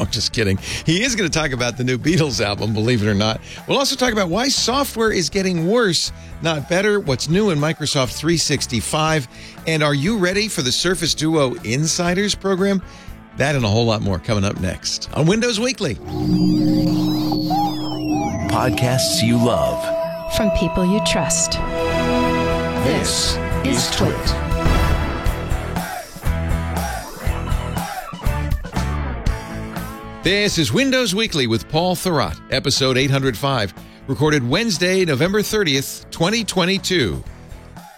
I'm just kidding. He is going to talk about the new Beatles album, believe it or not. We'll also talk about why software is getting worse, not better, what's new in Microsoft 365, and are you ready for the Surface Duo Insiders program? That and a whole lot more coming up next on Windows Weekly. Podcasts you love. From people you trust. This is Twit. This is Windows Weekly with Paul Thurrott, episode 805, recorded Wednesday, November 30th, 2022.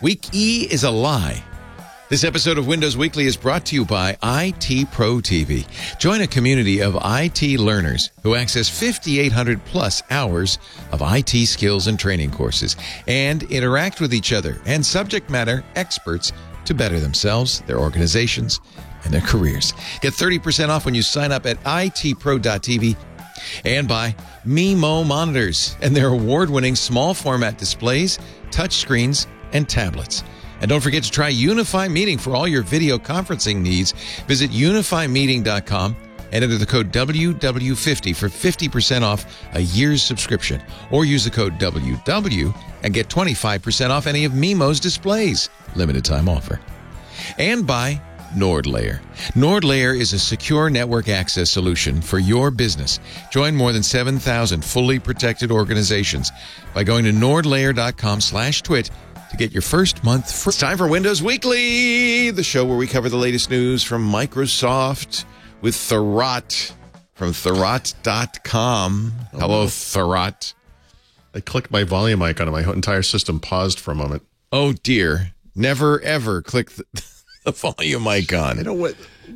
Week E is a lie. This episode of Windows Weekly is brought to you by IT Pro TV. Join a community of IT learners who access 5,800 plus hours of IT skills and training courses and interact with each other and subject matter experts to better themselves, their organizations, and their careers. Get 30% off when you sign up at itpro.tv, and by Mimo monitors and their award-winning small format displays, touchscreens, and tablets. And don't forget to try Unify Meeting for all your video conferencing needs. Visit unifymeeting.com and enter the code WW50 for 50% off a year's subscription. Or use the code WW and get 25% off any of Mimo's displays. Limited time offer. And by NordLayer. NordLayer is a secure network access solution for your business. Join more than 7,000 fully protected organizations by going to nordlayer.com/twit to get your first month free. It's time for Windows Weekly, the show where we cover the latest news from Microsoft with Thurrott from Thurrott.com. Hello, Thurrott. I clicked my volume icon and my entire system paused for a moment. Oh, dear. Never, ever click the volume icon. I know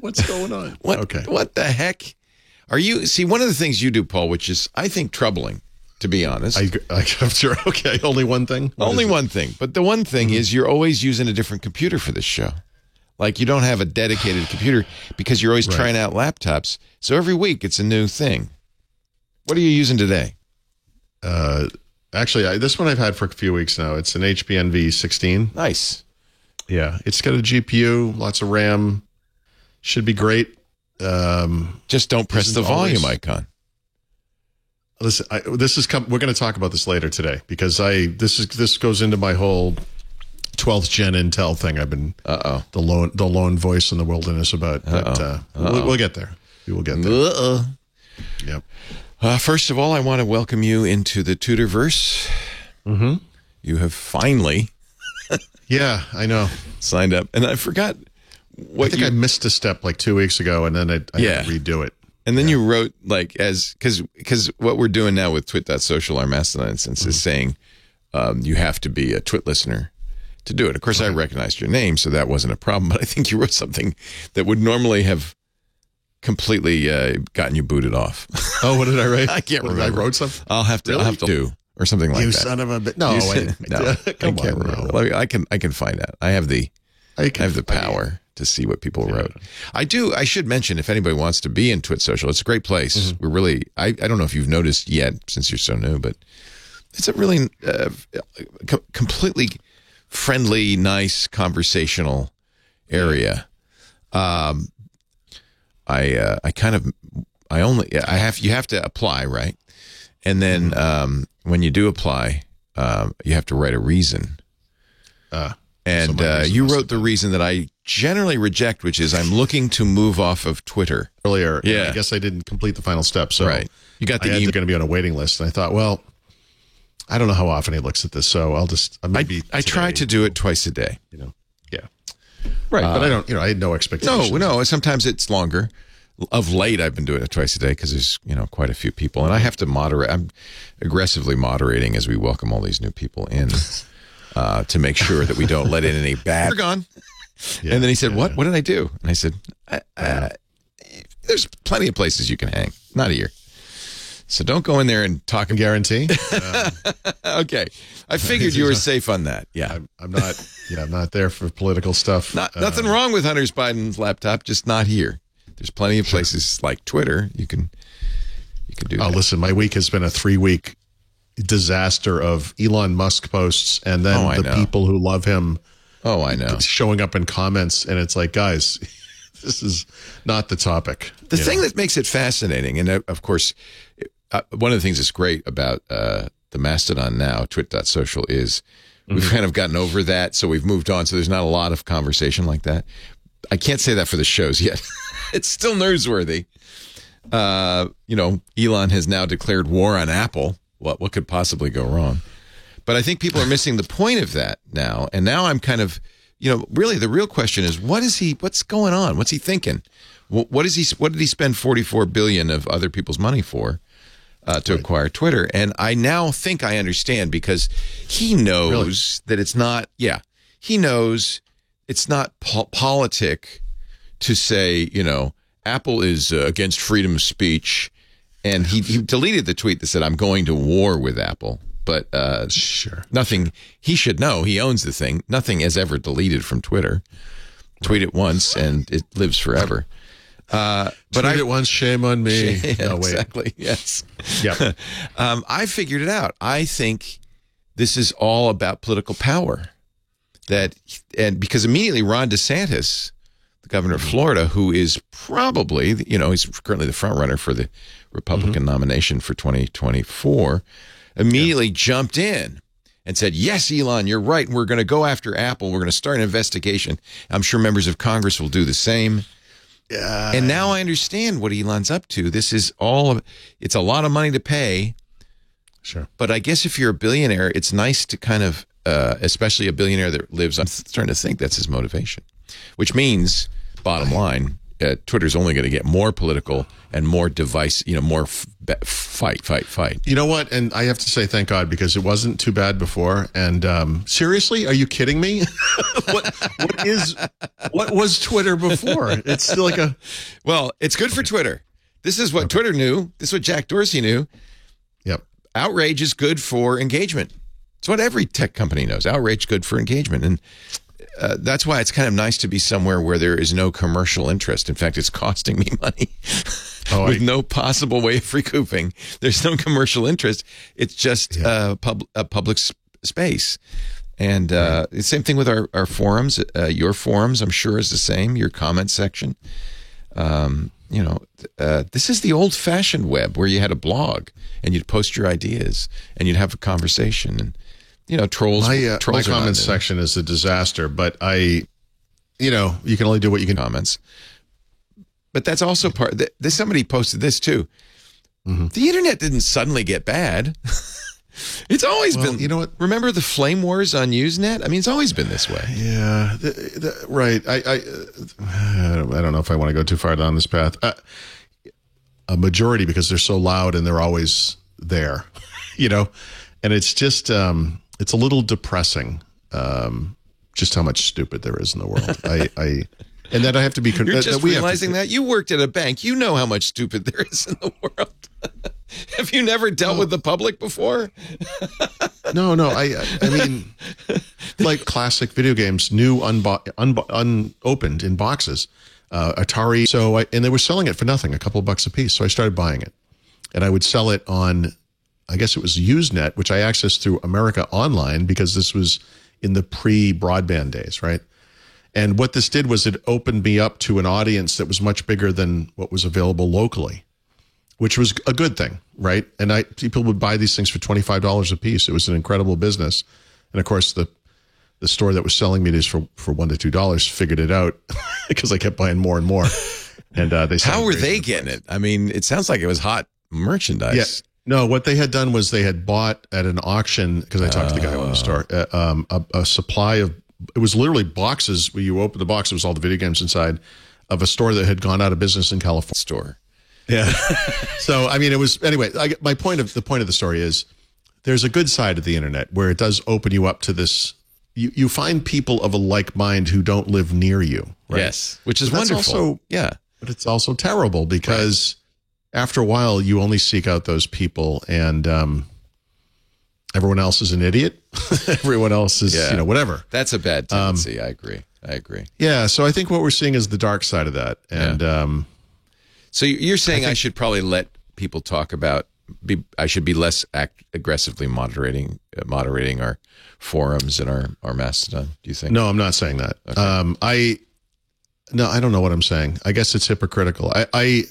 what's going on. What the heck? Are you... See, one of the things you do, Paul, which is, I think, troubling, to be honest. I'm sure. Okay, only one thing? Only one thing. But the one thing is you're always using a different computer for this show. Like, you don't have a dedicated computer because you're always trying out laptops. So every week it's a new thing. What are you using today? Actually, this one I've had for a few weeks now. It's an HP Envy 16. Nice. Yeah, it's got a GPU, lots of RAM. Should be great. Just don't press the volume icon. Listen, we're going to talk about this later today because this goes into my whole 12th gen Intel thing. I've been the lone voice in the wilderness about. But we'll get there. We will get there. Yep. First of all, I want to welcome you into the Tutorverse. Mm-hmm. You have finally, yeah, I know, signed up, and I forgot what. I missed a step like 2 weeks ago, and then I had to redo it. And then you wrote because what we're doing now with Twit.social, our Mastodon instance, is saying you have to be a Twit listener to do it. Of course, I recognized your name, so that wasn't a problem. But I think you wrote something that would normally have completely gotten you booted off. Oh, what did I write? I can't remember. I wrote something. I'll have to do or something like that. You son of a bitch! No, I can't remember. No. I can find out. I have the power to see what people wrote. I should mention, if anybody wants to be in Twit Social, it's a great place. Mm-hmm. We're really, I don't know if you've noticed yet since you're so new, but it's a really completely friendly, nice, conversational area. You have to apply, right? And then when you do apply, you have to write a reason. And you wrote the reason that I generally reject, which is I'm looking to move off of Twitter. Earlier, I guess I didn't complete the final step. So you got the email. Going to be on a waiting list. And I thought, well, I don't know how often he looks at this, so I'll just I try to do it twice a day. Right, but I don't. I had no expectations. No. Sometimes it's longer. Of late, I've been doing it twice a day because there's quite a few people, and I have to moderate. I'm aggressively moderating as we welcome all these new people in to make sure that we don't let in any bad. They're gone. Yeah, and then he said, "What? What did I do?" And I said, "There's plenty of places you can hang. Not here." So don't go in there and talk and guarantee. Okay, I figured you were safe on that. Yeah, I'm not. Yeah, I'm not there for political stuff. Nothing wrong with Hunter Biden's laptop, just not here. There's plenty of places like Twitter you can do. Oh, listen, my week has been a 3-week disaster of Elon Musk posts, and then people who love him. Oh, I know. Showing up in comments, and it's like, guys, This is not the topic. The thing that makes it fascinating, and of course, one of the things that's great about the Mastodon now, twit.social, is we've kind of gotten over that, so we've moved on, so there's not a lot of conversation like that. I can't say that for the shows yet. It's still newsworthy. Elon has now declared war on Apple. What could possibly go wrong? But I think people are missing the point of that now. And now I'm kind of, really the real question is, what's going on? What's he thinking? What did he spend $44 billion of other people's money for to acquire Twitter? And I now think I understand, because he knows that it's not, he knows it's not politic to say, Apple is against freedom of speech. And he deleted the tweet that said, I'm going to war with Apple. But nothing, he should know, he owns the thing. Nothing is ever deleted from Twitter. Tweet it once and it lives forever. But tweet it once, shame on me. No, wait. Exactly, yes. Yep. I figured it out. I think this is all about political power. And because immediately Ron DeSantis, the governor of Florida, who is probably, he's currently the front runner for the Republican nomination for 2024, immediately jumped in and said, yes, Elon, you're right. We're going to go after Apple. We're going to start an investigation. I'm sure members of Congress will do the same. And now I understand what Elon's up to. This is it's a lot of money to pay. Sure. But I guess if you're a billionaire, it's nice to kind of, especially a billionaire that lives, I'm starting to think that's his motivation, which means, bottom line, Twitter's only going to get more political and more more fight. You know what? And I have to say, thank God, because it wasn't too bad before. And seriously, are you kidding me? What was Twitter before? It's still like well, it's good for Twitter. This is what Twitter knew. This is what Jack Dorsey knew. Yep. Outrage is good for engagement. It's what every tech company knows. Outrage is good for engagement. And that's why it's kind of nice to be somewhere where there is no commercial interest. In fact, it's costing me money with no possible way of recouping. There's no commercial interest. It's just a public space. And the same thing with our forums. Your forums, I'm sure, is the same. Your comment section. This is the old-fashioned web where you had a blog and you'd post your ideas and you'd have a conversation. And trolls. My comments section is a disaster, but you can only do what you can. Comments. But that's also part. Somebody posted this too. The internet didn't suddenly get bad. It's always been. You know what? Remember the flame wars on Usenet? I mean, it's always been this way. Yeah, right. I don't know if I want to go too far down this path. A majority, because they're so loud and they're always there, and it's just. It's a little depressing, just how much stupid there is in the world. And then I have to be. You're just realizing that you worked at a bank. You know how much stupid there is in the world. Have you never dealt with the public before? No. I mean, like classic video games, new unopened in boxes, Atari. And they were selling it for nothing, a couple of bucks a piece. So I started buying it, and I would sell it on. I guess it was Usenet, which I accessed through America Online, because this was in the pre-broadband days, right? And what this did was it opened me up to an audience that was much bigger than what was available locally, which was a good thing, right? And people would buy these things for $25 a piece. It was an incredible business. And of course, the store that was selling me these for $1 to $2 figured it out because I kept buying more and more. And they how were they getting it? I mean, it sounds like it was hot merchandise. Yeah. No, what they had done was they had bought at an auction, because I talked to the guy who owned the store, a supply of, it was literally boxes where you open the box, it was all the video games inside, of a store that had gone out of business in California. Store. Yeah. So, I mean, it was, anyway, the point of the story is there's a good side of the internet where it does open you up to this. You find people of a like mind who don't live near you. Right? Yes. Which is wonderful. But it's also terrible because after a while, you only seek out those people, and everyone else is an idiot. Everyone else is, whatever. That's a bad tendency. I agree. Yeah. So I think what we're seeing is the dark side of that. And so you're saying I should probably let people talk about. I should be less aggressively moderating our forums and our Mastodon. Do you think? No, I'm not saying that. Okay. No, I don't know what I'm saying. I guess it's hypocritical. I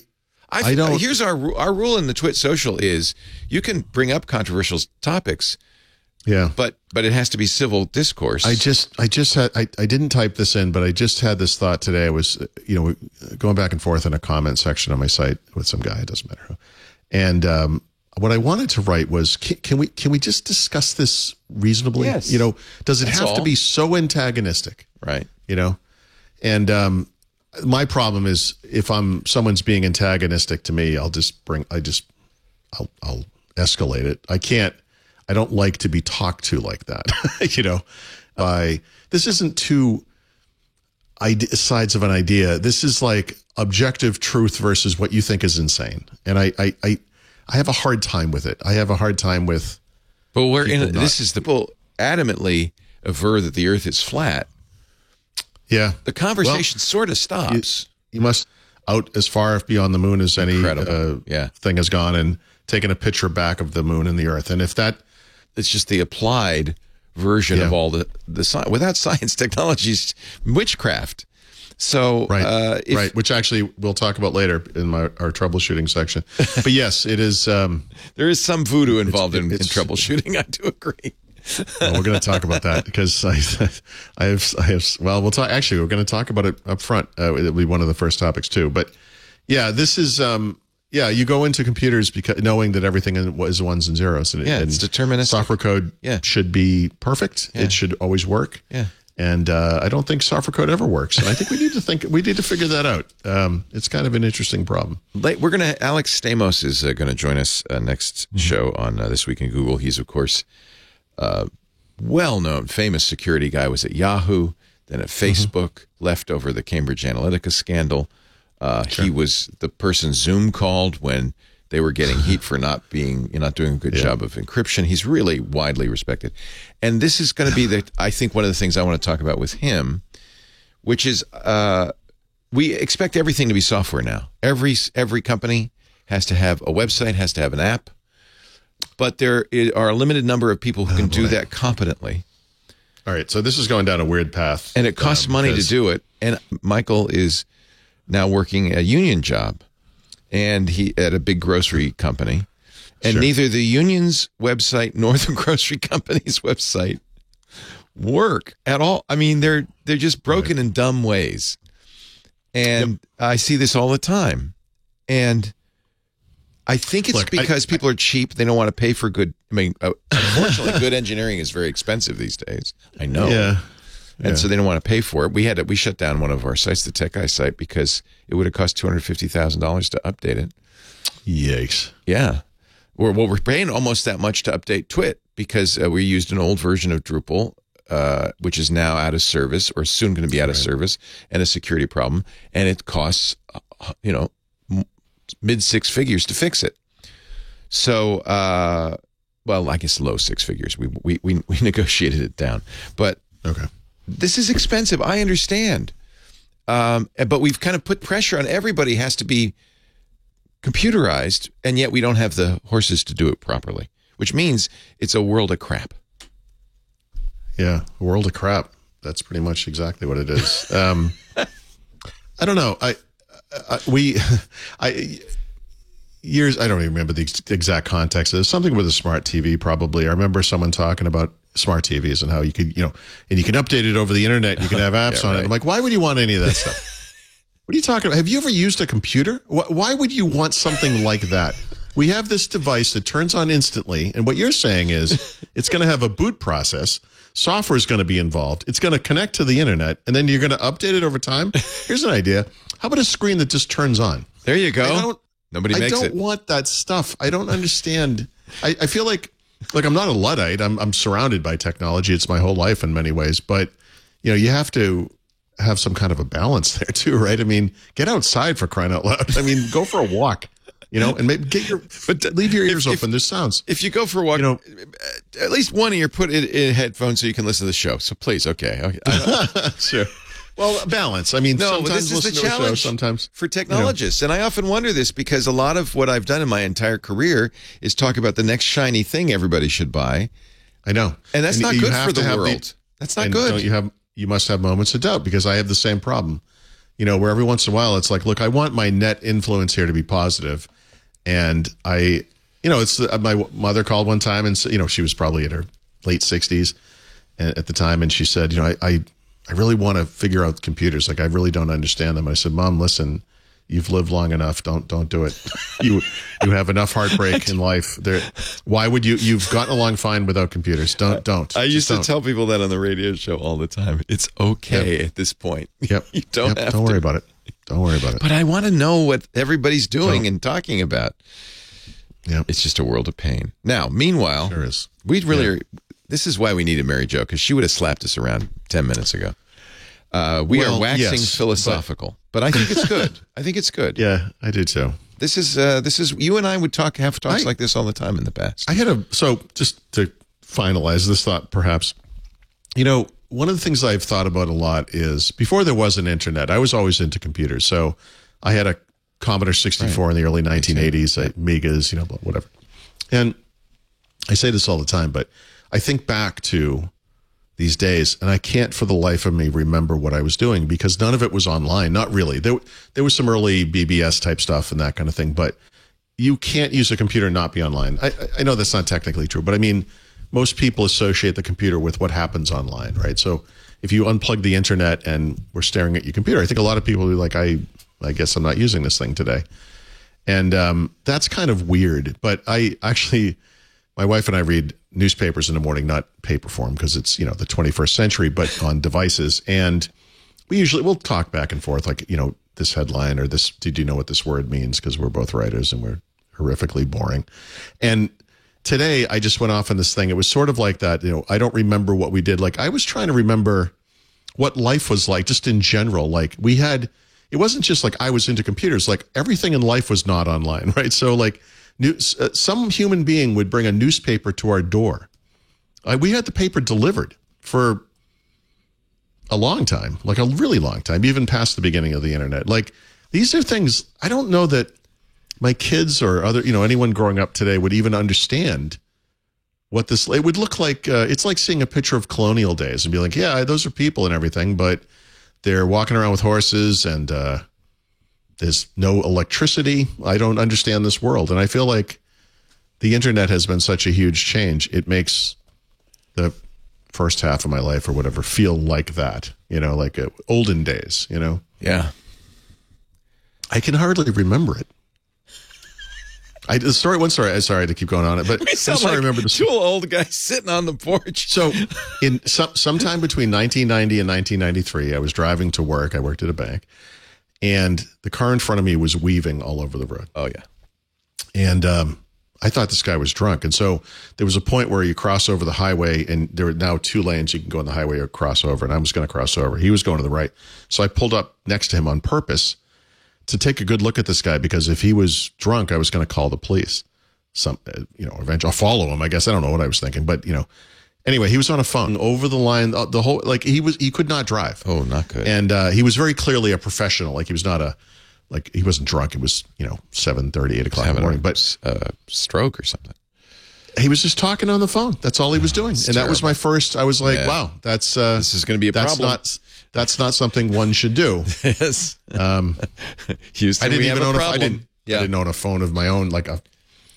don't. Here's our rule in the Twit Social is you can bring up controversial topics. Yeah, but it has to be civil discourse. I didn't type this in, but I just had this thought today. I was, going back and forth in a comment section on my site with some guy. It doesn't matter who. And what I wanted to write was, can we just discuss this reasonably? Yes. Does it have to be so antagonistic? Right. And my problem is if someone's being antagonistic to me, I'll escalate it. I don't like to be talked to like that, this isn't two sides of an idea. This is like objective truth versus what you think is insane. And I have a hard time with it. I have a hard time with. But this is the people adamantly aver that the earth is flat. Yeah. The conversation sort of stops. You must out as far beyond the moon as any thing has gone and taken a picture back of the moon and the earth. And if that. It's just the applied version of all the science. Without science, technology is witchcraft. So right, which actually we'll talk about later in our troubleshooting section. But yes, it is. There is some voodoo involved in troubleshooting. I do agree. Well, we're going to talk about that because I have. Well, we'll talk. Actually, we're going to talk about it up front. It'll be one of the first topics too. But yeah, this is. You go into computers because knowing that everything is ones and zeros. And it's deterministic. Software code should be perfect. Yeah. It should always work. Yeah. And I don't think software code ever works. And I think we need to figure that out. It's kind of an interesting problem. Alex Stamos is going to join us next show on This Week in Google. He's, of course, well-known, famous security guy, was at Yahoo, then at Facebook, left over the Cambridge Analytica scandal. He was the person Zoom called when they were getting heat for not doing a good job of encryption. He's really widely respected. And this is going to be I think one of the things I want to talk about with him, which is we expect everything to be software now. Every company has to have a website, has to have an app, but there are a limited number of people who can do that competently. All right, so this is going down a weird path. And it costs money to do it. And Michael is now working a union job, and he at a big grocery company, and neither the union's website nor the grocery company's website work at all. I mean, they're just broken in dumb ways, and I see this all the time. And I think it's because people are cheap; they don't want to pay for good. I mean, unfortunately, good engineering is very expensive these days. I know. Yeah. And so they don't want to pay for it. We shut down one of our sites, the Tech Eye site, because it would have cost $250,000 to update it. Yikes. Yeah. We're paying almost that much to update Twit because we used an old version of Drupal, which is now out of service or soon going to be out of service, and a security problem. And it costs, mid six figures to fix it. So, I guess low six figures. We negotiated it down. But okay. This is expensive. I understand. But we've kind of put pressure on everybody has to be computerized, and yet we don't have the horses to do it properly, which means it's a world of crap. Yeah, a world of crap. That's pretty much exactly what it is. I don't know. I don't even remember the exact context. There's something with a smart TV, probably. I remember someone talking about smart TVs and how you could, and you can update it over the internet. You can have apps on it. I'm like, why would you want any of that stuff? What are you talking about? Have you ever used a computer? Why would you want something like that? We have this device that turns on instantly. And what you're saying is it's going to have a boot process. Software is going to be involved. It's going to connect to the internet. And then you're going to update it over time. Here's an idea. How about a screen that just turns on? There you go. Nobody makes it. I don't want that stuff. I don't understand. I feel like I'm not a Luddite. I'm surrounded by technology. It's my whole life in many ways. But, you have to have some kind of a balance there too, right? I mean, get outside for crying out loud. I mean, go for a walk, and maybe leave your ears open. There's sounds. If you go for a walk, at least one of you put it in headphones so you can listen to the show. So please, okay. Sure. Well, balance. I mean, no, sometimes this is the challenge sometimes for technologists. And I often wonder this because a lot of what I've done in my entire career is talk about the next shiny thing everybody should buy. I know. And that's not good for the world. That's not good. You must have moments of doubt because I have the same problem. where every once in a while it's like, look, I want my net influence here to be positive. And it's my mother called one time and, she was probably in her late 60s at the time. And she said, I really want to figure out computers. Like, I really don't understand them. I said, Mom, listen, you've lived long enough. Don't do it. You have enough heartbreak in life. Why would you've gotten along fine without computers. Don't. I used to tell people that on the radio show all the time. It's okay at this point. Yep. You don't have don't worry about it. Don't worry about it. But I want to know what everybody's doing and talking about. Yeah. It's just a world of pain. Now, meanwhile, there is. This is why we needed Mary Jo, because she would have slapped us around 10 minutes ago. We are waxing philosophical, but I think it's good. I think it's good. Yeah, I do too. This is you and I would have talks like this all the time in the past. So just to finalize this thought, perhaps, one of the things I've thought about a lot is before there was an internet, I was always into computers. So I had a Commodore 64 in the early 1980s, Amigas, whatever. And I say this all the time, but I think back to these days, and I can't for the life of me remember what I was doing because none of it was online. Not really. There was some early BBS type stuff and that kind of thing, but you can't use a computer and not be online. I know that's not technically true, but I mean, most people associate the computer with what happens online, right? So if you unplug the internet and we're staring at your computer, I think a lot of people are like, I guess I'm not using this thing today. And that's kind of weird. But my wife and I read newspapers in the morning, not paper form, because it's, the 21st century, but on devices. And we'll talk back and forth, like, this headline or this, did you know what this word means? Because we're both writers and we're horrifically boring. And today I just went off on this thing. It was sort of like that, I don't remember what we did. Like, I was trying to remember what life was like just in general. Like, it wasn't just like I was into computers, like everything in life was not online, right? So like some human being would bring a newspaper to our door. We had the paper delivered for a long time, like a really long time, even past the beginning of the internet. Like, these are things I don't know that my kids or other, anyone growing up today would even understand what this, it would look like. It's like seeing a picture of colonial days and be like, yeah, those are people and everything, but they're walking around with horses and there's no electricity. I don't understand this world. And I feel like the internet has been such a huge change. It makes the first half of my life or whatever feel like that, like olden days, Yeah. I can hardly remember it. Sorry to keep going on it, but I remember the two old guys sitting on the porch. So in sometime between 1990 and 1993, I was driving to work. I worked at a bank, and the car in front of me was weaving all over the road. Oh, yeah. And I thought this guy was drunk. And so there was a point where you cross over the highway, and there are now 2 lanes. You can go on the highway or cross over, and I was going to cross over. He was going to the right. So I pulled up next to him on purpose to take a good look at this guy, because if he was drunk, I was going to call the police. Eventually I'll follow him, I guess. I don't know what I was thinking, but anyway, he was on a phone over the line, the whole, like he could not drive. Oh, not good. And he was very clearly a professional. Like, he was not he wasn't drunk. It was, 7:30, 8 o'clock in the morning, but stroke or something. He was just talking on the phone. That's all he was doing. And that was my first, I was like, wow, this is going to be a problem. That's not something one should do. Yes. Houston, I didn't own a phone of my own, like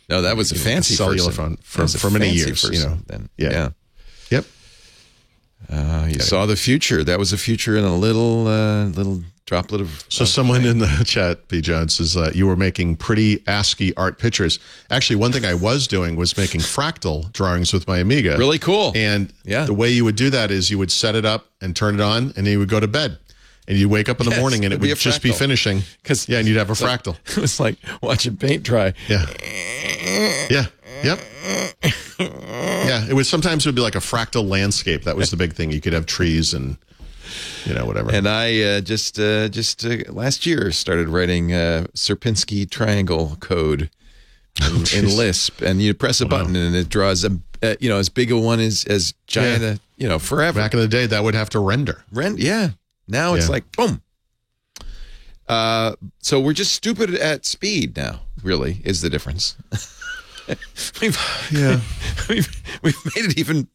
no, that was a fancy cellular phone for many years. Then. Yeah. Yep. You saw the future. That was a future in a little droplet of. So someone in the chat, B. Jones, says you were making pretty ASCII art pictures. Actually, one thing I was doing was making fractal drawings with my Amiga. Really cool. And the way you would do that is you would set it up and turn it on, and then you would go to bed. And you'd wake up in the morning, and it would just be finishing. And you'd have a fractal. It was like watching paint dry. Yeah. Yeah. Yep. Yeah. Sometimes it would be like a fractal landscape. That was the big thing. You could have trees and whatever. And I just last year started writing Sierpinski triangle code in Lisp, and you press a button and it draws as big a one as giant, forever. Back in the day, that would have to render. Yeah. Now it's like boom. So we're just stupid at speed now. Really, is the difference. We've made it even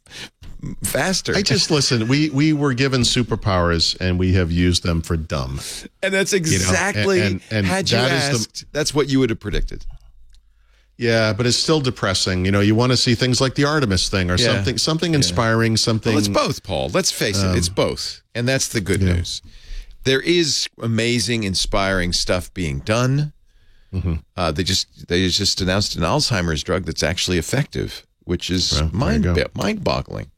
faster. I just listen. We were given superpowers, and we have used them for dumb. And that's exactly, and had you that is asked, that's what you would have predicted. Yeah, but it's still depressing. You want to see things like the Artemis thing or something inspiring, something. Well, it's both, Paul. Let's face it. It's both. And that's the good news. There is amazing, inspiring stuff being done. Mm-hmm. They just announced an Alzheimer's drug that's actually effective, which is mind-boggling.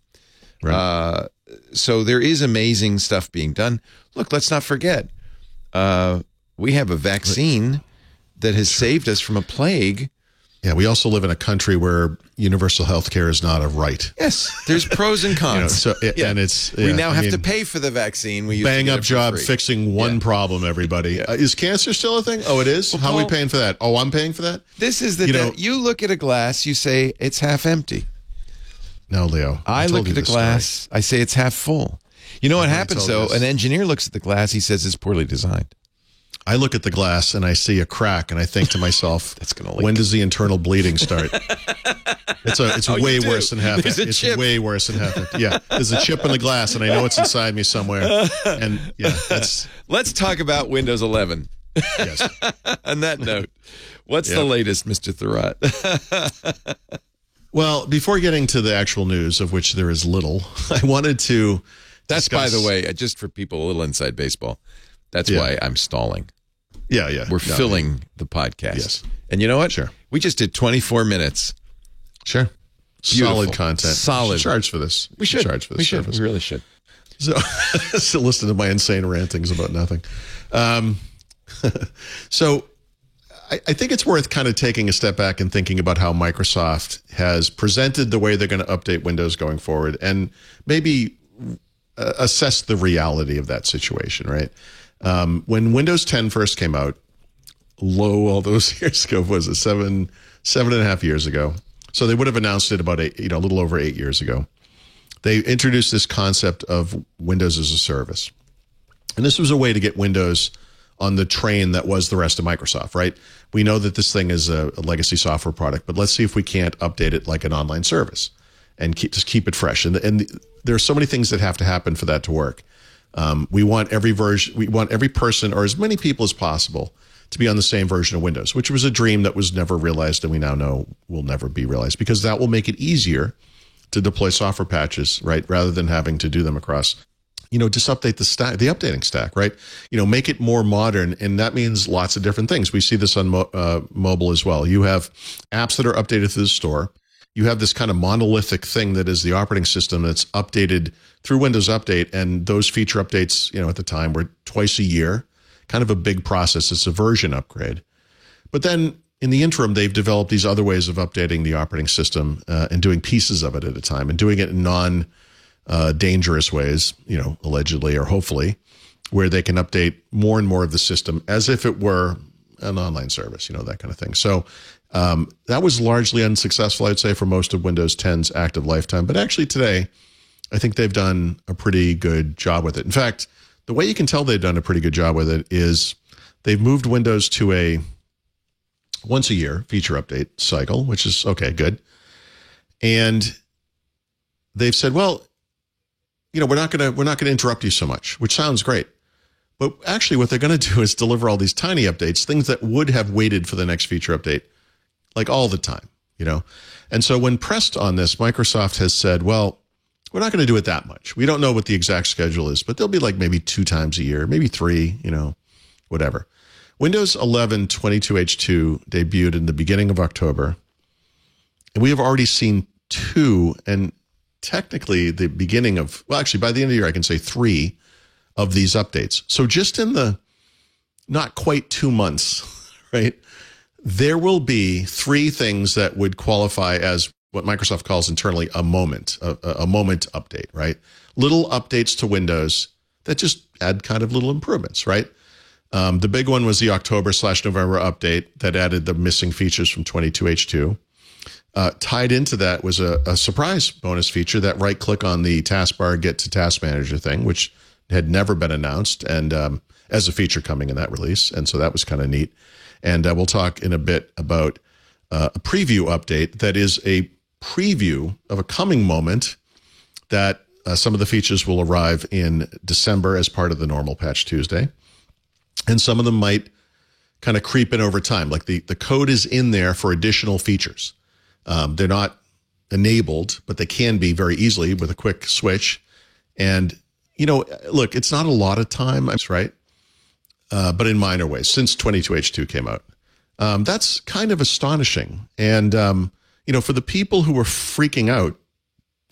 Right. So there is amazing stuff being done. Look, let's not forget, we have a vaccine that has saved us from a plague. Yeah, we also live in a country where universal health care is not a right. Yes, there's pros and cons. And it's we now have to pay for the vaccine. We used bang to get up it for job free. Fixing one problem, everybody. Is cancer still a thing? Oh, it is? Well, How Paul, are we paying for that? Oh, I'm paying for that? This is the you look at a glass, you say it's half empty. No, Leo. I look at a glass, I say it's half full. You know what happens, though? An engineer looks at the glass, he says it's poorly designed. I look at the glass and I see a crack and I think to myself, that's gonna leak. When does the internal bleeding start? It's way worse than half. It's way worse than half. Yeah, there's a chip in the glass and I know it's inside me somewhere. And let's talk about Windows 11. Yes. On that note, what's the latest, Mr. Thurrott? Well, before getting to the actual news, of which there is little, I wanted to. That's, by the way, just for people a little inside baseball. That's why I'm stalling. Yeah. We're filling the podcast. Yes. And you know what? Sure. We just did 24 minutes. Sure. Beautiful. Solid content. Solid. We should charge for this. We should charge for this. We should. service. We really should. So listen to my insane rantings about nothing. So I think it's worth kind of taking a step back and thinking about how Microsoft has presented the way they're going to update Windows going forward and maybe assess the reality of that situation, right? When Windows 10 first came out, all those years ago, was it 7.5 years ago? So they would have announced it about a little over 8 years ago. They introduced this concept of Windows as a service. And this was a way to get Windows on the train that was the rest of Microsoft, right? We know that this thing is a legacy software product, but let's see if we can't update it like an online service and keep it fresh. And there are so many things that have to happen for that to work. We want every person, or as many people as possible, to be on the same version of Windows, which was a dream that was never realized, and we now know will never be realized, because that will make it easier to deploy software patches, right? Rather than having to do them across, just update the updating stack, right? Make it more modern, and that means lots of different things. We see this on mobile as well. You have apps that are updated through the store. You have this kind of monolithic thing that is the operating system that's updated through Windows Update, and those feature updates, at the time were twice a year, kind of a big process. It's a version upgrade. But then in the interim, they've developed these other ways of updating the operating system and doing pieces of it at a time and doing it in non-dangerous ways, allegedly or hopefully, where they can update more and more of the system as if it were an online service, that kind of thing. So that was largely unsuccessful, I'd say, for most of Windows 10's active lifetime. But actually today, I think they've done a pretty good job with it. In fact, the way you can tell they've done a pretty good job with it is they've moved Windows to a once a year feature update cycle, which is okay, good. And they've said, well, we're not going to interrupt you so much, which sounds great. But actually what they're going to do is deliver all these tiny updates, things that would have waited for the next feature update, like all the time, And so when pressed on this, Microsoft has said, well, we're not going to do it that much. We don't know what the exact schedule is, but there'll be like maybe 2 times a year, maybe 3, whatever. Windows 11 22H2 debuted in the beginning of October. And we have already seen 2, and technically the beginning of, well, actually by the end of the year, I can say 3 of these updates. So just in the not quite 2 months, right, there will be 3 things that would qualify as what Microsoft calls internally a moment update, right? Little updates to Windows that just add kind of little improvements, right? The big one was the October/November update that added the missing features from 22H2. Tied into that was a surprise bonus feature, that right-click on the taskbar, get to Task Manager thing, which had never been announced, and as a feature coming in that release. And so that was kind of neat. And we'll talk in a bit about a preview update that is a preview of a coming moment that some of the features will arrive in December as part of the normal Patch Tuesday. And some of them might kind of creep in over time. Like the code is in there for additional features. They're not enabled, but they can be very easily with a quick switch. And, look, it's not a lot of time, right? But in minor ways, since 22H2 came out. That's kind of astonishing. And, for the people who were freaking out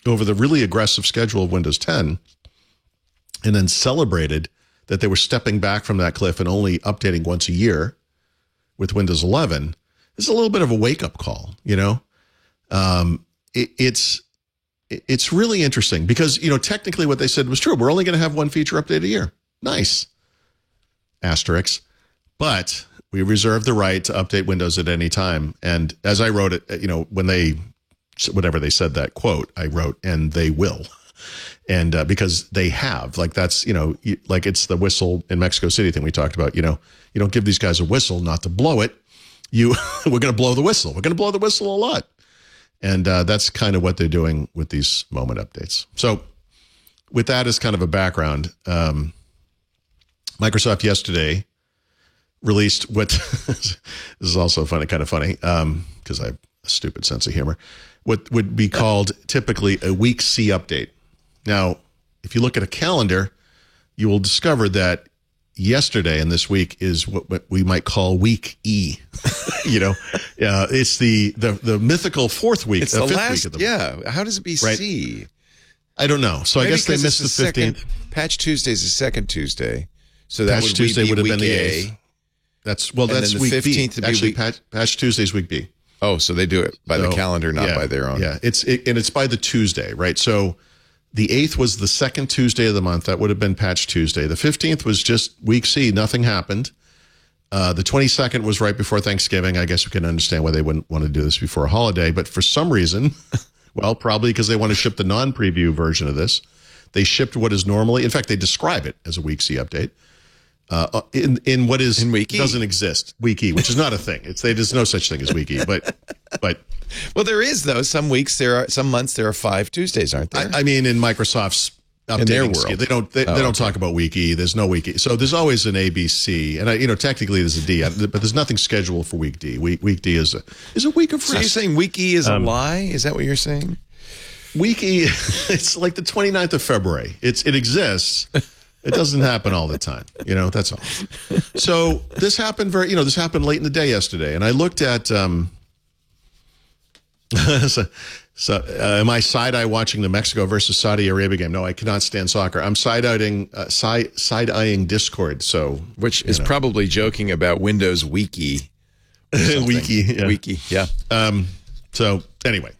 over the really aggressive schedule of Windows 10 and then celebrated that they were stepping back from that cliff and only updating once a year with Windows 11, this is a little bit of a wake-up call, It's really interesting because, technically what they said was true. We're only going to have one feature update a year. Nice. Asterisk. But we reserve the right to update Windows at any time. And as I wrote it, whenever they said that quote, I wrote, and they will. And because they have, like that's, like it's the whistle in Mexico City thing we talked about, you don't give these guys a whistle not to blow it. We're going to blow the whistle. We're going to blow the whistle a lot. And that's kind of what they're doing with these moment updates. So with that as kind of a background, Microsoft yesterday released what this is also funny, kind of funny, because I have a stupid sense of humor, what would be called typically a week C update. Now, if you look at a calendar, you will discover that yesterday and this week is what we might call week E. It's the mythical fourth week. It's the fifth last. Week of the yeah. How does it be right? C? I don't know. So maybe I guess they missed the 15th. Patch Tuesday is the second Tuesday. So that Patch Tuesday would have been the A. 8th. That's week 15th B. Actually, Patch Tuesday's week B. Oh, so they do it by the calendar, not by their own. Yeah, it's by the Tuesday, right? So the 8th was the second Tuesday of the month. That would have been Patch Tuesday. The 15th was just week C. Nothing happened. The 22nd was right before Thanksgiving. I guess we can understand why they wouldn't want to do this before a holiday. But for some reason, well, probably because they want to ship the non-preview version of this, they shipped what is normally, in fact, they describe it as a week C update. In what is doesn't exist, week E, which is not a thing. There's no such thing as week E, but well, there is though. Some months there are 5 Tuesdays, aren't there? I mean, in Microsoft's updating in their world, scheme, they don't talk about week E. There's no week E, so there's always an A, B, C, and technically there's a D, but there's nothing scheduled for week D. Week D is a week of rest. So you're saying week E is a lie? Is that what you're saying? Week E, it's like the 29th of February. It exists. It doesn't happen all the time, that's all. So this happened this happened late in the day yesterday. And I looked at, am I side-eye watching the Mexico versus Saudi Arabia game? No, I cannot stand soccer. I'm side-eyeing Discord. So, which is probably joking about Windows Wiki. Wiki, yeah. So anyway.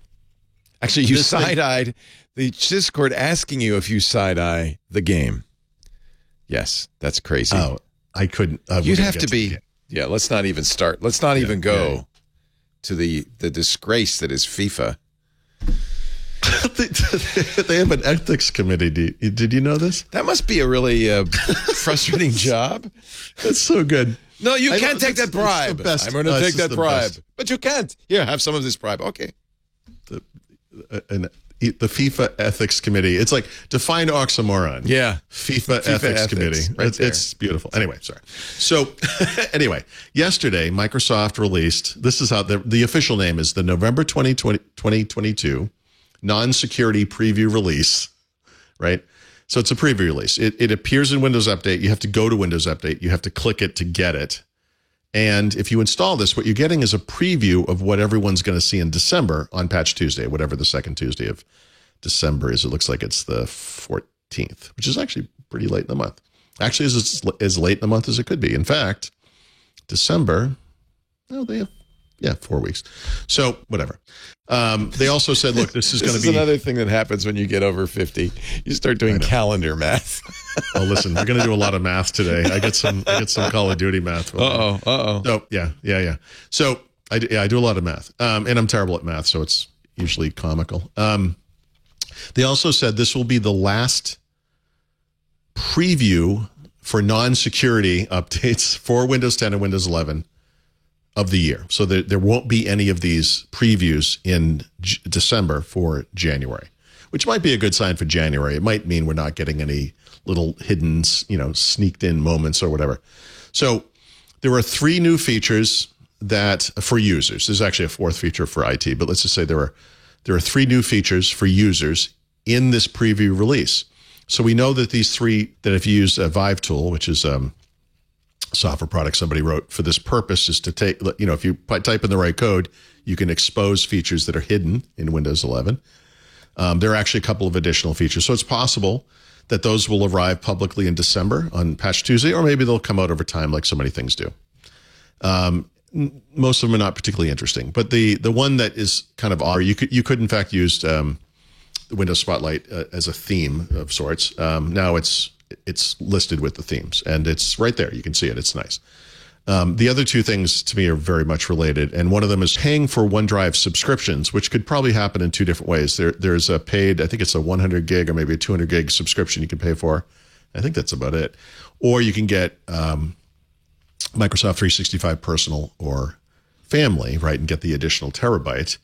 Actually, you side-eyed the Discord asking you if you side-eye the game. Yes, that's crazy. Oh, I couldn't. You'd have to be. Yeah, let's not even start. Let's not even go to the disgrace that is FIFA. They have an ethics committee. Did you know this? That must be a really frustrating job. That's so good. No, you can't take that bribe. I'm going to take that bribe. Best. But you can't. Here, have some of this bribe. Okay. The FIFA Ethics Committee. It's like define oxymoron. Yeah. FIFA Ethics Committee. Right it's beautiful. Anyway, sorry. So anyway, yesterday, Microsoft released, this is how the official name is the November 2022 non-security preview release, right? So it's a preview release. It appears in Windows Update. You have to go to Windows Update. You have to click it to get it. And if you install this, what you're getting is a preview of what everyone's going to see in December on Patch Tuesday, whatever the second Tuesday of December is. It looks like it's the 14th, which is actually pretty late in the month. Actually, as late in the month as it could be. In fact, December, they have 4 weeks. So whatever. They also said, look, this is going to be another thing that happens when you get over 50. You start doing calendar math. Oh, listen, we're going to do a lot of math today. I get some Call of Duty math. So yeah. So I do a lot of math, and I'm terrible at math, so it's usually comical. They also said this will be the last preview for non-security updates for Windows 10 and Windows 11 of the year. So there won't be any of these previews in December for January, which might be a good sign for January. It might mean we're not getting any little hidden, sneaked in moments or whatever. So there are 3 new features that for users. There's actually a 4th feature for IT, but let's just say there are 3 new features for users in this preview release. So we know that these 3, that if you use a Vive tool, which is a software product somebody wrote for this purpose, is to take, if you type in the right code, you can expose features that are hidden in Windows 11. There are actually a couple of additional features. So it's possible that those will arrive publicly in December on Patch Tuesday, or maybe they'll come out over time like so many things do. Most of them are not particularly interesting, but the one that is kind of odd, you could in fact use the Windows Spotlight as a theme of sorts. Now it's listed with the themes, and it's right there. You can see it. It's nice. The other 2 things to me are very much related, and one of them is paying for OneDrive subscriptions, which could probably happen in 2 different ways. There's a paid, I think it's a 100 gig or maybe a 200 gig subscription you can pay for. I think that's about it. Or you can get Microsoft 365 Personal or Family, right, and get the additional terabyte.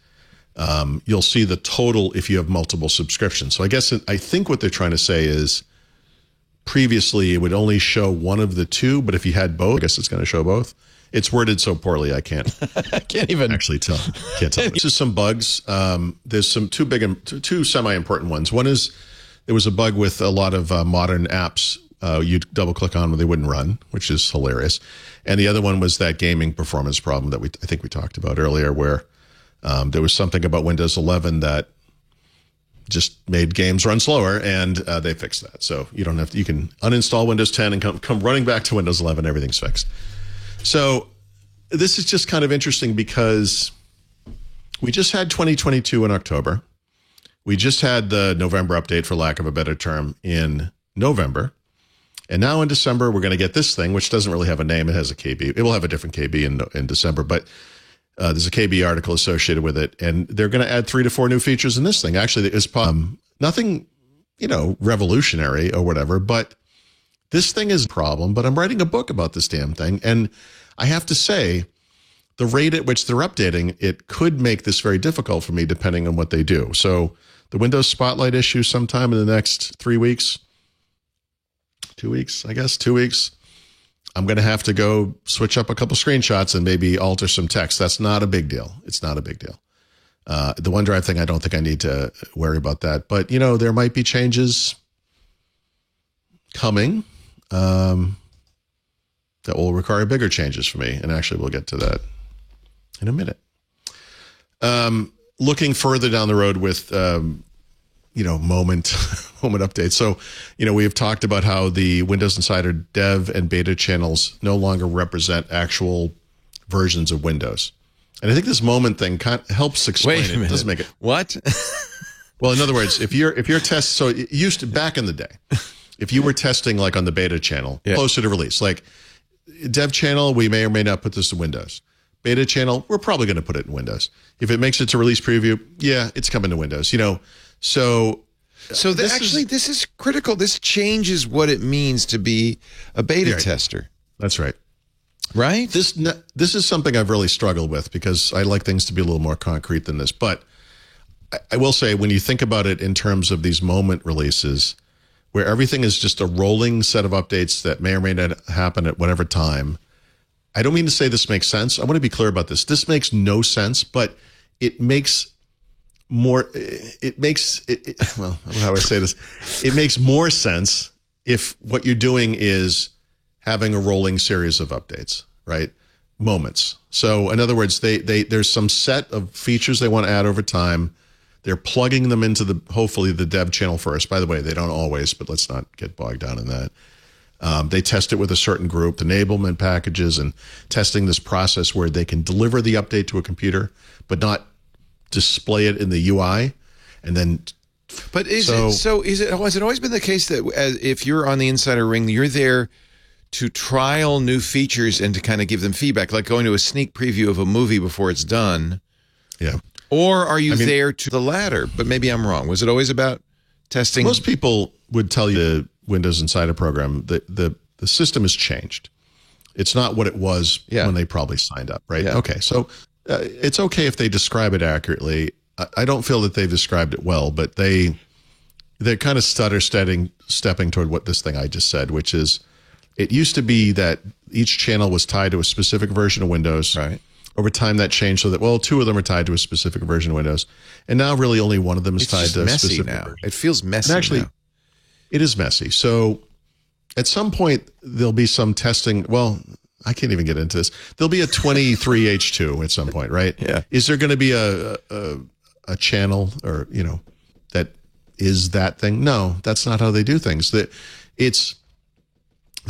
You'll see the total if you have multiple subscriptions. So I think what they're trying to say is, previously, it would only show one of the 2, but if you had both, I guess it's going to show both. It's worded so poorly, I can't even actually tell. Can't tell. This is some bugs. There's some 2 semi-important ones. One is there was a bug with a lot of modern apps. You'd double click on when they wouldn't run, which is hilarious. And the other one was that gaming performance problem that I think we talked about earlier, where there was something about Windows 11 that just made games run slower, and they fixed that. So you don't have to, you can uninstall Windows 10 and come running back to Windows 11. Everything's fixed. So this is just kind of interesting because we just had 2022 in October. We just had the November update, for lack of a better term, in November. And now in December, we're going to get this thing, which doesn't really have a name. It has a KB. It will have a different KB in December, but there's a KB article associated with it, and they're going to add 3 to 4 new features in this thing. Actually, it's nothing, revolutionary or whatever, but this thing is a problem. But I'm writing a book about this damn thing, and I have to say, the rate at which they're updating it could make this very difficult for me, depending on what they do. So the Windows Spotlight issue sometime in the next 3 weeks, 2 weeks, I guess, 2 weeks. I'm going to have to go switch up a couple screenshots and maybe alter some text. That's not a big deal. It's not a big deal. The OneDrive thing, I don't think I need to worry about that. But, there might be changes coming that will require bigger changes for me. And actually, we'll get to that in a minute. Looking further down the road with moment updates. So, we have talked about how the Windows Insider dev and beta channels no longer represent actual versions of Windows. And I think this moment thing kind of helps explain Wait a minute. It. Doesn't make it. What? Well, in other words, if you're test, so it used to, back in the day, if you were testing like on the beta channel, closer to release, like dev channel, we may or may not put this in Windows. Beta channel, we're probably going to put it in Windows. If it makes it to release preview, it's coming to Windows, So this is critical. This changes what it means to be a beta tester. That's right. Right? This is something I've really struggled with because I like things to be a little more concrete than this. But I will say, when you think about it in terms of these moment releases, where everything is just a rolling set of updates that may or may not happen at whatever time, I don't mean to say this makes sense. I want to be clear about this. This makes no sense, but it makes more, well, how do I say this? It makes more sense if what you're doing is having a rolling series of updates, right? Moments. So in other words, there's some set of features they want to add over time. They're plugging them into hopefully the dev channel first. By the way, they don't always, but let's not get bogged down in that. They test it with a certain group, enablement packages, and testing this process where they can deliver the update to a computer, but not display it in the UI, and then. But has it always been the case that if you're on the Insider Ring, you're there to trial new features and to kind of give them feedback, like going to a sneak preview of a movie before it's done? Yeah. Or are you there to the latter? But maybe I'm wrong. Was it always about testing? Most people would tell you the Windows Insider program, the system has changed. It's not what it was when they probably signed up, right? Yeah. Okay, so it's okay if they describe it accurately. I don't feel that they've described it well, but they they're kind of stepping toward what this thing I just said, which is it used to be that each channel was tied to a specific version of Windows. Right. Over time, that changed so that, well, two of them are tied to a specific version of Windows. And now really only one of them is tied to a specific version. It feels messy and actually, now. It is messy. So at some point, there'll be some testing. Well, I can't even get into this. There'll be a 23H2 at some point, right? Yeah. Is there going to be a channel or, that is that thing? No, that's not how they do things. They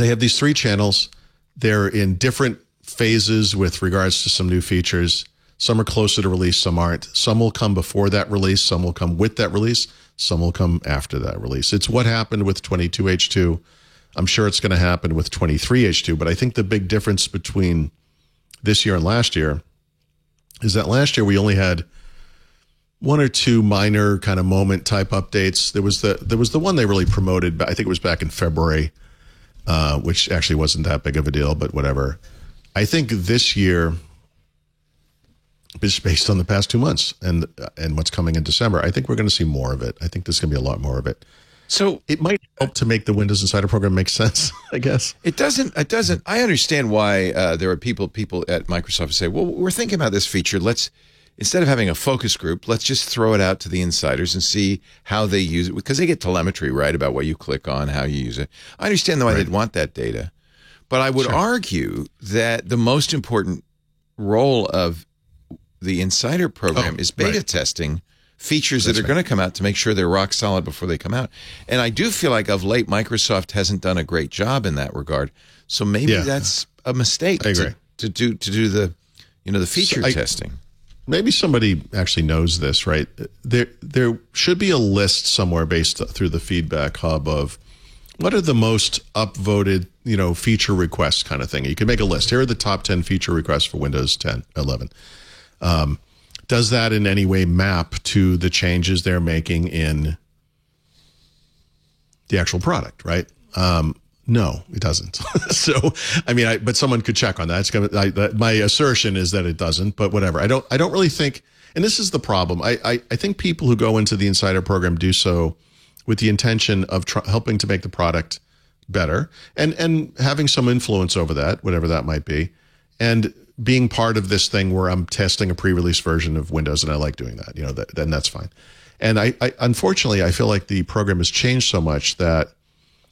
have these 3 channels. They're in different phases with regards to some new features. Some are closer to release, some aren't. Some will come before that release, some will come with that release, some will come after that release. It's what happened with 22H2. I'm sure it's going to happen with 23H2, but I think the big difference between this year and last year is that last year we only had 1 or 2 minor kind of moment type updates. There was the one they really promoted, but I think it was back in February, which actually wasn't that big of a deal, but whatever. I think this year, just based on the past 2 months and what's coming in December, I think we're going to see more of it. I think there's going to be a lot more of it. So it might help to make the Windows Insider program make sense, I guess. It doesn't. I understand why there are people at Microsoft who say, well, we're thinking about this feature. Instead of having a focus group, let's just throw it out to the insiders and see how they use it, because they get telemetry, right, about what you click on, how you use it. I understand why they'd want that data. But I would argue that the most important role of the Insider program is beta testing features that are going to come out to make sure they're rock solid before they come out. And I do feel like of late, Microsoft hasn't done a great job in that regard. So maybe that's a mistake I agree. to do the feature testing. Maybe somebody actually knows this, right? There should be a list somewhere based through the feedback hub of what are the most upvoted, feature requests kind of thing. You can make a list. Here are the top 10 feature requests for Windows 10, 11. Does that in any way map to the changes they're making in the actual product, right? No, it doesn't. So, but someone could check on that. My assertion is that it doesn't, but whatever. I don't really think, and this is the problem. I think people who go into the Insider program do so with the intention of helping to make the product better and having some influence over that, whatever that might be, and being part of this thing where I'm testing a pre-release version of Windows, and I like doing that. Then that's fine. And I unfortunately, I feel like the program has changed so much that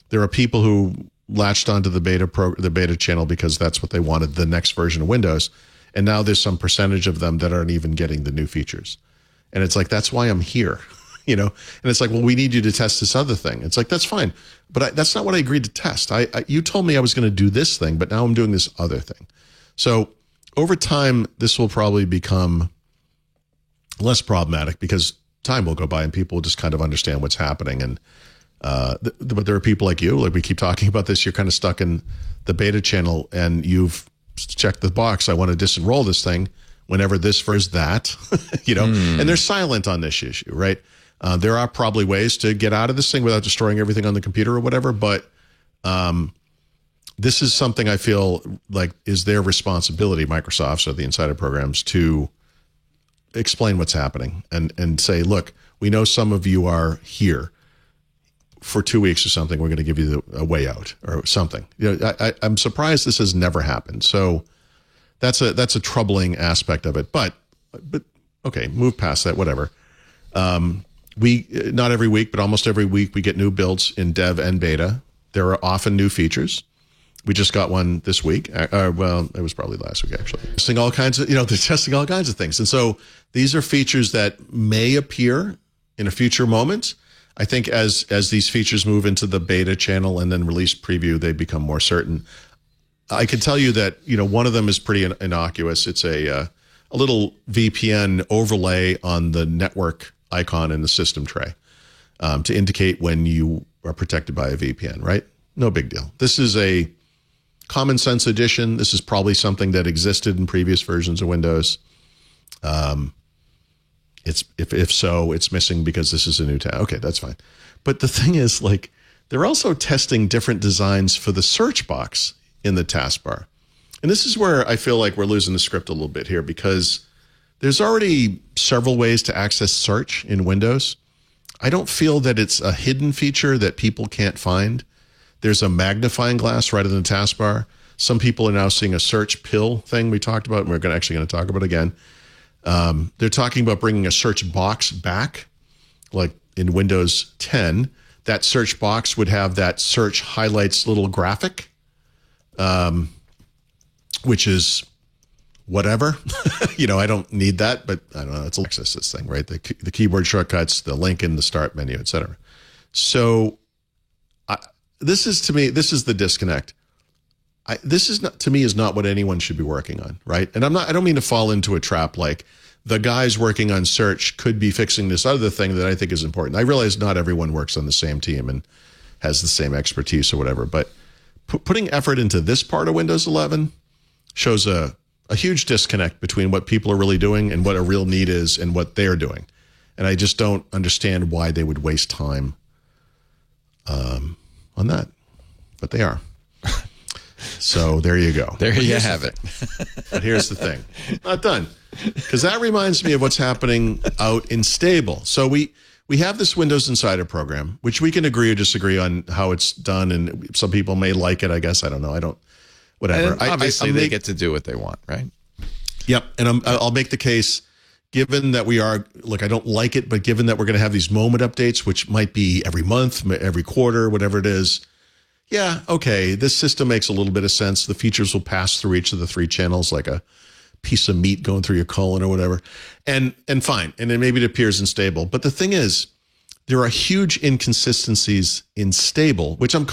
there are people who latched onto the beta channel because that's what they wanted, the next version of Windows, and now there's some percentage of them that aren't even getting the new features. And it's like, that's why I'm here. And it's like, well, we need you to test this other thing. It's like, that's fine. But that's not what I agreed to test. You told me I was going to do this thing, but now I'm doing this other thing. So over time, this will probably become less problematic because time will go by and people will just kind of understand what's happening. And but there are people like you, like we keep talking about this, you're kind of stuck in the beta channel and you've checked the box. I want to disenroll this thing whenever this first that, and they're silent on this issue, right? There are probably ways to get out of this thing without destroying everything on the computer or whatever, but this is something I feel like is their responsibility, Microsoft's or the Insider programs, to explain what's happening and say, look, we know some of you are here for 2 weeks or something. We're going to give you a way out or something. I'm surprised this has never happened. So that's a troubling aspect of it. But okay, move past that. Whatever. We not every week, but almost every week we get new builds in dev and beta. There are often new features. We just got one this week. Well, it was probably last week actually. Testing all kinds of, they're testing all kinds of things. And so these are features that may appear in a future moment. I think as these features move into the beta channel and then release preview, they become more certain. I can tell you that, one of them is pretty innocuous. It's a little VPN overlay on the network icon in the system tray to indicate when you are protected by a VPN, right? No big deal. This is a common sense addition. This is probably something that existed in previous versions of Windows. If so, it's missing because this is a new tab. Okay, that's fine. But the thing is, they're also testing different designs for the search box in the taskbar. And this is where I feel like we're losing the script a little bit here because there's already several ways to access search in Windows. I don't feel that it's a hidden feature that people can't find. There's a magnifying glass right in the taskbar. Some people are now seeing a search pill thing we talked about, and we're actually going to talk about again. They're talking about bringing a search box back, like in Windows 10. That search box would have that search highlights little graphic, which is whatever. I don't need that, but I don't know. It's access this thing, right? The keyboard shortcuts, the link in the start menu, etc. So this is the disconnect. This is not, to me, is not what anyone should be working on, right? And I don't mean to fall into a trap like the guys working on search could be fixing this other thing that I think is important. I realize not everyone works on the same team and has the same expertise or whatever, but putting effort into this part of Windows 11 shows a huge disconnect between what people are really doing and what a real need is and what they're doing. And I just don't understand why they would waste time on that, but they are. So there you go. There you have it. But here's the thing. Not done. Because that reminds me of what's happening out in Stable. So we have this Windows Insider program, which we can agree or disagree on how it's done. And some people may like it, I guess. I don't know. Whatever. And obviously, they get to do what they want, right? Yep. And I'll make the case, given that I don't like it, but given that we're going to have these moment updates, which might be every month, every quarter, whatever it is. Yeah, okay, this system makes a little bit of sense. The features will pass through each of the 3 channels like a piece of meat going through your colon or whatever. And fine. And then maybe it appears in Stable. But the thing is, there are huge inconsistencies in Stable, which I'm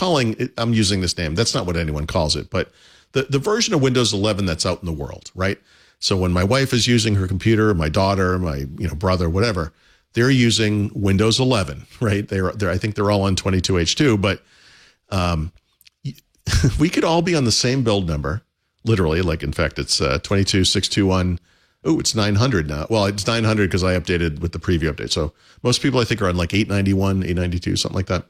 using this name. That's not what anyone calls it. But the version of Windows 11 that's out in the world, right? So when my wife is using her computer, my daughter, my brother, whatever, they're using Windows 11, right? I think they're all on 22H2, but we could all be on the same build number, literally. Like, in fact, it's 22621. Oh, it's 900 now. Well, it's 900 because I updated with the preview update. So most people, I think, are on like 891, 892, something like that.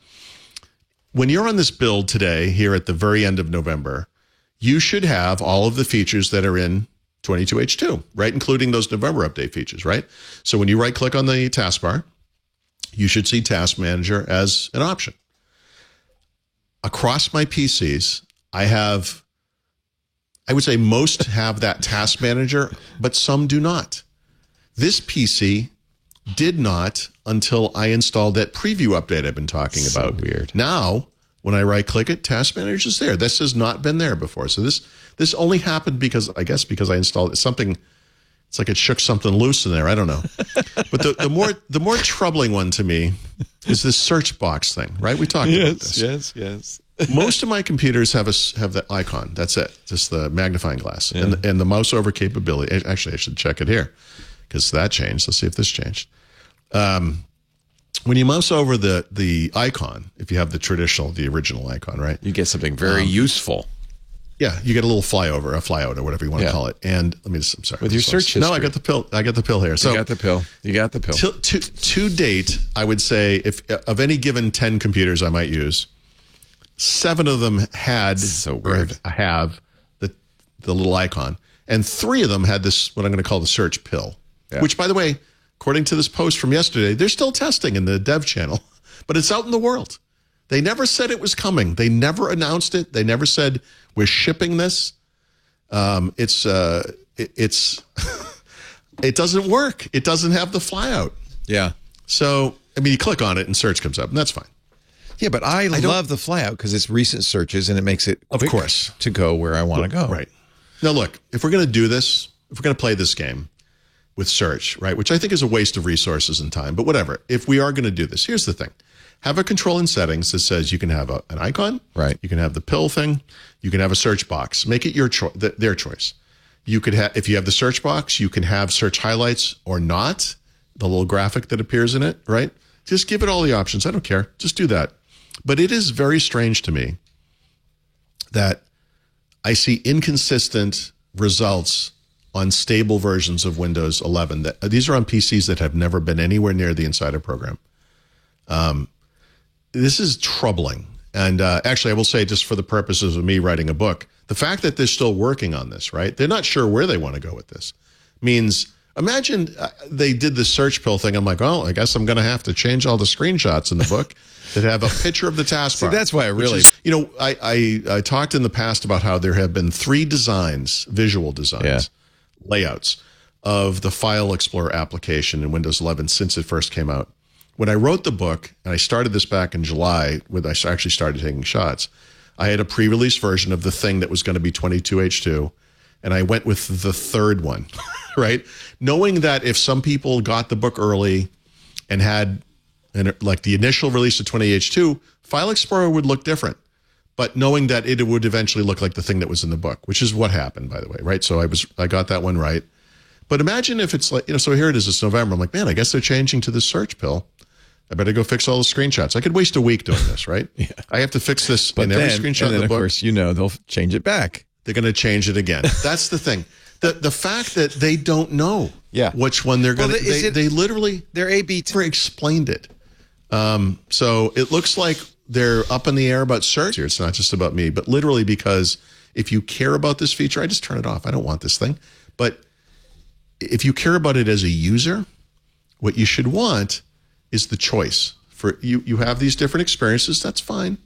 When you're on this build today, here at the very end of November, you should have all of the features that are in 22H2, right? Including those November update features, right? So when you right-click on the taskbar, you should see Task Manager as an option. Across my PCs, I would say most have that Task Manager, but some do not. This PC did not until I installed that preview update I've been talking about. Weird. Now, when I right-click it, Task Manager is there. This has not been there before. So this only happened because I installed it. Something. It's like it shook something loose in there. I don't know. But the more troubling one to me is this search box thing, right? We talked about this. Yes. Most of my computers have that icon. That's it. Just the magnifying glass and the mouse over capability. Actually, I should check it here because that changed. Let's see if this changed. When you mouse over the icon, if you have the original icon, right? You get something very useful. Yeah, you get a little flyout or whatever you want to call it. And I'm sorry. With your search history. No, I got the pill here. So you got the pill. To date, I would say if of any given 10 computers I might use, 7 of them had have the little icon, and 3 of them had this, what I'm going to call the search pill, which, by the way, according to this post from yesterday, they're still testing in the dev channel, but it's out in the world. They never said it was coming. They never announced it. They never said we're shipping this. It doesn't work. It doesn't have the flyout. Yeah. So, you click on it and search comes up, and that's fine. Yeah, but I love the flyout because it's recent searches and it makes it of course to go where I want to go. Right. Now, look, if we're going to do this, if we're going to play this game with search, right, which I think is a waste of resources and time, but whatever. If we are going to do this, here's the thing. Have a control in settings that says you can have an icon. Right. You can have the pill thing. You can have a search box. Make it your their choice. You could have, if you have the search box, you can have search highlights or not, the little graphic that appears in it, right? Just give it all the options. I don't care. Just do that. But it is very strange to me that I see inconsistent results on stable versions of Windows 11. These are on PCs that have never been anywhere near the Insider program. This is troubling. And actually, I will say, just for the purposes of me writing a book, the fact that they're still working on this, right? They're not sure where they want to go with this. Means, Imagine they did the search pill thing. I'm like, oh, I guess I'm going to have to change all the screenshots in the book that have a picture of the taskbar. See, that's why I really... I talked in the past about how there have been 3 designs, visual designs, layouts of the File Explorer application in Windows 11 since it first came out. When I wrote the book, and I started this back in July, when I actually started taking shots, I had a pre-release version of the thing that was going to be 22H2, and I went with the 3rd one, right? Knowing that if some people got the book early and had like the initial release of 20H2, File Explorer would look different. But knowing that it would eventually look like the thing that was in the book, which is what happened, by the way, right? So I got that one right. But imagine if it's like, so here it is, it's November. I'm like, man, I guess they're changing to the search pill. I better go fix all the screenshots. I could waste a week doing this, right? Yeah. I have to fix this in every screenshot in the book. Of course, they'll change it back. They're going to change it again. That's the thing. The fact that they don't know which one they're going to, they literally, they're A/B explained it. So it looks like they're up in the air about search here. It's not just about me, but literally because if you care about this feature, I just turn it off. I don't want this thing. But if you care about it as a user, what you should want is the choice. For you have these different experiences, that's fine.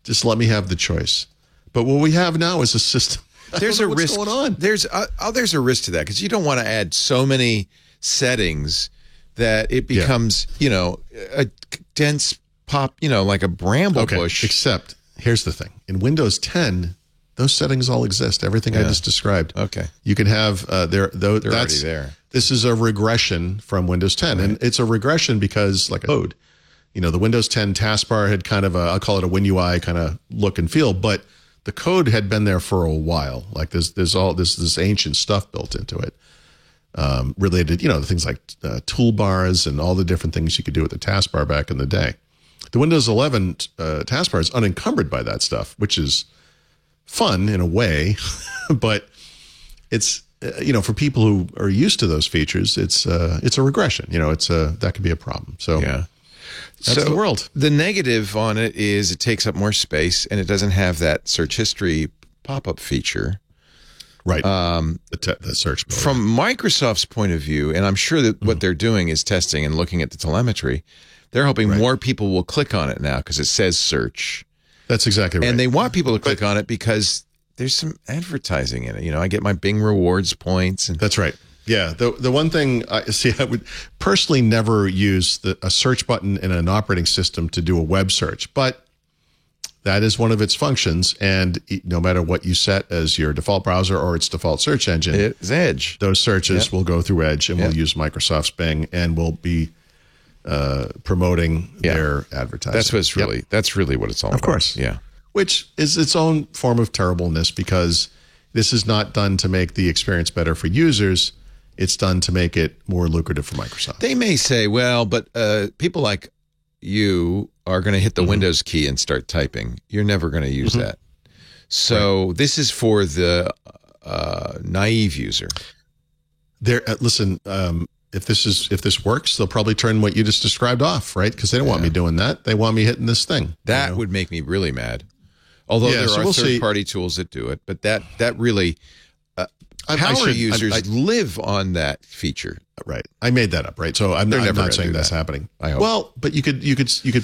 Just let me have the choice. But what we have now is a system. There's a risk going on. There's a risk to that because you don't want to add so many settings that it becomes, a dense pop, like a bramble bush. Except here's the thing. In Windows 10, those settings all exist. Everything I just described. Okay. You can have they're already there. This is a regression from Windows 10. Right. And it's a regression because like a code, the Windows 10 taskbar had kind of I'll call it a WinUI kind of look and feel, but the code had been there for a while. Like there's all this ancient stuff built into it, related, things like toolbars and all the different things you could do with the taskbar back in the day. The Windows 11 taskbar is unencumbered by that stuff, which is fun in a way, but it's for people who are used to those features, it's a regression. That could be a problem. So yeah. That's the world. The negative on it is it takes up more space and it doesn't have that search history pop-up feature. Right. The search mode. From Microsoft's point of view, and I'm sure that what they're doing is testing and looking at the telemetry, they're hoping more people will click on it now because it says search. That's exactly right. And they want people to click on it because there's some advertising in it. I get my Bing rewards points. And that's right. Yeah, the one thing I would personally never use a search button in an operating system to do a web search, but that is one of its functions. And no matter what you set as your default browser or its default search engine, it's Edge. Those searches will go through Edge and will use Microsoft's Bing and will be promoting their advertising. That's really what it's all about. Of course, yeah. Which is its own form of terribleness because this is not done to make the experience better for users. It's done to make it more lucrative for Microsoft. They may say, well, but people like you are going to hit the Windows key and start typing. You're never going to use that. So this is for the naive user. Listen, if this works, they'll probably turn what you just described off, right? Because they don't want me doing that. They want me hitting this thing. That would make me really mad. Although there are third-party tools that do it, but that really... power users live on that feature, right? I made that up, right? So I'm not saying that's happening. I hope. Well, but you could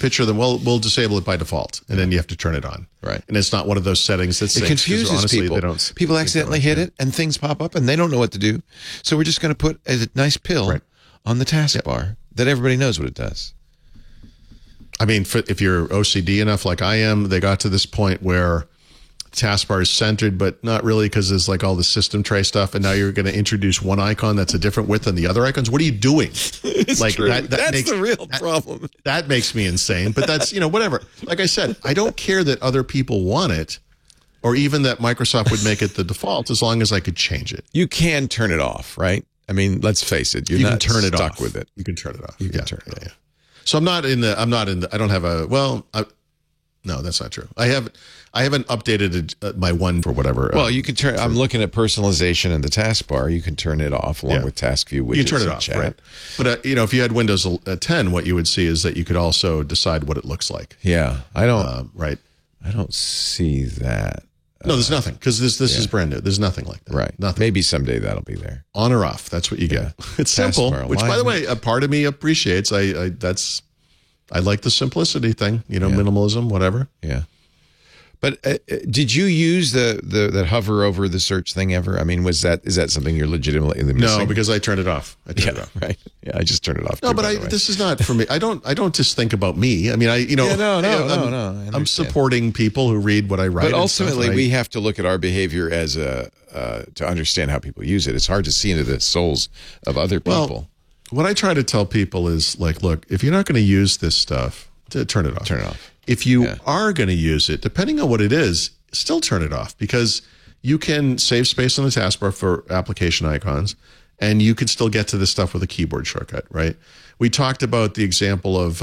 picture them. Well, we'll disable it by default, and then you have to turn it on, right? And it's not one of those settings that confuses honestly, people. People accidentally hit it, and things pop up, and they don't know what to do. So we're just going to put a nice pill on the taskbar that everybody knows what it does. I mean, if you're OCD enough, like I am, they got to this point where taskbar is centered, but not really because there's like all the system tray stuff, and now you're going to introduce one icon that's a different width than the other icons. What are you doing? It's like true. That's the real problem. That makes me insane. But that's whatever. Like I said, I don't care that other people want it, or even that Microsoft would make it the default, as long as I could change it. You can turn it off, right? I mean, let's face it. You can turn it stuck off with it. You can turn it off. You can turn it off. Yeah. So I don't have a. Well, no, that's not true. I haven't updated my one for whatever. Well, you can turn. I'm looking at personalization in the taskbar. You can turn it off along with task view widgets. You can turn it off, chat. right? But if you had Windows 10, what you would see is that you could also decide what it looks like. Yeah, I don't. Right. I don't see that. No, there's nothing because this is brand new. There's nothing like that. Right. Nothing. Maybe someday that'll be there. On or off. That's what you get. It's simple. Taskbar Which, by the alignment. way, a part of me appreciates. I like the simplicity thing. Minimalism, whatever. Yeah. But did you use the hover over the search thing ever? I mean, is that something you're legitimately missing? No, because I turned it off. It off. Right. Yeah, I just turned it off. No, too, but by the way. this is not for me. I don't just think about me. I mean, No. I'm I'm supporting people who read what I write. But and stuff, ultimately, and we have to look at our behavior as to understand how people use it. It's hard to see into the souls of other people. Well, what I try to tell people is like, look, if you're not going to use this stuff, turn it off. Turn it off. If you are going to use it, depending on what it is, still turn it off because you can save space on the taskbar for application icons, and you can still get to this stuff with a keyboard shortcut, right? We talked about the example of,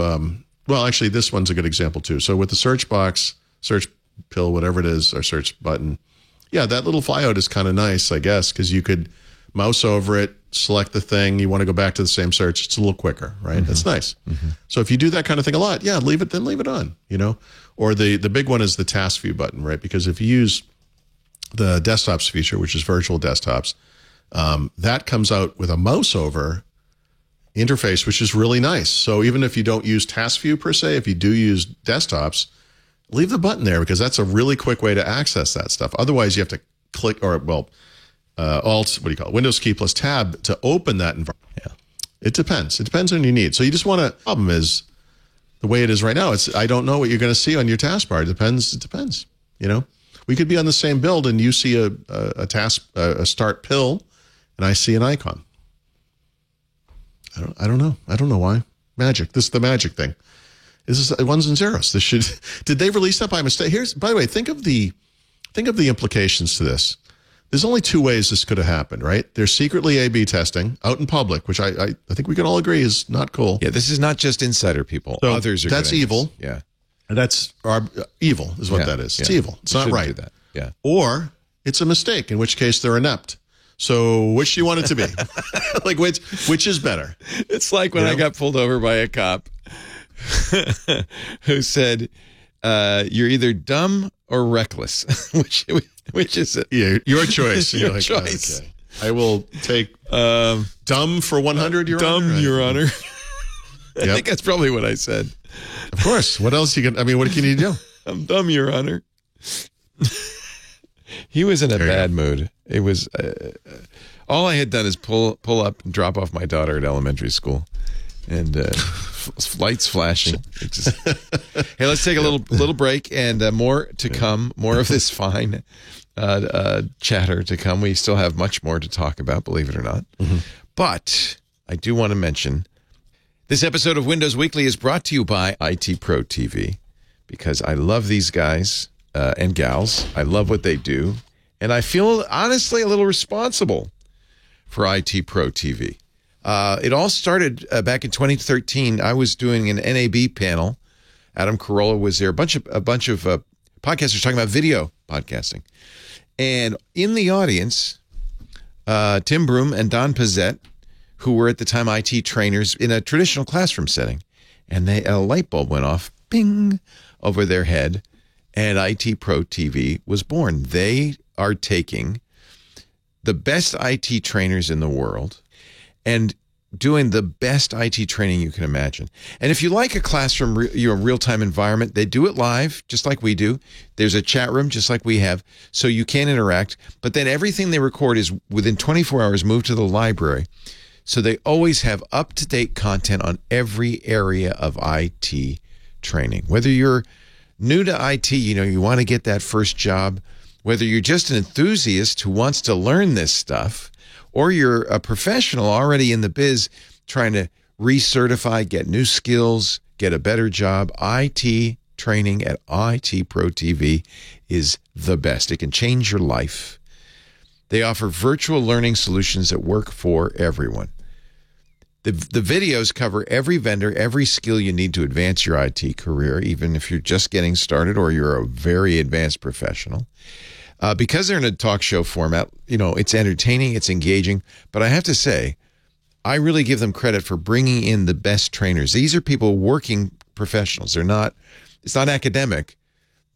actually, this one's a good example too. So with the search box, search pill, whatever it is, or search button, that little flyout is kind of nice, I guess, because you could mouse over it, select the thing, you want to go back to the same search, it's a little quicker, right? That's nice. So if you do that kind of thing a lot, leave it on, Or the big one is the task view button, right? Because if you use the desktops feature, which is virtual desktops, that comes out with a mouse over interface, which is really nice. So even if you don't use task view per se, if you do use desktops, leave the button there because that's a really quick way to access that stuff. Otherwise, you have to click Alt, Windows key plus tab to open that environment. Yeah. It depends. It depends on your needs. So you just want to, problem is the way it is right now. I don't know what you're going to see on your taskbar. It depends. We could be on the same build and you see a start pill and I see an icon. I don't know. I don't know why. Magic. This is the magic thing. This is ones and zeros. Did they release that by mistake? By the way, think of the implications to this. There's only two ways this could have happened, right? There's secretly A/B testing out in public, which I think we can all agree is not cool. Yeah, this is not just insider people. So others are. That's getting evil. This. Yeah, and that's evil is what that is. It's evil. It's not right. Do that. Yeah. Or it's a mistake, in which case they're inept. So which do you want it to be? Like which is better? It's like when I got pulled over by a cop who said, "You're either dumb or reckless." Which is it? Yeah, your choice. Your choice. Okay. I will take dumb for 100, Your Honor. Dumb, Your Honor. I think that's probably what I said. Of course. What else what can you do? I'm dumb, Your Honor. He was in a bad mood. It was all I had done is pull up and drop off my daughter at elementary school, and lights flashing. Hey, let's take a little break, and more to come. More of this fine chatter to come. We still have much more to talk about, believe it or not. But I do want to mention this episode of Windows Weekly is brought to you by IT Pro TV, because I love these guys and gals. I love what they do, and I feel honestly a little responsible for IT Pro TV. It all started back in 2013. I was doing an NAB panel. Adam Carolla was there. A bunch of podcasters talking about video podcasting. And in the audience, Tim Broom and Don Pizzette, who were at the time IT trainers in a traditional classroom setting. And a light bulb went off, bing, over their head, and IT Pro TV was born. They are taking the best IT trainers in the world and doing the best IT training you can imagine. And if you like a classroom, real-time environment, they do it live, just like we do. There's a chat room, just like we have, so you can interact. But then everything they record is within 24 hours moved to the library. So they always have up-to-date content on every area of IT training. Whether you're new to IT, you want to get that first job, whether you're just an enthusiast who wants to learn this stuff, or you're a professional already in the biz trying to recertify, get new skills, get a better job, IT training at IT Pro TV is the best. It can change your life. They offer virtual learning solutions that work for everyone. The videos cover every vendor, every skill you need to advance your IT career, even if you're just getting started or you're a very advanced professional. Because they're in a talk show format, it's entertaining, it's engaging. But I have to say, I really give them credit for bringing in the best trainers. These are people working professionals. It's not academic,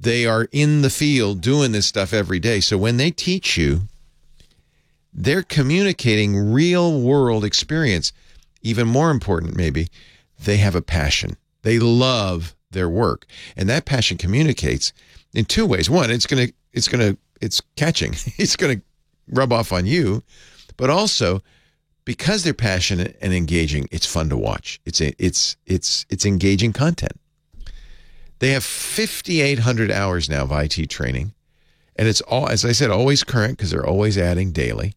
They are in the field doing this stuff every day. So when they teach you, they're communicating real world experience. Even more important, maybe, they have a passion. They love their work. And that passion communicates in two ways. One, it's catching. It's going to rub off on you. But also, because they're passionate and engaging, it's fun to watch. It's engaging content. They have 5,800 hours now of IT training. And it's all, as I said, always current because they're always adding daily.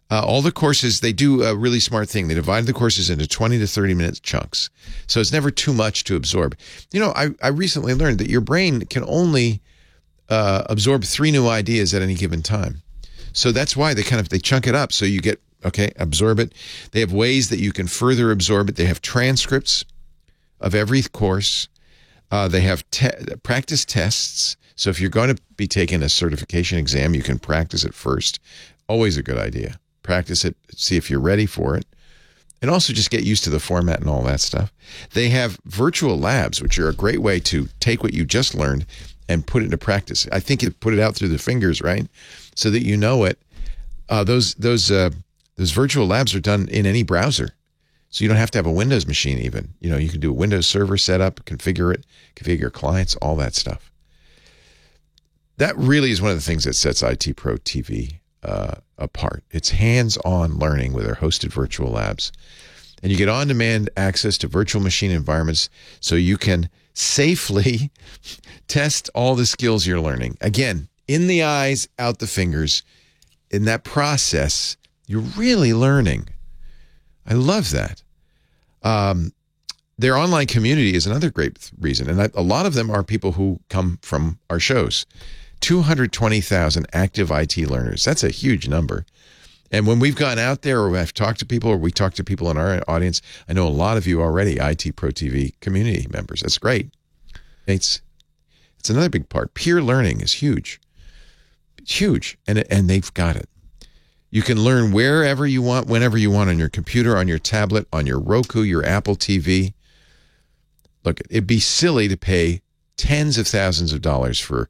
All the courses, they do a really smart thing. They divide the courses into 20 to 30 minute chunks. So it's never too much to absorb. You know, I recently learned that your brain can only absorb 3 new ideas at any given time. So that's why they chunk it up. So you get, okay, absorb it. They have ways that you can further absorb it. They have transcripts of every course. They have practice tests. So if you're going to be taking a certification exam, you can practice it first. Always a good idea. Practice it, see if you're ready for it. And also just get used to the format and all that stuff. They have virtual labs, which are a great way to take what you just learned and put it into practice. I think you put it out through the fingers, right? So that you know it. Those virtual labs are done in any browser. So you don't have to have a Windows machine even. You know, you can do a Windows server setup, configure it, configure your clients, all that stuff. That really is one of the things that sets IT Pro TV apart. It's hands-on learning with their hosted virtual labs. And you get on-demand access to virtual machine environments so you can safely test all the skills you're learning. Again, in the eyes, out the fingers. In that process, you're really learning. I love that. Their online community is another great reason. And a lot of them are people who come from our shows. 220,000 active IT learners. That's a huge number. And when we've gone out there or I've talked to people or we talk to people in our audience, I know a lot of you already IT Pro TV community members. That's great. It's another big part. Peer learning is huge. It's huge. And they've got it. You can learn wherever you want, whenever you want, on your computer, on your tablet, on your Roku, your Apple TV. Look, it'd be silly to pay tens of thousands of dollars for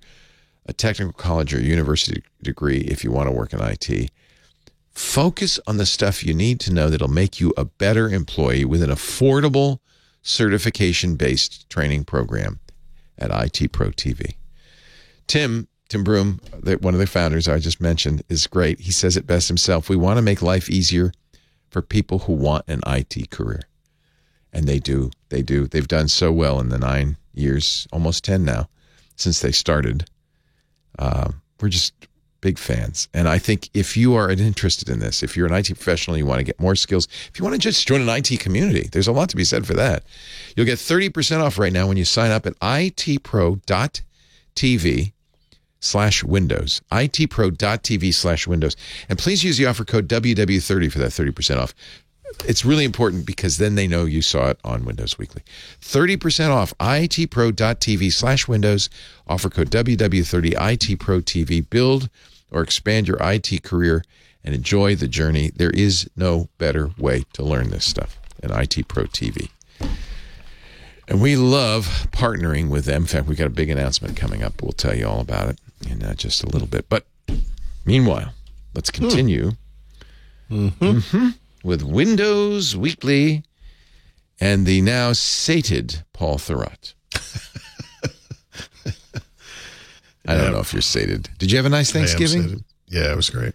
a technical college or university degree if you want to work in IT. Focus on the stuff you need to know that'll make you a better employee with an affordable certification-based training program at IT Pro TV. Tim Broom, one of the founders I just mentioned, is great. He says it best himself. We want to make life easier for people who want an IT career. And they do. They do. They've done so well in the 9 years, almost 10 now, since they started. We're just big fans. And I think if you are interested in this, if you're an IT professional, you want to get more skills, if you want to just join an IT community, there's a lot to be said for that. You'll get 30% off right now when you sign up at itpro.tv/windows, itpro.tv/windows. And please use the offer code WW30 for that 30% off. It's really important because then they know you saw it on Windows Weekly. 30% off, itpro.tv/windows, offer code WW30, itpro TV. Build or expand your IT career and enjoy the journey. There is no better way to learn this stuff than IT Pro TV. And we love partnering with them. In fact, we've got a big announcement coming up. We'll tell you all about it in just a little bit. But meanwhile, let's continue with Windows Weekly and the now sated Paul Thurrott. I don't know if you're sated. Did you have a nice Thanksgiving? Yeah, it was great.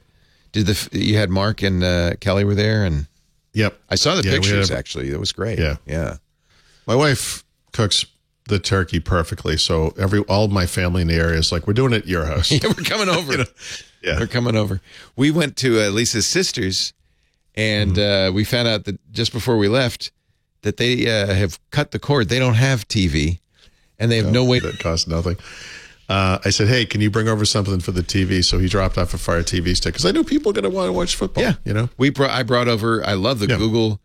You had Mark and Kelly were there, and yep, I saw the pictures. Actually, it was great. Yeah. My wife cooks the turkey perfectly, so all of my family in the area is like, we're doing it at your house. Yeah, we're coming over. Yeah, we're coming over. We went to Lisa's sister's, and we found out that just before we left that they have cut the cord. They don't have TV, and they have no way. That costs nothing. I said, hey, can you bring over something for the TV? So he dropped off a Fire TV stick because I knew people were going to want to watch football. Yeah, you know. I brought over. I love the Google.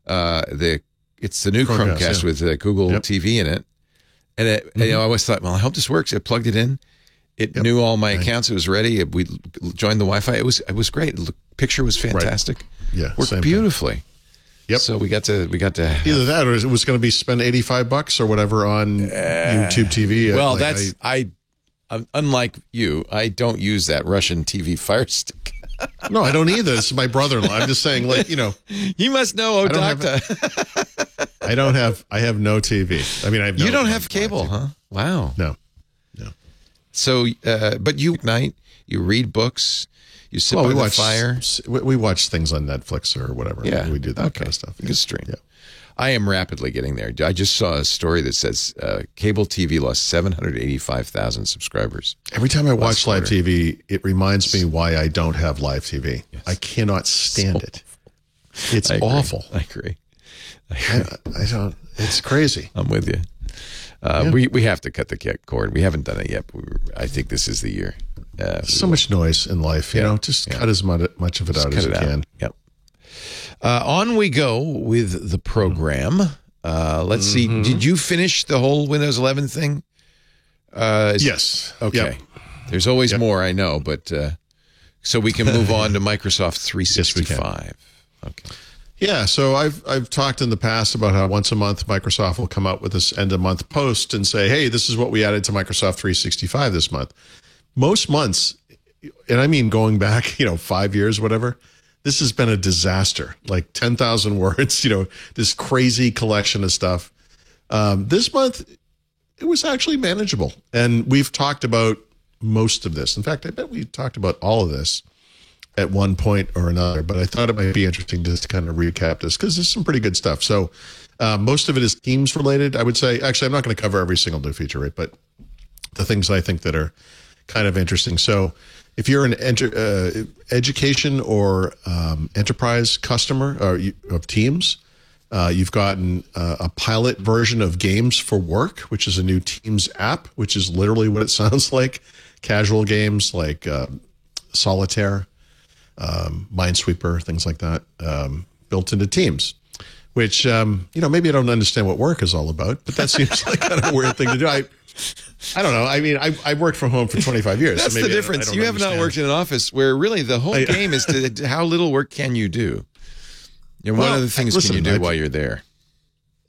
It's the new Chromecast with Google TV in it, and I always thought, well, I hope this works. I plugged it in. It knew all my accounts. It was ready. We joined the Wi-Fi. It was great. The picture was fantastic. Right. Yeah, worked beautifully. Yep. So we got to either that or it was going to be spend $85 or whatever on YouTube TV. Well, unlike you, I don't use that Russian TV Fire Stick. No, I don't either. This is my brother-in-law. I'm just saying, like, You must know Doctor. I have no TV. I mean, I have no, You don't have cable, huh? Wow. No. So, but you at night, you read books, you sit by the fire. We watch things on Netflix or whatever. Yeah. We do that kind of stuff. You can stream. Yeah. I am rapidly getting there. I just saw a story that says cable TV lost 785,000 subscribers. Every time I watch live TV, it reminds me why I don't have live TV. Yes. I cannot stand it. It's awful. I agree. I don't. It's crazy. I'm with you. We have to cut the cord. We haven't done it yet. But I think this is the year. So much noise in life, just cut as much of it out as you can. Yep. On we go with the program. Let's see. Did you finish the whole Windows 11 thing? Yes. Okay. Yep. There's always more, I know, but so we can move on to Microsoft 365. Yes, okay. Yeah, so I've talked in the past about how once a month Microsoft will come out with this end of month post and say, hey, this is what we added to Microsoft 365 this month. Most months, and I mean going back, 5 years, whatever, this has been a disaster, like 10,000 words, this crazy collection of stuff. This month, it was actually manageable. And we've talked about most of this. In fact, I bet we talked about all of this at one point or another, but I thought it might be interesting just to kind of recap this because there's some pretty good stuff. So most of it is Teams related, I would say. Actually, I'm not going to cover every single new feature, right? But the things I think that are kind of interesting. So if you're an education or enterprise customer of Teams, you've gotten a pilot version of Games for Work, which is a new Teams app, which is literally what it sounds like. Casual games like Solitaire, Minesweeper, things like that, built into Teams, which, maybe I don't understand what work is all about, but that seems like kind of a weird thing to do. I don't know. I mean, I've worked from home for 25 years. That's so maybe the difference. I don't You have not worked in an office where really the whole game is to how little work can you do? What other things can you do while you're there?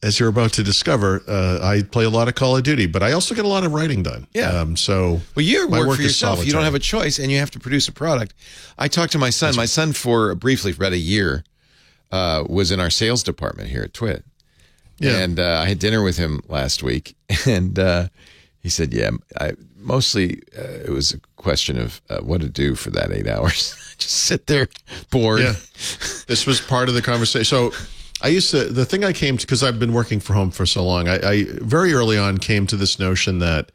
As you're about to discover, I play a lot of Call of Duty, but I also get a lot of writing done. Yeah. Well, you work for yourself. Solitaire. You don't have a choice, and you have to produce a product. I talked to my son. My son, for about a year, was in our sales department here at Twit. Yeah. And I had dinner with him last week, and he said, mostly it was a question of what to do for that 8 hours. Just sit there bored. Yeah. This was part of the conversation. So the thing I came to, because I've been working from home for so long, I very early on came to this notion that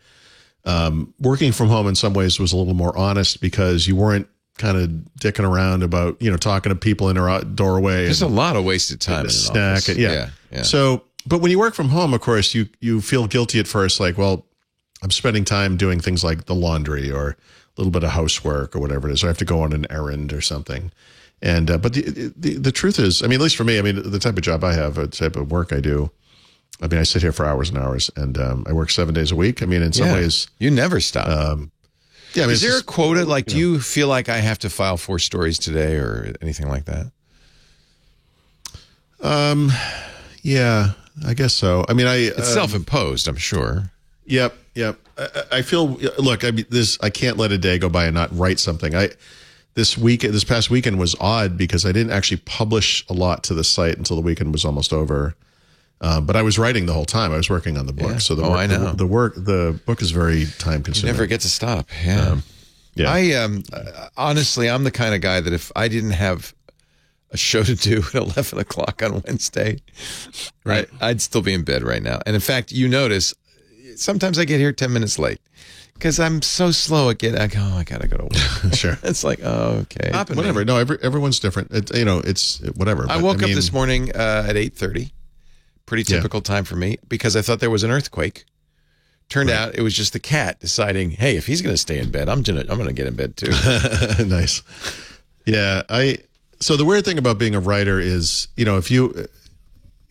working from home in some ways was a little more honest because you weren't kind of dicking around about, talking to people in a doorway. There's a lot of wasted time in an snack. office. Yeah. So, but when you work from home, of course, you feel guilty at first, like, well, I'm spending time doing things like the laundry or a little bit of housework or whatever it is. Or I have to go on an errand or something. And but the truth is, I mean, at least for me, I mean, the type of job I have, the type of work I do, I mean, I sit here for hours and hours, and I work 7 days a week. I mean, in some ways, you never stop. Yeah. I mean, is there a quota? Like, do you feel like I have to file 4 stories today or anything like that? Yeah, I guess so. I mean, it's self-imposed, I'm sure. Yep. I feel. Look, I mean, I can't let a day go by and not write something. This past weekend was odd because I didn't actually publish a lot to the site until the weekend was almost over. But I was writing the whole time. I was working on the book. Yeah. So I know. The book is very time consuming. You never get to stop. Yeah. I honestly, I'm the kind of guy that if I didn't have a show to do at 11 o'clock on Wednesday, right, I'd still be in bed right now. And in fact, you notice sometimes I get here 10 minutes late. Because I'm so slow at I gotta go to work. Sure. It's like, okay. Whatever. No, everyone's different. It's whatever. I woke up this morning at 8:30. Pretty typical time for me because I thought there was an earthquake. Turned out it was just the cat deciding, hey, if he's going to stay in bed, I'm gonna get in bed too. Nice. Yeah. So the weird thing about being a writer is, if you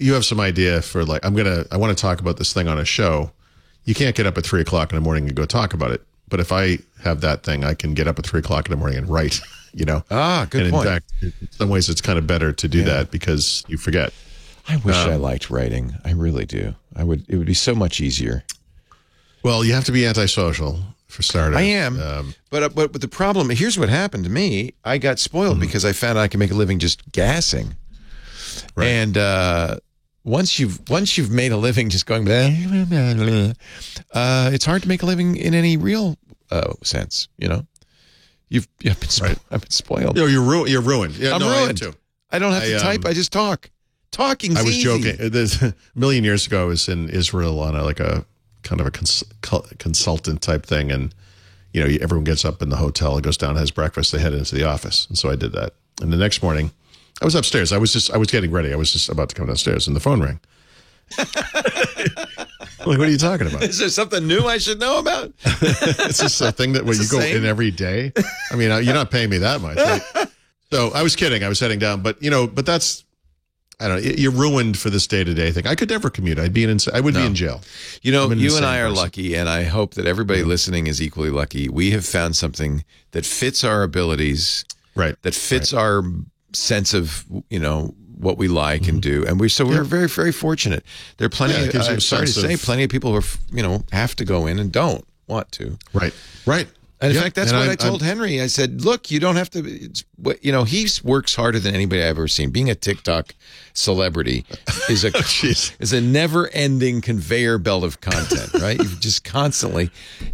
have some idea for like, I want to talk about this thing on a show. You can't get up at 3 o'clock in the morning and go talk about it. But if I have that thing, I can get up at 3 o'clock in the morning and write, good and point. In fact, in some ways it's kind of better to do that because you forget. I wish I liked writing. I really do. It would be so much easier. Well, you have to be antisocial. for starters. I am. But the problem, here's what happened to me. I got spoiled because I found out I can make a living just gassing. Right. And once you've made a living just going blah, blah, blah, blah, it's hard to make a living in any real sense, you know. I've been spoiled. You're ruined. Yeah, I'm ruined. I am too. I don't have to type. I just talk. Talking's easy. I was joking. A million years ago, I was in Israel on a kind of a consultant type thing, and you know, everyone gets up in the hotel and goes down and has breakfast. They head into the office, and so I did that. And the next morning, I was upstairs. I was getting ready. I was just about to come downstairs, and the phone rang. Like, what are you talking about? Is there something new I should know about? It's just a thing that when you go in every day. I mean, you're not paying me that much. Right? So I was kidding. I was heading down, but that's, I don't know. You're ruined for this day-to-day thing. I could never commute. I would be in jail. You know, you and I are lucky, and I hope that everybody listening is equally lucky. We have found something that fits our abilities, right? That fits our sense of, you know, what we like and do, and we're very, very fortunate. There are plenty. I'm sorry to say, plenty of people who are, have to go in and don't want to. Right. And in fact, that's what I told Henry. I said, look, you don't have to, he works harder than anybody I've ever seen. Being a TikTok celebrity is a never-ending conveyor belt of content, right? You just constantly,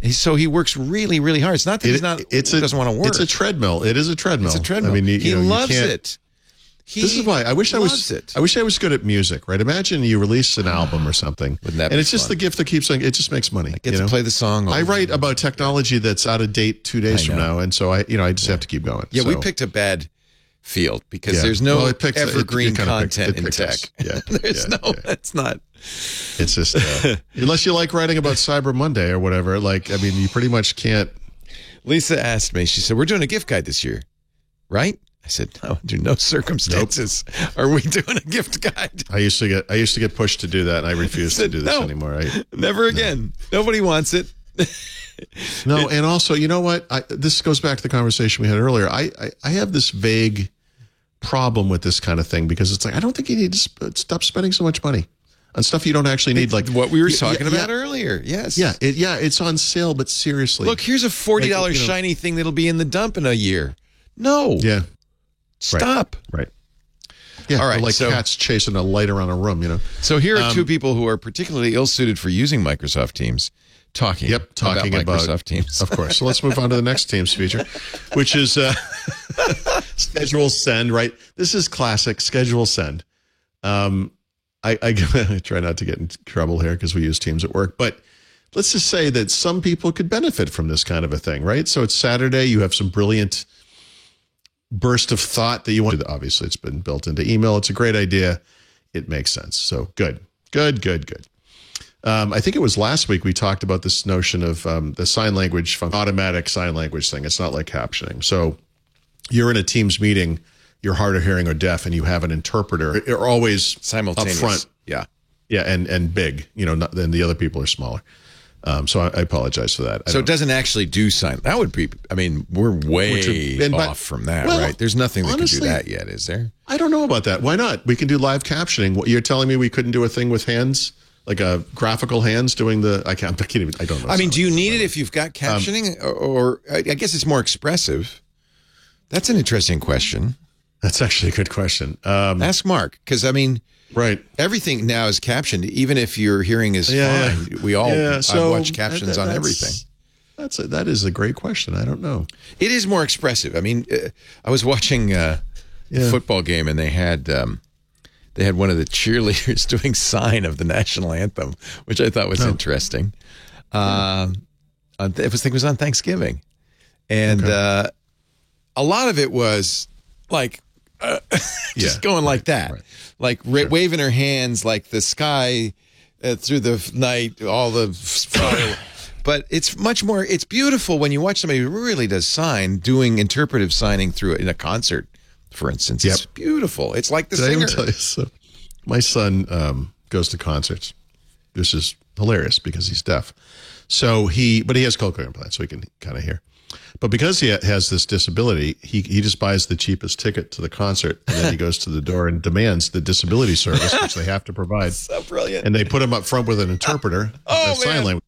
so he works really, really hard. It's not that he doesn't want to work. It's a treadmill. It is a treadmill. It's a treadmill. I mean, he loves it. This is why I wish I was good at music, right? Imagine you release an album or something, and it's just the gift that keeps saying it just makes money. I get to play the song. I write about technology that's out of date 2 days from now, and so I just have to keep going. Yeah, we picked a bad field because there's no evergreen content in tech. It's not. It's just unless you like writing about Cyber Monday or whatever. Like, I mean, you pretty much can't. Lisa asked me. She said, "We're doing a gift guide this year, right?" I said, "No, under no circumstances are we doing a gift guide." I used to get pushed to do that, and I refuse to do this anymore. Never again. Nobody wants it. No, and also, you know what? This goes back to the conversation we had earlier. I have this vague problem with this kind of thing because it's like I don't think you need to stop spending so much money on stuff you don't actually need. Like what we were talking about earlier. Yes. Yeah. It's on sale, but seriously, look, here's a $40 shiny thing that'll be in the dump in a year. No. Yeah. Stop. Right. Yeah. All right. Like cats chasing a light around a room, So here are two people who are particularly ill-suited for using Microsoft Teams talking about Microsoft Teams. Of course. So let's move on to the next Teams feature, which is schedule send, right? This is classic schedule send. I try not to get in trouble here because we use Teams at work, but let's just say that some people could benefit from this kind of a thing, right? So it's Saturday. You have some brilliant burst of thought that you want to, obviously it's been built into email. It's a great idea. It makes sense. So good. I think it was last week we talked about this notion of the sign language, automatic sign language thing. It's not like captioning. So you're in a Teams meeting, you're hard of hearing or deaf, and you have an interpreter. You're always simultaneous. Up front. Yeah. Yeah. And big, and the other people are smaller. So I apologize for that. So it doesn't actually do sign. That would be, I mean, we're way off from that, right? There's nothing that honestly, can do that yet, is there? I don't know about that. Why not? We can do live captioning. What, you're telling me we couldn't do a thing with hands, like a graphical hands doing the, I can't even, I don't know. I mean, do you need it if you've got captioning or I guess it's more expressive? That's an interesting question. That's actually a good question. Ask Mark, because I mean, right. Everything now is captioned. Even if your hearing is fine, we all watch captions on everything. That is a great question. I don't know. It is more expressive. I mean, I was watching a football game, and they had one of the cheerleaders doing sign of the national anthem, which I thought was interesting. I think it was on Thanksgiving, and a lot of it was like. Just going like that, right. Like waving her hands like the sky through the night, all the fire. But it's much more, it's beautiful when you watch somebody who really does sign, doing interpretive signing through it in a concert, for instance. It's beautiful. It's like the singer. I even tell you, so my son goes to concerts. This is hilarious because he's deaf. But he has cochlear implants, so he can kind of hear. But because he has this disability, he just buys the cheapest ticket to the concert, and then he goes to the door and demands the disability service, which they have to provide. So brilliant. And they put him up front with an interpreter. Sign language.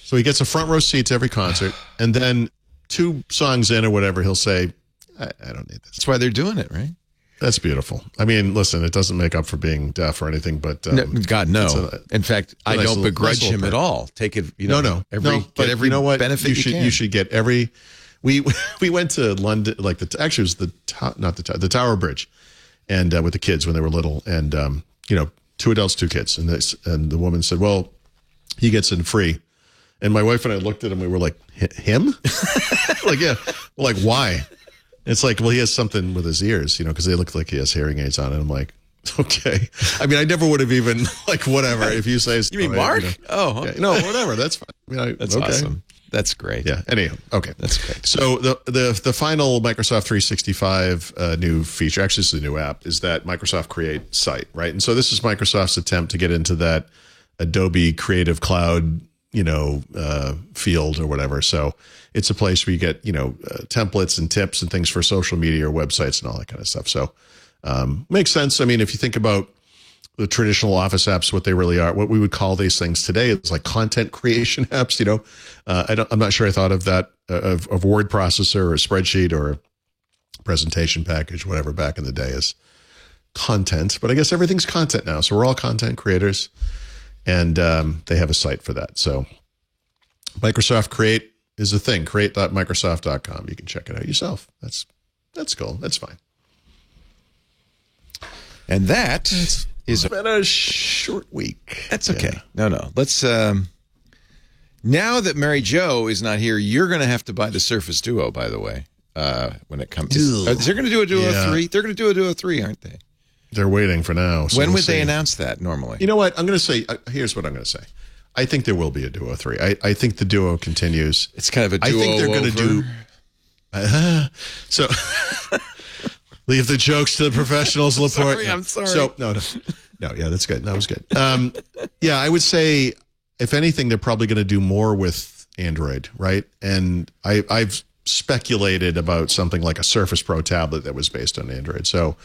So he gets a front row seat to every concert, and then 2 songs in or whatever, he'll say, I don't need this. That's why they're doing it, right? That's beautiful. I mean, listen, it doesn't make up for being deaf or anything, but No, God, no. In fact, I don't begrudge him at all. Take it, No. Get every you know what? benefit You should get every. We went to London, like actually it was the Tower Bridge, and with the kids when they were little, and 2 adults, 2 kids, and the woman said, "Well, he gets in free," and my wife and I looked at him. We were like, "Him?" Like, yeah, well, like why? It's like, well, he has something with his ears, because they look like he has hearing aids on, and I'm like, okay. I mean, I never would have even like whatever if you say. You mean Mark? Oh, yeah, no, whatever. That's fine. I mean, that's okay. Awesome. That's great. Yeah. Anyhow, okay. That's great. So the final Microsoft 365 new feature, actually this is a new app, is that Microsoft Create site, right? And so this is Microsoft's attempt to get into that Adobe Creative Cloud, field or whatever. So it's a place where you get, templates and tips and things for social media or websites and all that kind of stuff. So makes sense. I mean, if you think about the traditional Office apps, what they really are, what we would call these things today is like content creation apps. I'm not sure I thought of that of word processor or a spreadsheet or a presentation package, whatever back in the day is content. But I guess everything's content now. So we're all content creators, and they have a site for that. So Microsoft Create is a thing. Create.microsoft.com. You can check it out yourself. That's cool. That's fine. And that it's been a short week. That's okay. Yeah. No. Let's now that Mary Jo is not here, you're going to have to buy the Surface Duo, by the way, when it comes. They're going to do a Duo 3. They're going to do a Duo 3, aren't they? They're waiting for now. So when would they announce that normally? You know what? I'm going to say, here's what I'm going to say. I think there will be a Duo 3. I think the Duo continues. It's kind of a Duo. I think they're going to do. So leave the jokes to the professionals, Laporte. I'm sorry. So no, yeah, that's good. That was good. Yeah, I would say if anything, they're probably going to do more with Android, right? And I've speculated about something like a Surface Pro tablet that was based on Android. So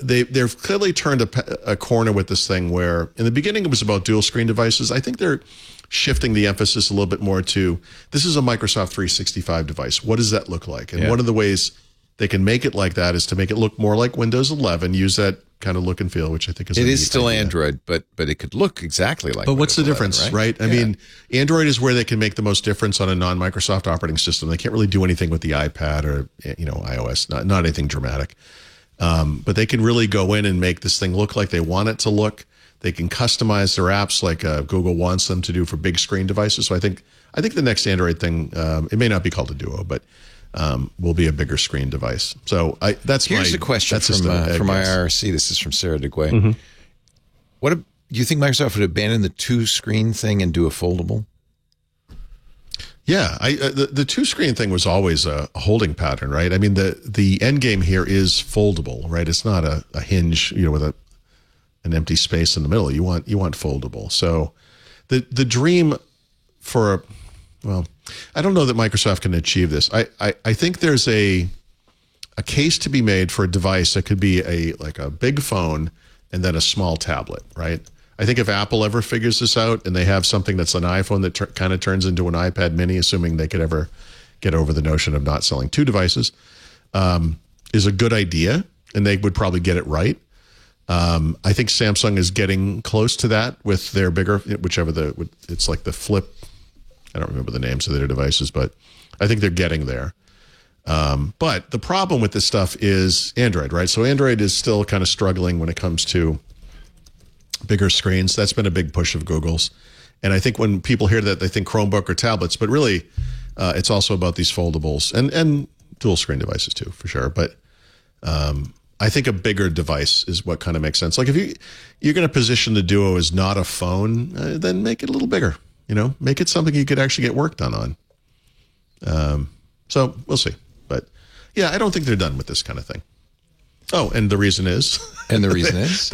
they've clearly turned a corner with this thing where in the beginning it was about dual screen devices. I think they're shifting the emphasis a little bit more to this is a Microsoft 365 device. What does that look like? And one of the ways they can make it like that is to make it look more like Windows 11, use that kind of look and feel, which I think is it is still idea. Android, but it could look exactly like. But Windows what's the 11, difference, right? I mean, Android is where they can make the most difference on a non-Microsoft operating system. They can't really do anything with the iPad or iOS, not anything dramatic. But they can really go in and make this thing look like they want it to look. They can customize their apps like Google wants them to do for big screen devices. So I think the next Android thing, it may not be called a Duo, but will be a bigger screen device. So here's a question from my IRC. This is from Sarah DeGuay. Mm-hmm. Do you think Microsoft would abandon the 2-screen thing and do a foldable? Yeah, the 2-screen thing was always a holding pattern, right? I mean, the end game here is foldable, right? It's not a hinge, with an empty space in the middle. You want foldable. So the dream for I don't know that Microsoft can achieve this. I think there's a case to be made for a device that could be like a big phone and then a small tablet, right? I think if Apple ever figures this out and they have something that's an iPhone that kind of turns into an iPad mini, assuming they could ever get over the notion of not selling 2 devices, is a good idea, and they would probably get it right. I think Samsung is getting close to that with their bigger, it's like the Flip. I don't remember the names of their devices, but I think they're getting there. But the problem with this stuff is Android, right? So Android is still kind of struggling when it comes to bigger screens. That's been a big push of Google's. And I think when people hear that, they think Chromebook or tablets, but really it's also about these foldables and dual screen devices too, for sure. But I think a bigger device is what kind of makes sense. Like if you're going to position the Duo as not a phone, then make it a little bigger. Make it something you could actually get work done on. So we'll see. But yeah, I don't think they're done with this kind of thing. Oh, and the reason is? And the reason is?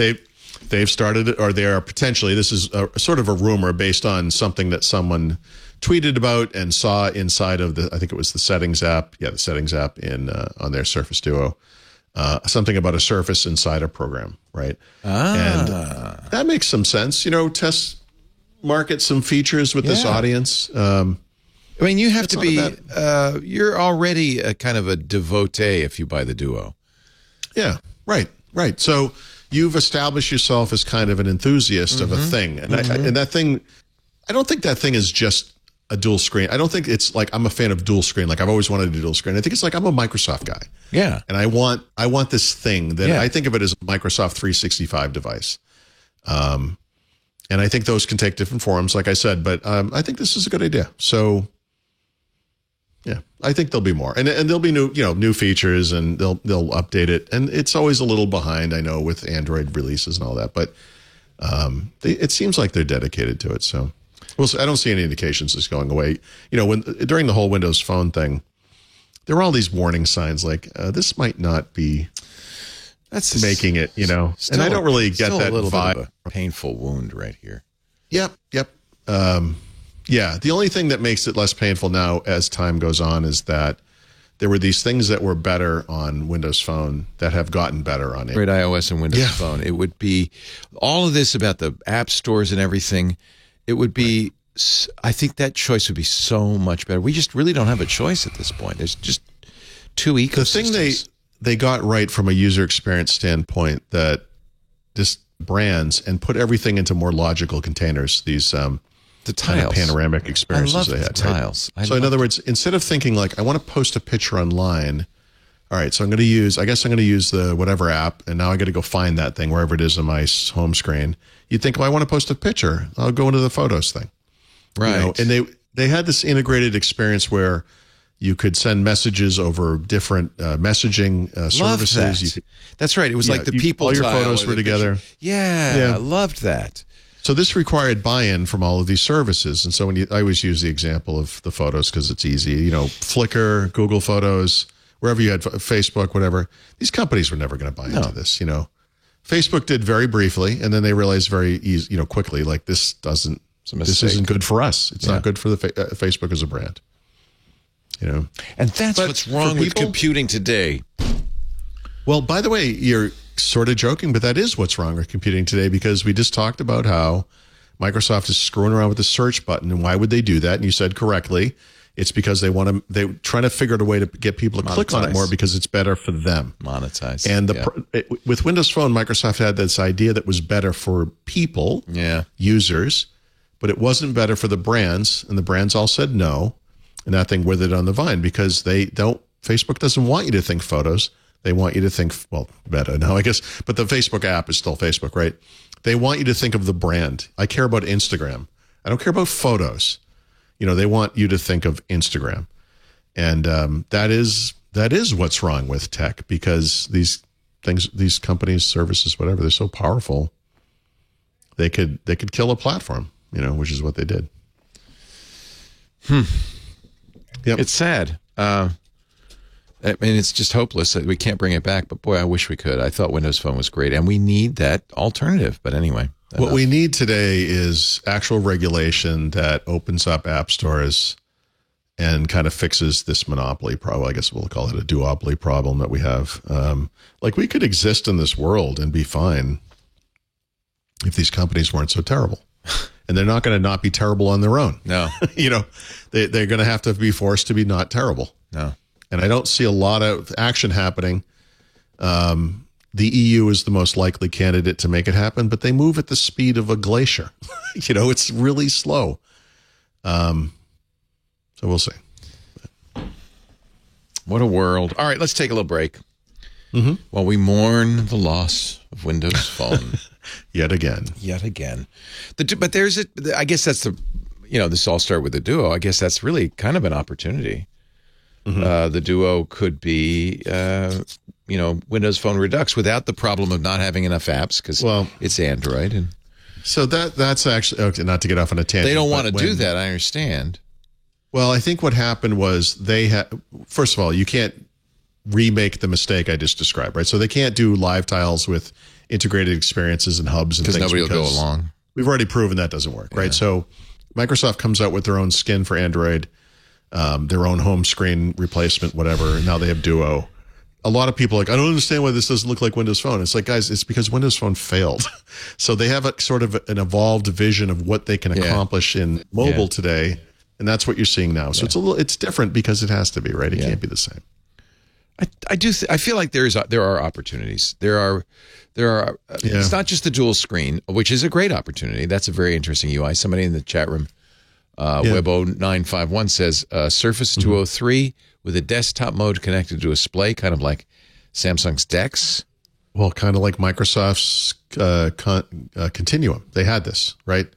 They've started, or they are potentially, this is sort of a rumor based on something that someone tweeted about and saw inside of I think it was the Settings app. Yeah, the Settings app on their Surface Duo. Something about a Surface inside a program, right? And that makes some sense. market some features with this audience. I mean, you have to be, not you're already a kind of a devotee if you buy the Duo. Yeah, right. So you've established yourself as kind of an enthusiast of a thing. And and that thing, I don't think that thing is just a dual screen. I don't think it's like I'm a fan of dual screen. Like I've always wanted a dual screen. I think it's like I'm a Microsoft guy. Yeah. And I want this thing that I think of it as a Microsoft 365 device. And I think those can take different forms, like I said, but I think this is a good idea. So yeah, I think there'll be more, and there'll be new features, and they'll update it. And it's always a little behind, I know, with Android releases and all that, but it seems like they're dedicated to it. So I don't see any indications it's going away. During the whole Windows Phone thing, there were all these warning signs like this might not be. That's making it, and I don't really get that a little vibe. bit of a painful wound right here. Yep. Yeah. The only thing that makes it less painful now as time goes on is that there were these things that were better on Windows Phone that have gotten better on Android, iOS, and Windows Phone. It would be all of this about the app stores and everything. It would be, I think that choice would be so much better. We just really don't have a choice at this point. There's just two ecosystems. The thing they got right from a user experience standpoint that this brands and put everything into more logical containers. These the tiles, panoramic experiences they had. Tiles. Right? So in other words, instead of thinking like I want to post a picture online, all right, so I'm going to use the whatever app, and now I got to go find that thing wherever it is on my home screen. You think, well, I want to post a picture. I'll go into the photos thing, right? And they had this integrated experience where you could send messages over different messaging services. That's right. It was like the people. All your photos were together. Yeah, I loved that. So this required buy-in from all of these services. And so I always use the example of the photos because it's easy. Flickr, Google Photos, wherever you had Facebook, whatever. These companies were never going to buy into this. Facebook did very briefly, and then they realized very quickly, like this isn't good for us. It's not good for the Facebook as a brand. And that's what's wrong with computing today. Well, by the way, you're sort of joking, but that is what's wrong with computing today, because we just talked about how Microsoft is screwing around with the search button. And why would they do that? And you said correctly, it's because they're trying to figure out a way to get people to click on it more because it's better for them. Monetize. And with Windows Phone, Microsoft had this idea that was better for people, users, but it wasn't better for the brands. And the brands all said no. And that thing withered on the vine because Facebook doesn't want you to think photos. They want you to think, well, Meta now, I guess, but the Facebook app is still Facebook, right? They want you to think of the brand. I care about Instagram. I don't care about photos. They want you to think of Instagram. And that is what's wrong with tech, because these companies, services, whatever, they're so powerful. They could kill a platform, which is what they did. Yep. It's sad. It's just hopeless that we can't bring it back. But boy, I wish we could. I thought Windows Phone was great, and we need that alternative. But anyway, what we need today is actual regulation that opens up app stores and kind of fixes this monopoly problem. I guess we'll call it a duopoly problem that we have. Like we could exist in this world and be fine if these companies weren't so terrible. And they're not going to not be terrible on their own. No. They're going to have to be forced to be not terrible. No. And I don't see a lot of action happening. The EU is the most likely candidate to make it happen, but they move at the speed of a glacier. It's really slow. So we'll see. What a world. All right, let's take a little break. While we mourn the loss of Windows Phone. Yet again. But I guess that's this all started with the Duo. I guess that's really kind of an opportunity. The Duo could be, Windows Phone Redux without the problem of not having enough apps because it's Android. And so that's actually, okay, not to get off on a tangent. They don't want to do that, I understand. Well, I think what happened was first of all, you can't remake the mistake I just described, right? So they can't do live tiles with integrated experiences and hubs and things. Because nobody will go along. We've already proven that doesn't work, right? So Microsoft comes out with their own skin for Android, their own home screen replacement, whatever. Now they have Duo. a lot of people are like, I don't understand why this doesn't look like Windows Phone. It's like, guys, it's because Windows Phone failed. So they have a sort of an evolved vision of what they can accomplish in mobile today. And that's what you're seeing now. So it's different because it has to be, right? It can't be the same. I feel like there are opportunities. There are. It's not just the dual screen, which is a great opportunity. That's a very interesting UI. Somebody in the chat room, Webo951 says Surface 203 with a desktop mode connected to a display, kind of like Samsung's DeX. Well, kind of like Microsoft's Continuum. They had this, right?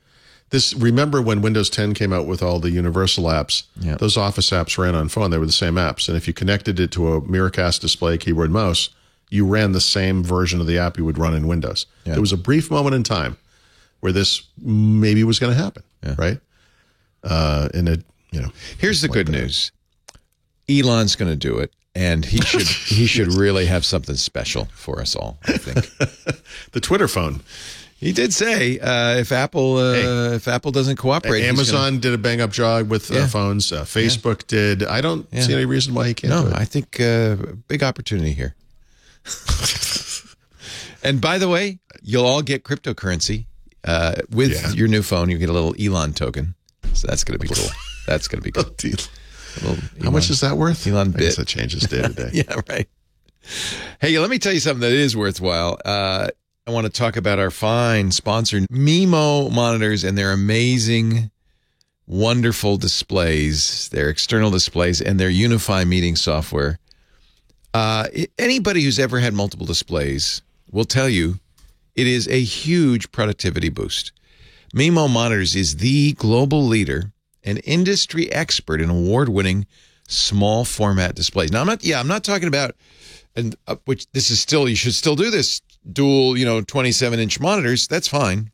Remember when Windows 10 came out with all the universal apps, those Office apps ran on phone. They were the same apps. And if you connected it to a Miracast display, keyboard, mouse, you ran the same version of the app you would run in Windows. Yeah. There was a brief moment in time where this maybe was going to happen, right? Here's the good news. Elon's going to do it. And he should really have something special for us all, I think. The Twitter phone. He did say if Apple doesn't cooperate, Amazon did a bang up job with phones. Facebook did. I don't see any reason why he can't. No, do it. I think big opportunity here. And by the way, you'll all get cryptocurrency with your new phone. You get a little Elon token, so that's going to be cool. That's going to be cool. How much is that worth? Elon bit. I guess that changes day to day. Yeah, right. Hey, let me tell you something that is worthwhile. I want to talk about our fine sponsor, Mimo Monitors, and their amazing, wonderful displays, their external displays, and their Unify meeting software. Anybody who's ever had multiple displays will tell you it is a huge productivity boost. Mimo Monitors is the global leader and industry expert in award-winning small format displays. Now, I'm not talking about, and which this is still, you should still do this, dual, 27-inch monitors. That's fine.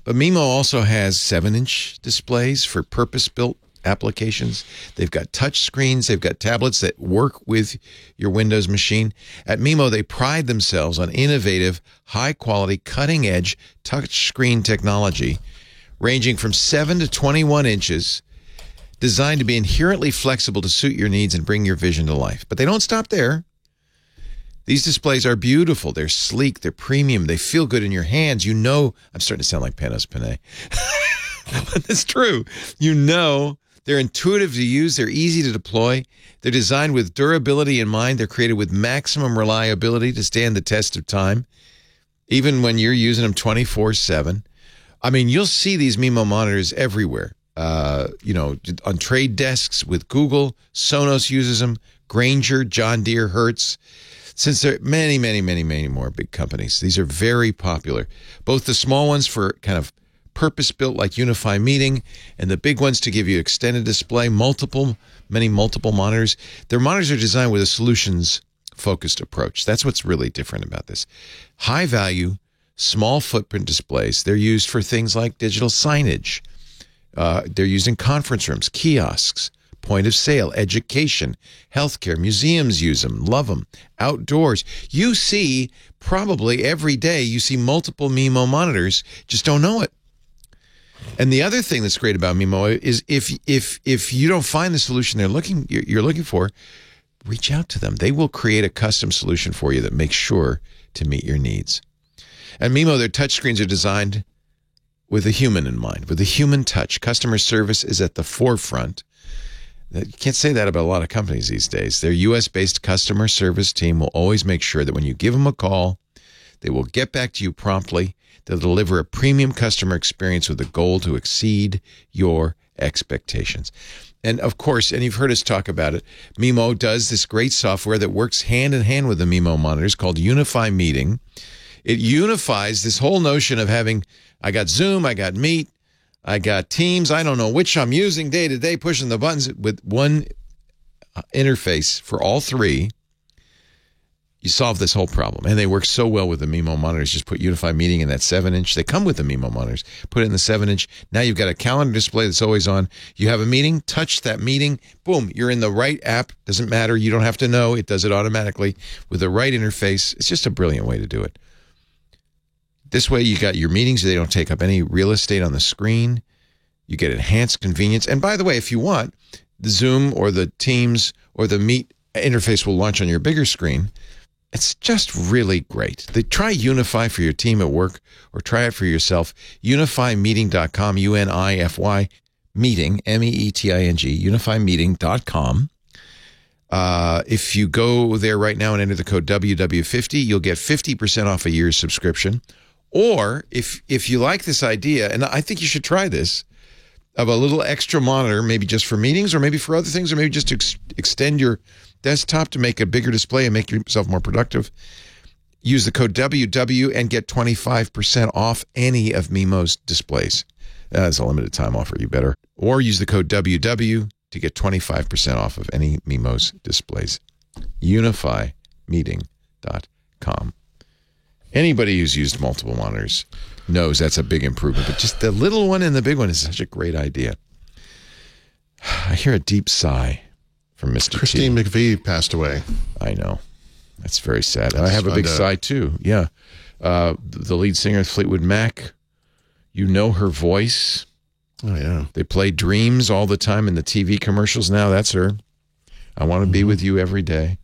But Mimo also has 7-inch displays for purpose-built applications. They've got touch screens. They've got tablets that work with your Windows machine. At Mimo, they pride themselves on innovative, high-quality, cutting-edge touch screen technology ranging from 7 to 21 inches, designed to be inherently flexible to suit your needs and bring your vision to life. But they don't stop there. These displays are beautiful. They're sleek. They're premium. They feel good in your hands. I'm starting to sound like Panos Panay. But it's true. They're intuitive to use. They're easy to deploy. They're designed with durability in mind. They're created with maximum reliability to stand the test of time, even when you're using them 24/7. I mean, you'll see these Mimo monitors everywhere. On trade desks with Google. Sonos uses them. Grainger, John Deere, Hertz. Since there are many, many, many, many more big companies, these are very popular. Both the small ones for kind of purpose-built like Unify Meeting, and the big ones to give you extended display, many multiple monitors. Their monitors are designed with a solutions-focused approach. That's what's really different about this. High-value, small footprint displays. They're used for things like digital signage. They're used in conference rooms, kiosks, point of sale, education, healthcare. Museums use them, love them. Outdoors. You see, probably every day, you see multiple Mimo monitors, just don't know it. And the other thing that's great about Mimo is if you don't find the solution you're looking for, reach out to them. They will create a custom solution for you that makes sure to meet your needs. At Mimo, their touchscreens are designed with a human in mind, with a human touch. Customer service is at the forefront. You can't say that about a lot of companies these days. Their U.S.-based customer service team will always make sure that when you give them a call, they will get back to you promptly. They'll deliver a premium customer experience with a goal to exceed your expectations. And of course, and you've heard us talk about it, Mimo does this great software that works hand in hand with the Mimo monitors called Unify Meeting. It unifies this whole notion of having, I got Zoom, I got Meet, I got Teams, I don't know which I'm using day to day, pushing the buttons with one interface for all three. You solve this whole problem. And they work so well with the Mimo monitors. Just put Unify Meeting in that 7-inch. They come with the Mimo monitors. Put it in the 7-inch. Now you've got a calendar display that's always on. You have a meeting, touch that meeting. Boom, you're in the right app. Doesn't matter. You don't have to know. It does it automatically with the right interface. It's just a brilliant way to do it. This way you got your meetings. They don't take up any real estate on the screen. You get enhanced convenience. And by the way, if you want, the Zoom or the Teams or the Meet interface will launch on your bigger screen. It's just really great. Try Unify for your team at work or try it for yourself. UnifyMeeting.com, UNIFY meeting, MEETING, UnifyMeeting.com. If you go there right now and enter the code WW50, you'll get 50% off a year's subscription. Or if you like this idea, and I think you should try this, of a little extra monitor, maybe just for meetings or maybe for other things, or maybe just to extend your desktop to make a bigger display and make yourself more productive, use the code WW and get 25% off any of Mimo's displays. That's a limited time offer, you better. Or use the code WW to get 25% off of any Mimo's displays. UnifyMeeting.com. Anybody who's used multiple monitors knows that's a big improvement, but just the little one and the big one is such a great idea. I hear a deep sigh from Mr. Christine T. McVie passed away. I know. That's very sad. I have a big sigh, too. Yeah. The lead singer of Fleetwood Mac, you know her voice. Oh, yeah. They play Dreams all the time in the TV commercials now. That's her. I want to be with you every day.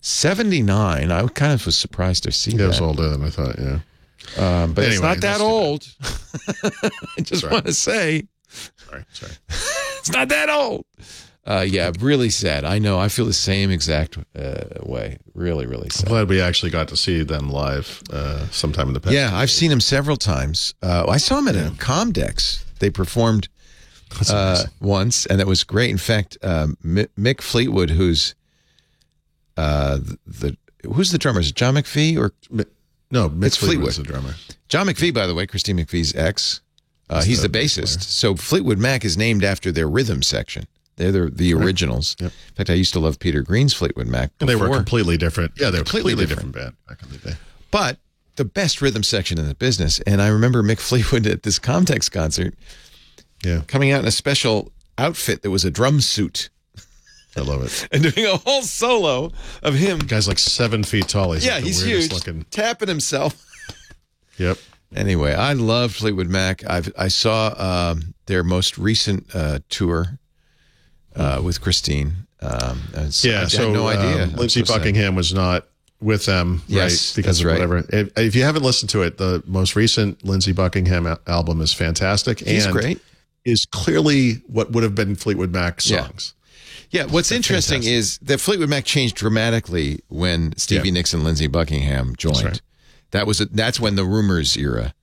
79. I kind of was surprised to see that. It was older than I thought, yeah. But anyway, it's not that old. I just want to say. Sorry. It's not that old. Yeah, really sad. I know. I feel the same exact way. Really, really sad. I'm glad we actually got to see them live sometime in the past. Yeah, I've seen them several times. I saw them at a Comdex. They performed once, and that was great. In fact, Mick Fleetwood, who's the drummer? Is it John McVie or no? Mick Fleetwood is the drummer. John McVie, by the way, Christine McVie's ex. He's the bassist. So Fleetwood Mac is named after their rhythm section. They're the originals. Yep. In fact, I used to love Peter Green's Fleetwood Mac before. And they were completely different. Yeah, they were completely different band back in the day. But the best rhythm section in the business. And I remember Mick Fleetwood at this Comtex concert coming out in a special outfit that was a drum suit. I love it. And doing a whole solo of him. The guy's like 7 feet tall. He's huge. Tapping himself. Yep. Anyway, I loved Fleetwood Mac. I saw their most recent tour with Christine. I had no idea. Lindsey Buckingham was not with them, yes, right? Because of whatever. If you haven't listened to it, the most recent Lindsey Buckingham album is fantastic. He's great. Is clearly what would have been Fleetwood Mac songs. Yeah, what's interesting is that Fleetwood Mac changed dramatically when Stevie Nicks and Lindsey Buckingham joined. That's right. That's when the Rumors era.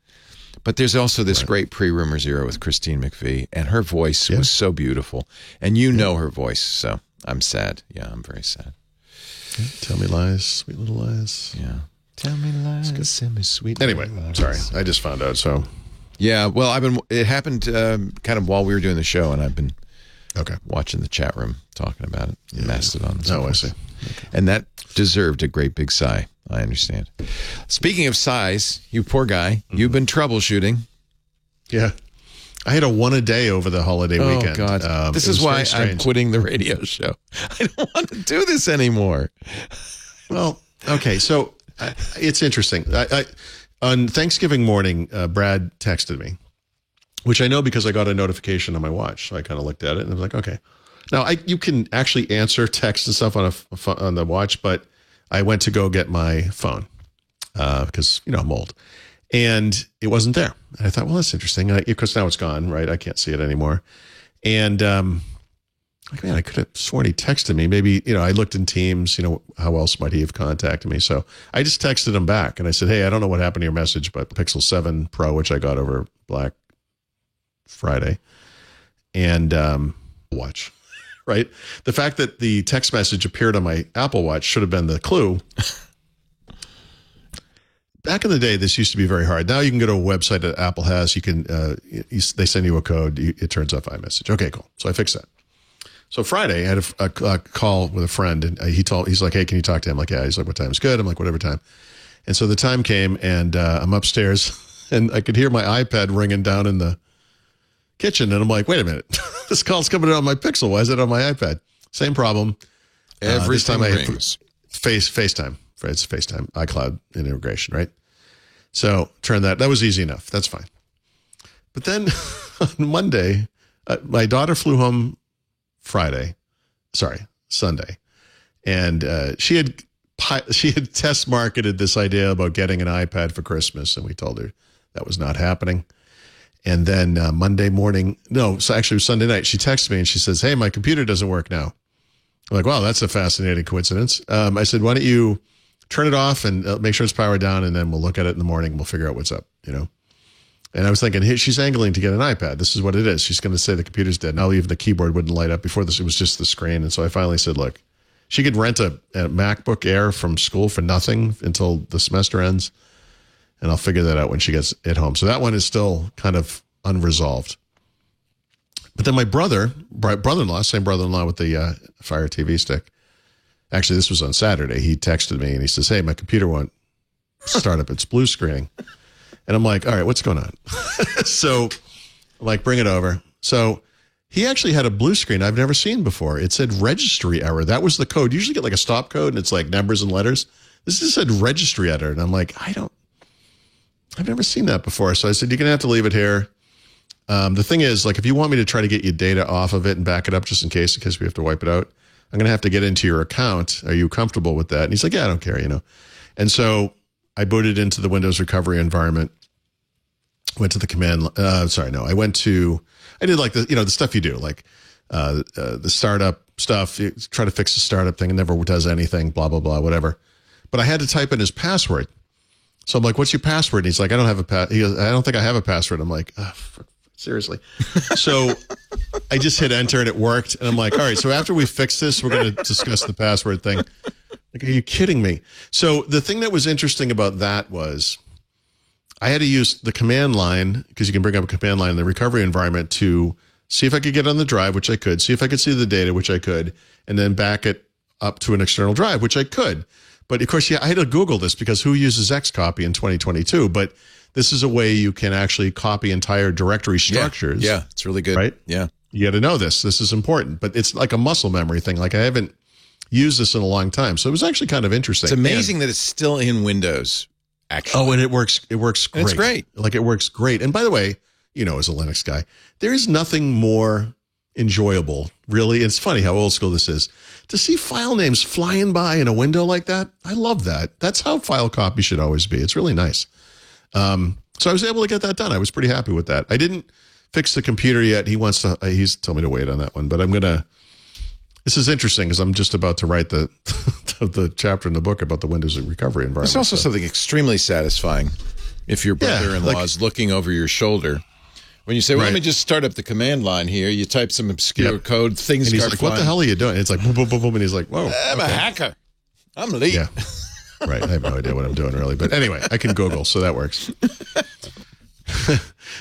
But there's also this great pre-Rumors era with Christine McVie, and her voice was so beautiful. And you know her voice, so I'm sad. Yeah, I'm very sad. Tell me lies, sweet little lies. Yeah. Tell me lies, send me sweet Anyway, lies. sorry. I just found out, so. Yeah, well, it happened kind of while we were doing the show, and I've been watching the chat room talking about it. Mastodon. Oh, I see. And that deserved a great big sigh. I understand. Speaking of sighs, you poor guy, you've been troubleshooting. Yeah. I had a one a day over the holiday weekend. Oh, God. This is why I'm quitting the radio show. I don't want to do this anymore. Well, okay. So it's interesting. On Thanksgiving morning, Brad texted me, which I know because I got a notification on my watch. So I kind of looked at it and I was like, okay. Now, you can actually answer text and stuff on the watch, but I went to go get my phone because, I'm old. And it wasn't there. And I thought, well, that's interesting. Because now it's gone, right? I can't see it anymore. And man, I could have sworn he texted me. Maybe, I looked in Teams, how else might he have contacted me? So I just texted him back and I said, hey, I don't know what happened to your message, but Pixel 7 Pro, which I got over Black Friday, and watch, right? The fact that the text message appeared on my Apple Watch should have been the clue. Back in the day, this used to be very hard. Now you can go to a website that Apple has. You can, they send you a code. It turns off iMessage. Okay, cool. So I fixed that. So Friday, I had a call with a friend, and he's like, hey, can you talk to him? I'm like, yeah. He's like, what time is good? I'm like, whatever time. And so the time came, and I'm upstairs, and I could hear my iPad ringing down in the kitchen, and I'm like, wait a minute, this call's coming in on my Pixel. Why is it on my iPad? Same problem. Every time I rings. FaceTime. It's FaceTime, iCloud integration, right? So that was easy enough. That's fine. But then on Monday, my daughter flew home Sunday. And she had test marketed this idea about getting an iPad for Christmas, and we told her that was not happening. And then Monday morning, so actually it was Sunday night, she texted me and she says, hey, my computer doesn't work now. I'm like, wow, that's a fascinating coincidence. I said, why don't you turn it off and make sure it's powered down, and then we'll look at it in the morning and we'll figure out what's up, And I was thinking, hey, she's angling to get an iPad. This is what it is. She's going to say the computer's dead. Now even the keyboard wouldn't light up. Before this, it was just the screen. And so I finally said, look, she could rent a MacBook Air from school for nothing until the semester ends, and I'll figure that out when she gets at home. So that one is still kind of unresolved. But then my brother-in-law, same brother-in-law with the Fire TV stick. Actually, this was on Saturday. He texted me and he says, hey, my computer won't start up. It's blue screening. And I'm like, all right, what's going on? So I'm like, bring it over. So he actually had a blue screen I've never seen before. It said registry error. That was the code. You usually get like a stop code and it's like numbers and letters. This just said registry error. And I'm like, I've never seen that before. So I said, you're going to have to leave it here. The thing is, like, if you want me to try to get your data off of it and back it up just in case we have to wipe it out, I'm going to have to get into your account. Are you comfortable with that? And he's like, yeah, I don't care, And so I booted into the Windows recovery environment, went to the command. I did like the stuff you do, like the startup stuff. You try to fix the startup thing. It never does anything, blah, blah, blah, whatever. But I had to type in his password. So I'm like, what's your password? And he's like, I don't have a He goes, I don't think I have a password. I'm like, seriously. So I just hit enter and it worked. And I'm like, all right, so after we fix this, we're going to discuss the password thing. Like, are you kidding me? So the thing that was interesting about that was I had to use the command line, because you can bring up a command line in the recovery environment, to see if I could get on the drive, which I could, see if I could see the data, which I could, and then back it up to an external drive, which I could. But of course, I had to Google this because who uses Xcopy in 2022? But this is a way you can actually copy entire directory structures. Yeah, it's really good. Right? Yeah. You got to know this. This is important. But it's like a muscle memory thing. Like, I haven't used this in a long time. So it was actually kind of interesting. It's amazing that it's still in Windows, actually. Oh, and it works great. It's great. Like, it works great. And by the way, as a Linux guy, there is nothing more enjoyable, really. It's funny how old school this is. To see file names flying by in a window like that, I love that. That's how file copy should always be. It's really nice. So I was able to get that done. I was pretty happy with that. I didn't fix the computer yet. He's told me to wait on that one, but this is interesting because I'm just about to write the the chapter in the book about the Windows recovery environment. It's also something extremely satisfying if your brother-in-law is looking over your shoulder. When you say, well, let me just start up the command line here, you type some obscure code, things and he's start like, flying. what the hell are you doing? And it's like, boom, boom, boom, boom. And he's like, whoa. I'm a hacker. I'm elite. Yeah. Right. I have no idea what I'm doing, really. But anyway, I can Google, so that works.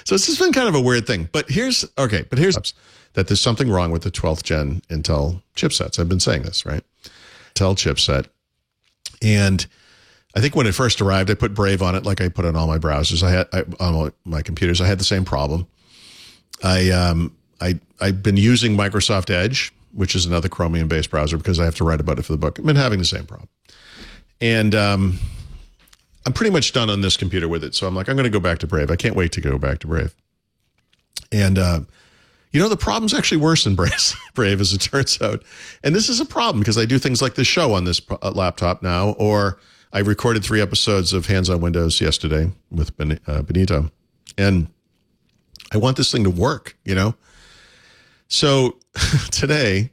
So it's just been kind of a weird thing. But here's that there's something wrong with the 12th gen Intel chipsets. I've been saying this, right? Intel chipset. And I think when it first arrived, I put Brave on it like I put on all my browsers. On all my computers, I had the same problem. I've been using Microsoft Edge, which is another Chromium-based browser, because I have to write about it for the book. I've been having the same problem. And I'm pretty much done on this computer with it. So I'm like, I'm going to go back to Brave. I can't wait to go back to Brave. And, the problem's actually worse than Brave, as it turns out. And this is a problem because I do things like this show on this laptop now, or I recorded 3 episodes of Hands on Windows yesterday with Benito. And I want this thing to work, So today,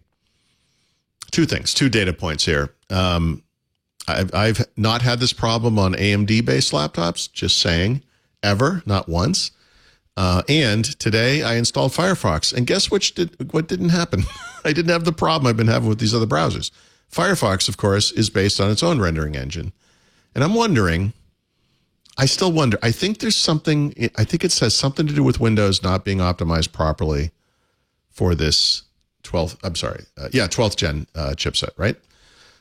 2 things, 2 data points here. I've not had this problem on AMD-based laptops, just saying, ever, not once. And today I installed Firefox, and guess what didn't happen? I didn't have the problem I've been having with these other browsers. Firefox, of course, is based on its own rendering engine. And I'm wondering, I still wonder, I think it has something to do with Windows not being optimized properly for this 12th gen chipset, right?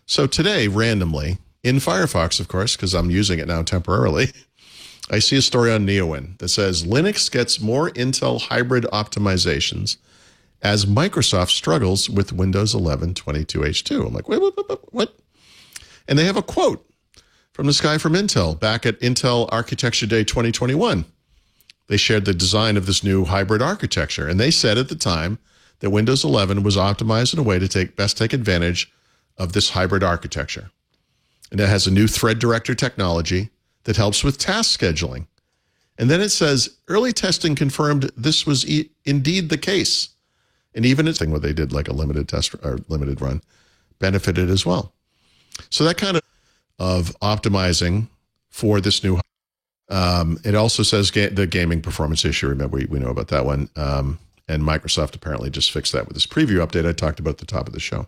So today, randomly, in Firefox, of course, because I'm using it now temporarily, I see a story on Neowin that says Linux gets more Intel hybrid optimizations as Microsoft struggles with Windows 11 22H2. I'm like, what? And they have a quote from this guy from Intel back at Intel Architecture Day 2021. They shared the design of this new hybrid architecture, and they said at the time that Windows 11 was optimized in a way to best take advantage of this hybrid architecture. And it has a new thread director technology that helps with task scheduling. And then it says, early testing confirmed this was indeed the case. And even a thing where they did like a limited test or limited run benefited as well. So that kind of optimizing for this new, it also says the gaming performance issue. Remember, we know about that one. And Microsoft apparently just fixed that with this preview update I talked about at the top of the show.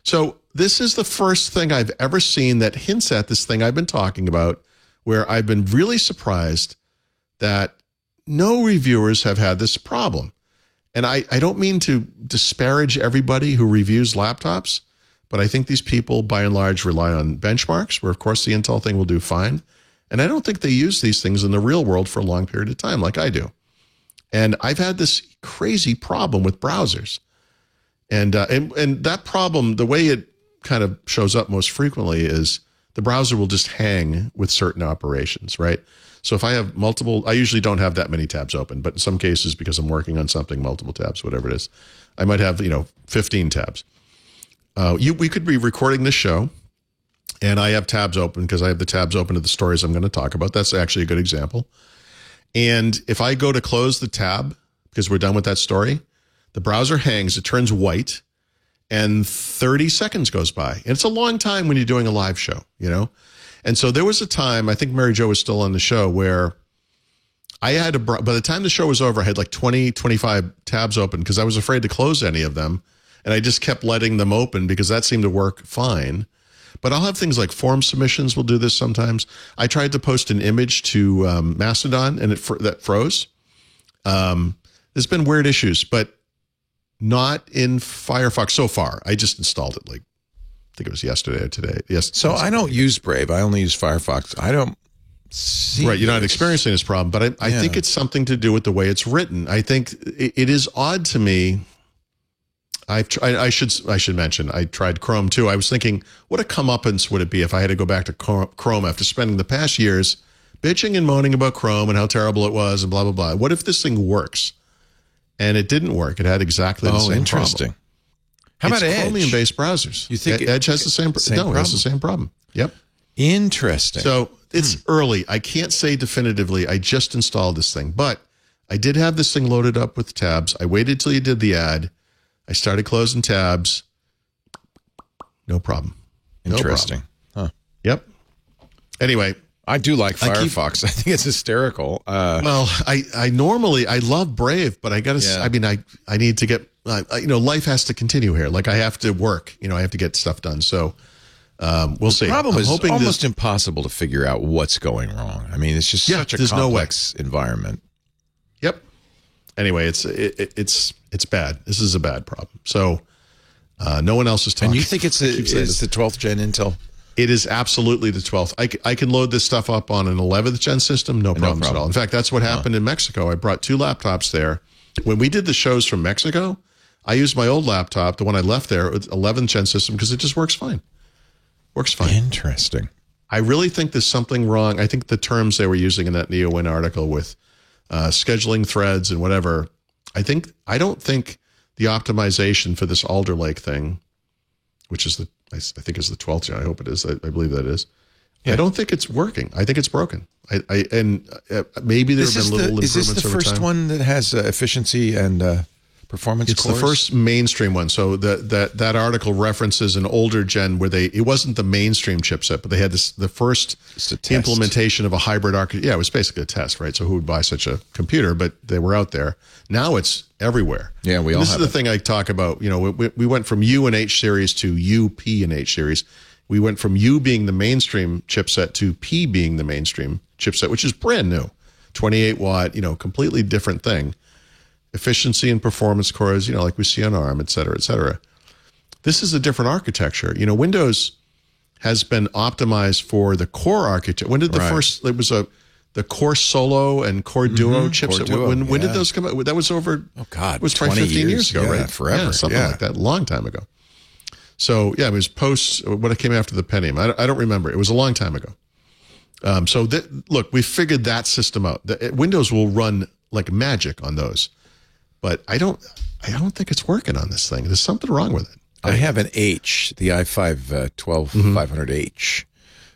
So this is the first thing I've ever seen that hints at this thing I've been talking about, where I've been really surprised that no reviewers have had this problem. And I don't mean to disparage everybody who reviews laptops, but I think these people, by and large, rely on benchmarks, where, of course, the Intel thing will do fine. And I don't think they use these things in the real world for a long period of time like I do. And I've had this crazy problem with browsers. And that problem, the way it kind of shows up most frequently is the browser will just hang with certain operations, right? So if I have multiple, I usually don't have that many tabs open, but in some cases, because I'm working on something, multiple tabs, whatever it is, I might have, 15 tabs. We could be recording this show, and I have tabs open because I have the tabs open to the stories I'm going to talk about. That's actually a good example. And if I go to close the tab, because we're done with that story, the browser hangs, it turns white, and 30 seconds goes by. And it's a long time when you're doing a live show, And so there was a time, I think Mary Jo was still on the show, where I had by the time the show was over, I had like 20, 25 tabs open because I was afraid to close any of them. And I just kept letting them open because that seemed to work fine. But I'll have things like form submissions will do this sometimes. I tried to post an image to Mastodon and that froze. There's been weird issues, but not in Firefox so far. I just installed it I think it was yesterday or today. Yes. So I don't use Brave. I only use Firefox. I don't see. Right. You're not experiencing this problem, but I think it's something to do with the way it's written. I think it is odd to me. I should mention, I tried Chrome too. I was thinking, what a comeuppance would it be if I had to go back to Chrome after spending the past years bitching and moaning about Chrome and how terrible it was and blah, blah, blah. What if this thing works? And it didn't work. It had exactly the same problem. How about Edge? Chromium-based browsers. You think Edge has the same problem? No, it has the same problem. Yep. Interesting. So it's early. I can't say definitively. I just installed this thing, but I did have this thing loaded up with tabs. I waited till you did the ad. I started closing tabs. No problem. Interesting. Huh. Yep. Anyway. I do like Firefox. I think it's hysterical. Well, I normally, I love Brave, but I got to, I need to get, life has to continue here. Like I have to work, I have to get stuff done. So we'll see. The problem is almost impossible to figure out what's going wrong. I mean, it's just such a complex environment. Yep. Anyway, it's bad. This is a bad problem. So no one else is talking. And you think it's the 12th gen Intel? It is absolutely the 12th. I can load this stuff up on an 11th gen system, no problems at all. In fact, that's what happened in Mexico. I brought 2 laptops there. When we did the shows from Mexico, I used my old laptop, the one I left there, with 11th gen system, because it just works fine. Works fine. Interesting. I really think there's something wrong. I think the terms they were using in that NeoWin article with scheduling threads and whatever, I don't think the optimization for this Alder Lake thing, which is I think is the 12th gen. I hope it is. I believe that is. Yeah. I don't think it's working. I think it's broken. Maybe there have been little improvements over time. Is this the first one that has efficiency and performance It's cores? the first mainstream one. So that article references an older gen where it wasn't the mainstream chipset, but they had the first implementation of a hybrid architecture. Yeah, it was basically a test, right? So who would buy such a computer? But they were out there. Now it's everywhere. Yeah, we all have This is the thing I talk about. We went from U and H series to U, P, and H series. We went from U being the mainstream chipset to P being the mainstream chipset, which is brand new. 28 watt, completely different thing. Efficiency and performance cores, like we see on ARM, et cetera, et cetera. This is a different architecture. Windows has been optimized for the core architecture. When did the first, it was the Core Solo and Core Duo chipset. When did those come out? That was over, it was probably 15 years ago, right? Forever. Yeah, something like that, a long time ago. So, it was what came after the Pentium. I don't remember. It was a long time ago. Look, we figured that system out. Windows will run like magic on those. But I don't think it's working on this thing. There's something wrong with it. I have an H, the i5 12500H.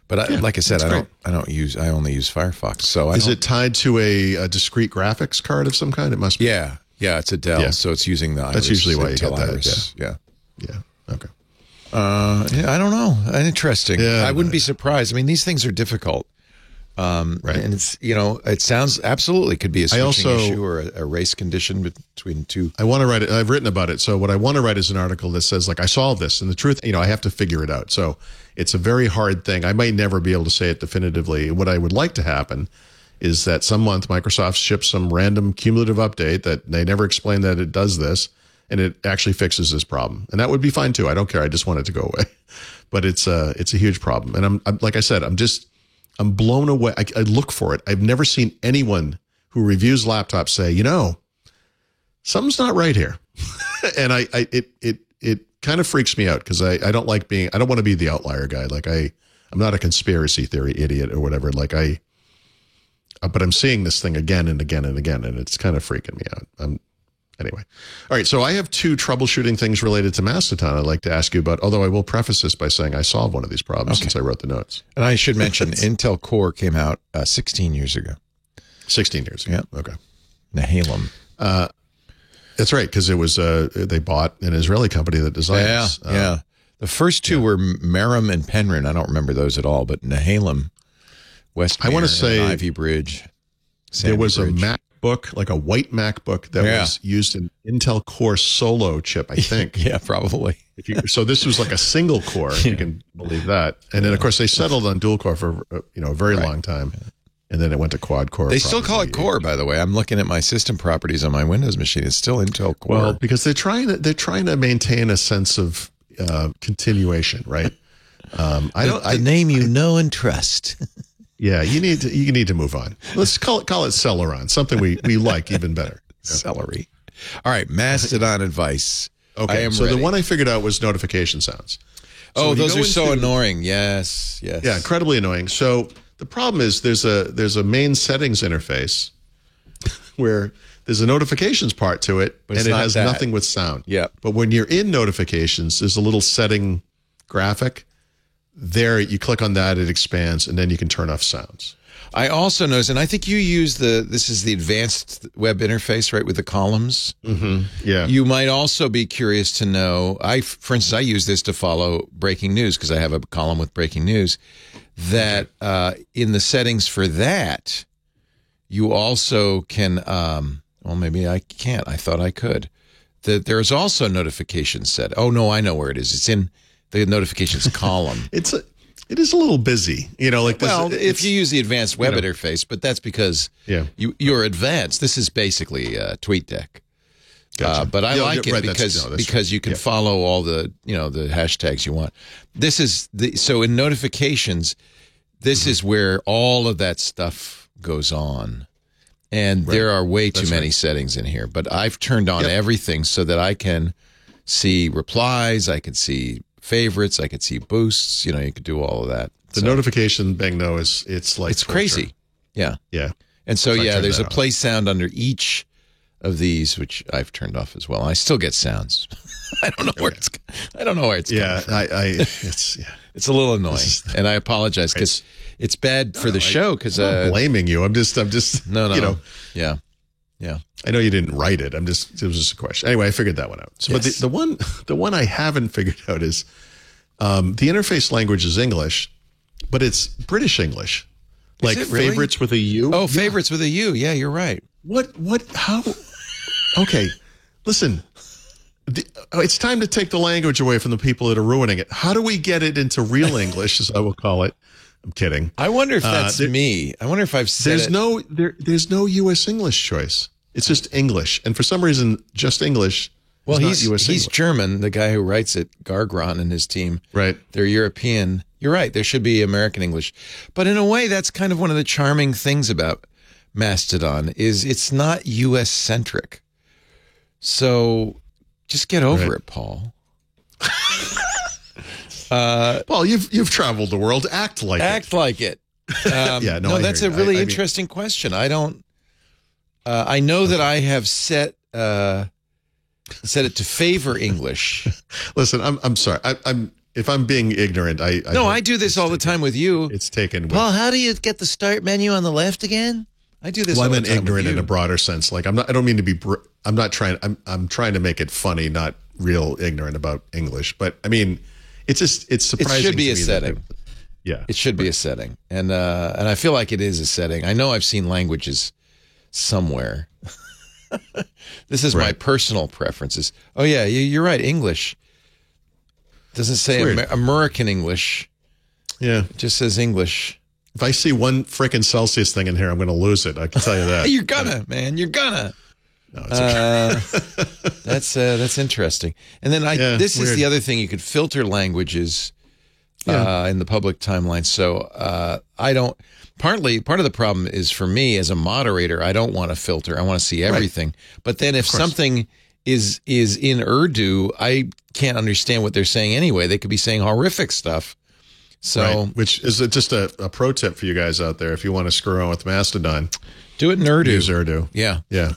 But like I said, I only use Firefox. So is it tied to a discrete graphics card of some kind? It must be. Yeah, it's a Dell, so it's using the Iris. That's usually why you get that. Iris. Yeah. Okay. I don't know. Interesting. Yeah, I wouldn't be surprised. I mean, these things are difficult. Right. And it's, it sounds absolutely could be a switching issue or a race condition between two. I want to write it. I've written about it. So what I want to write is an article that says, like, I solved this. And the truth, I have to figure it out. So it's a very hard thing. I might never be able to say it definitively. What I would like to happen is that some month Microsoft ships some random cumulative update that they never explain that it does this, and it actually fixes this problem. And that would be fine too. I don't care. I just want it to go away. But it's a huge problem. And I'm like I said, I'm blown away. I look for it. I've never seen anyone who reviews laptops say, something's not right here. And it kind of freaks me out because I don't like I don't want to be the outlier guy. Like I'm not a conspiracy theory idiot or whatever. Like but I'm seeing this thing again and again and again, and it's kind of freaking me out. Anyway. All right. So I have two troubleshooting things related to Mastodon I'd like to ask you about, although I will preface this by saying I solved one of these problems since I wrote the notes. And I should mention Intel Core came out 16 years ago. 16 years ago. Yeah. Okay. Nehalem. That's right. Because it was, they bought an Israeli company that designs. Yeah. The first two were Merom and Penryn. I don't remember those at all, but Nehalem, West I want to say Ivy Bridge. There was a MacBook, like a white MacBook that was used an Intel Core Solo chip, I think. Yeah, probably. So this was like a single core, if you can believe that. And then, of course, they settled on dual core for a very long time. And then it went to quad core. They still call it Core, by the way. I'm looking at my system properties on my Windows machine. It's still Intel Core. Well, because they're trying to maintain a sense of continuation, right? The name you know and trust. Yeah, you need to move on. Let's call it Celeron, something we like even better. Celery. All right, Mastodon advice. Okay, so ready. The one I figured out was notification sounds. So those are so annoying. Yes. Yeah, incredibly annoying. So the problem is there's a main settings interface where there's a notifications part to it, and it has nothing with sound. Yeah. But when you're in notifications, there's a little setting graphic. There, you click on that, it expands, and then you can turn off sounds. I also noticed, and I think you use this is the advanced web interface, right, with the columns. Mm-hmm. Yeah. You might also be curious to know, for instance, I use this to follow breaking news because I have a column with breaking news, that in the settings for that, you also can, well, maybe I can't. I thought I could. There's also notifications set. Oh, no, I know where it is. It's in the notifications column. It is a little busy, if you use the advanced web interface, but that's because you're advanced. This is basically TweetDeck. Gotcha. But I like it because you can follow all the the hashtags you want. This is so in notifications, this is where all of that stuff goes on. And there are way too many settings in here, but I've turned on everything so that I can see replies, I can see favorites, I could see boosts, you could do all of that. The notification thing though it's torture. Crazy. Yeah. And so there's a play sound under each of these, which I've turned off as well. I still get sounds. I don't know where it's coming from. It's a little annoying. And I apologize because it's bad for the show because I'm not blaming you. I'm just no. Yeah. I know you didn't write it. It was just a question. Anyway, I figured that one out. So, but the one I haven't figured out is the interface language is English, but it's British English. Like favorites with a U. Oh, favorites with a U. Yeah, you're right. How? Okay, listen. It's time to take the language away from the people that are ruining it. How do we get it into real English, as I will call it? I'm kidding. I wonder if that's me. I wonder if I've said there's no U.S. English choice. It's just English, and for some reason, just English. Well, he's German. The guy who writes it, Gargron, and his team. Right. They're European. You're right. There should be American English, but in a way, that's kind of one of the charming things about Mastodon is it's not U.S. centric. So just get over it, Paul. Paul, you've traveled the world. Act like it. That's a really interesting question. I don't. I know that I have set. set it to favor English. Listen, I'm sorry. I'm if I'm being ignorant, I do this all the time with you. It's taken. Paul, how do you get the start menu on the left again? I do this. Well, all I'm the time ignorant with in you. a broader sense. Like I'm not. I don't mean to be. I'm not trying. I'm trying to make it funny, not real ignorant about English. But I mean, it's surprising. It should be to a me setting. Yeah, it should be a setting, and I feel like it is a setting. I know I've seen languages somewhere. This is my personal preferences. Oh yeah, you're right. English doesn't say American English. Yeah, it just says English. If I see one frickin' Celsius thing in here, I'm going to lose it. I can tell you that. You're gonna, man. You're gonna. No, it's okay. That's interesting. And then this is the other thing. You could filter languages in the public timeline. So I don't. Part of the problem is for me as a moderator, I don't want to filter. I want to see everything. Right. But then if something is in Urdu, I can't understand what they're saying anyway. They could be saying horrific stuff. So, which is just a pro tip for you guys out there. If you want to screw around with Mastodon, do it in Urdu. Use Urdu. Yeah. Yeah.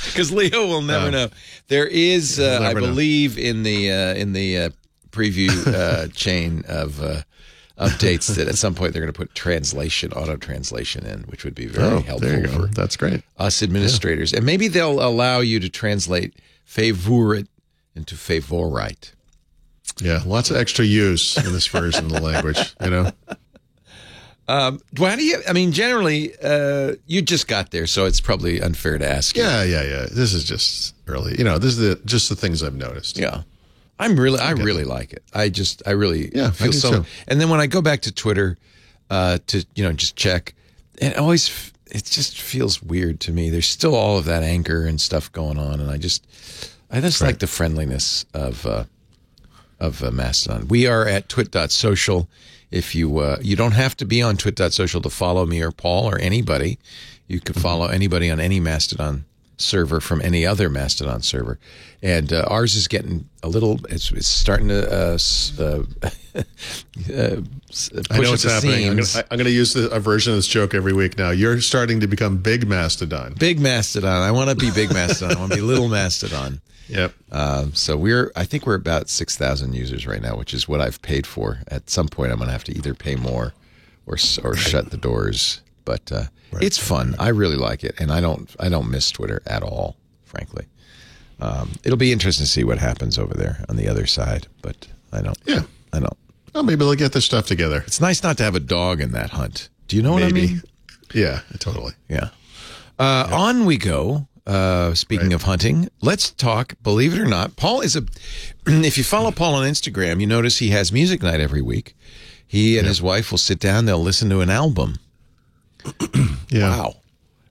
Because Leo will never know. There is, I believe, in the preview chain of updates that at some point they're going to put auto translation in, which would be very helpful there you go. for That's great. Us administrators. And maybe they'll allow you to translate favorite into favorite. Yeah, lots of extra use in this version of the language, you know. Why do you? I mean, generally, you just got there, so it's probably unfair to ask you. Yeah. This is just early. You know, this is just the things I've noticed. Yeah, I really like it. I really feel so. Too. And then when I go back to Twitter to just check, it just feels weird to me. There's still all of that anger and stuff going on, and I just like the friendliness of Mastodon. We are at twit.social. If you don't have to be on twit.social to follow me or Paul or anybody. You can follow anybody on any Mastodon server from any other Mastodon server. And ours is getting a little, it's starting to push I know what's at the happening. seams. I'm going to use a version of this joke every week now. You're starting to become big Mastodon. Big Mastodon. I want to be big Mastodon. I want to be little Mastodon. Yep. So I think we're about 6,000 users right now, which is what I've paid for. At some point, I'm going to have to either pay more or shut the doors. But it's fun. I really like it, and I don't miss Twitter at all, frankly. It'll be interesting to see what happens over there on the other side, but I don't. Yeah. I don't. Well, maybe they'll get their stuff together. It's nice not to have a dog in that hunt. Do you know what I mean? Yeah, totally. Yeah. On we go. Speaking of hunting, let's talk, believe it or not, Paul is if you follow Paul on Instagram, you notice he has music night every week. He and his wife will sit down, they'll listen to an album. Yeah.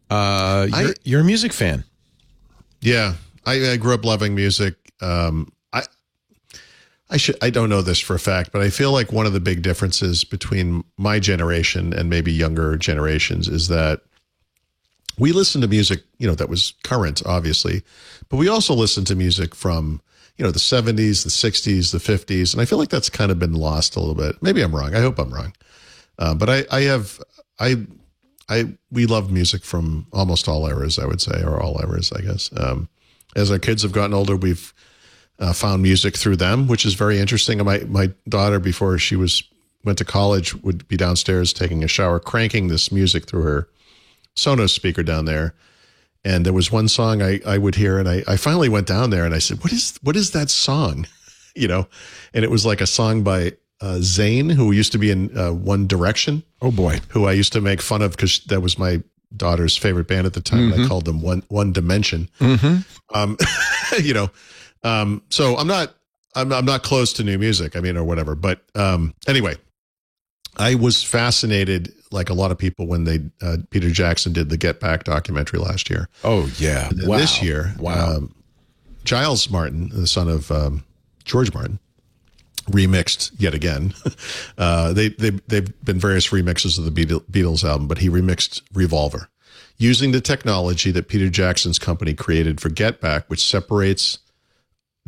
Wow. You're a music fan. Yeah. I grew up loving music. I don't know this for a fact, but I feel like one of the big differences between my generation and maybe younger generations is that we listened to music, that was current, obviously, but we also listened to music from, the 70s, the 60s, the 50s. And I feel like that's kind of been lost a little bit. Maybe I'm wrong. I hope I'm wrong. But we love music from almost all eras, I would say, or all eras, I guess. As our kids have gotten older, we've found music through them, which is very interesting. My daughter, before she went to college, would be downstairs taking a shower, cranking this music through her Sonos speaker down there. And there was one song I would hear, and I finally went down there and I said, what is that song? And it was like a song by Zayn, who used to be in One Direction. Oh boy. Who I used to make fun of because that was my daughter's favorite band at the time. And I called them One Dimension. So I'm not close to new music, or whatever. But anyway, I was fascinated, like a lot of people, when Peter Jackson did the Get Back documentary last year. Oh yeah. Wow. This year, Giles Martin, the son of George Martin, remixed yet again. They've been various remixes of the Beatles album, but he remixed Revolver using the technology that Peter Jackson's company created for Get Back, which separates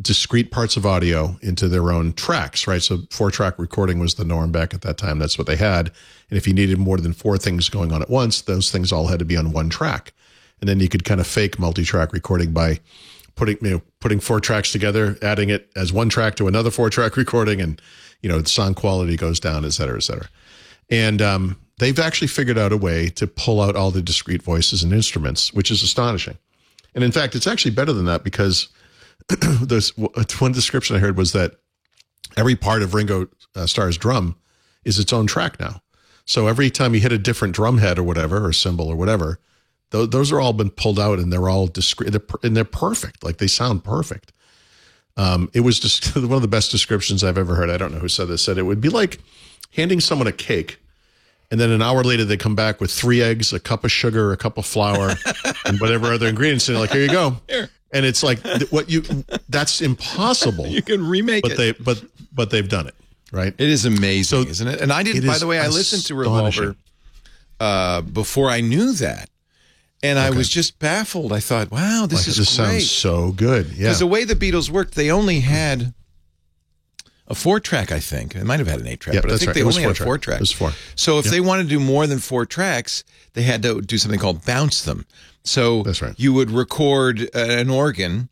discrete parts of audio into their own tracks, right? So 4-track recording was the norm back at that time. That's what they had. And if you needed more than 4 things going on at once, those things all had to be on one track. and then you could kind of fake multi-track recording by putting 4 tracks together, adding it as one track to another 4-track recording, and the sound quality goes down, et cetera, et cetera. And they've actually figured out a way to pull out all the discrete voices and instruments, which is astonishing. And in fact, it's actually better than that, because there's one description I heard was that every part of Ringo Starr's drum is its own track now. So every time you hit a different drum head or whatever, or cymbal or whatever, those are all been pulled out, and they're all discrete, and they're perfect. Like, they sound perfect. It was just one of the best descriptions I've ever heard. I don't know who said this. Said it would be like handing someone a cake, and then an hour later they come back with 3 eggs, a cup of sugar, a cup of flour, and whatever other ingredients. And they're like, here you go. Here. And it's like, that's impossible. You can remake it. But they've done it, right? It is amazing, isn't it? And I didn't, by the way, I listened to Revolver before I knew that. And I was just baffled. I thought, wow, this sounds so good. Yeah. Because the way the Beatles worked, they only had a 4-track, I think. It might have had an 8-track, but I think they only had 4 tracks. It was 4. So if they wanted to do more than 4 tracks, they had to do something called bounce them. So you would record an organ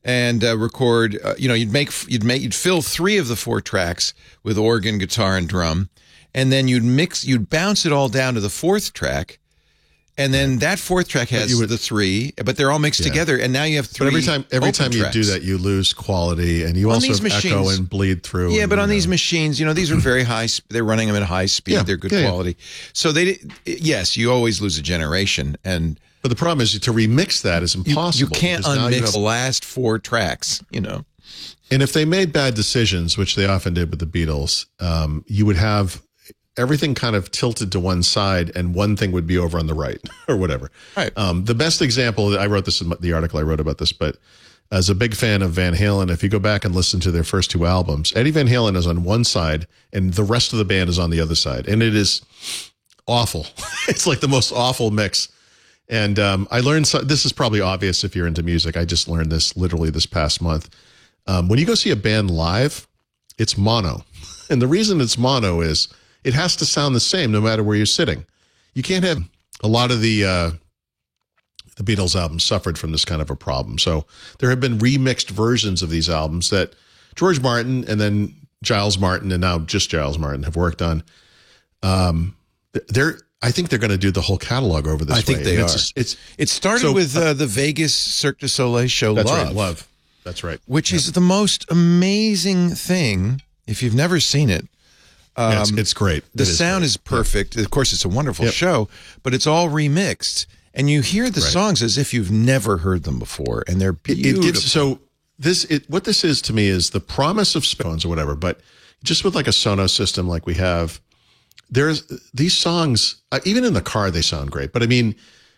and record, you'd fill 3 of the 4 tracks with organ, guitar, and drum. And then you'd bounce it all down to the 4th track. And then that 4th track has the 3, but they're all mixed together, and now you have 3. But every time you do that, you lose quality, and you also echo and bleed through. Yeah, but on these machines, these are very high. They're running them at high speed. Yeah, they're good quality. So yes, you always lose a generation, but the problem is to remix that is impossible. You can't unmix the last 4 tracks. And if they made bad decisions, which they often did with the Beatles, you would have everything kind of tilted to one side, and one thing would be over on the right or whatever. Right. The best example, I wrote this in the article I wrote about this, but as a big fan of Van Halen, if you go back and listen to their first 2 albums, Eddie Van Halen is on one side and the rest of the band is on the other side. And it is awful. It's like the most awful mix. And I learned, this is probably obvious if you're into music. I just learned this literally this past month. When you go see a band live, it's mono. And the reason it's mono is it has to sound the same no matter where you're sitting. You can't have a lot of the Beatles albums suffered from this kind of a problem. So there have been remixed versions of these albums that George Martin and then Giles Martin and now just Giles Martin have worked on. I think they're going to do the whole catalog over this. I think they are. It started with the Vegas Cirque du Soleil show. That's Love. Right, Love. That's right. Which is the most amazing thing. If you've never seen it. It's great. The sound is perfect. Of course, it's a wonderful show, but it's all remixed, and you hear the songs as if you've never heard them before, and they're beautiful. What this is to me is the promise of phones or whatever, but just with like a Sonos system like we have, there's these songs, even in the car, they sound great. But I mean,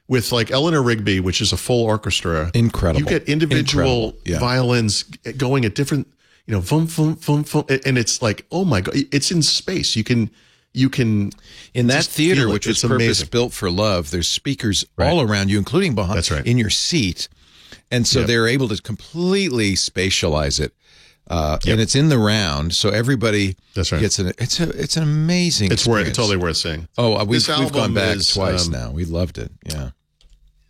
with like Eleanor Rigby, which is a full orchestra, incredible. You get individual violins going at different. Vum, vum, vum, vum, and it's like, oh my God, it's in space. You can in that theater, which was purpose built for Love. There's speakers all around you, including behind in your seat, and so they're able to completely spatialize it, and it's in the round, so everybody gets an. It's an amazing. It's totally worth seeing. Oh, we've gone back twice now. We loved it. Yeah.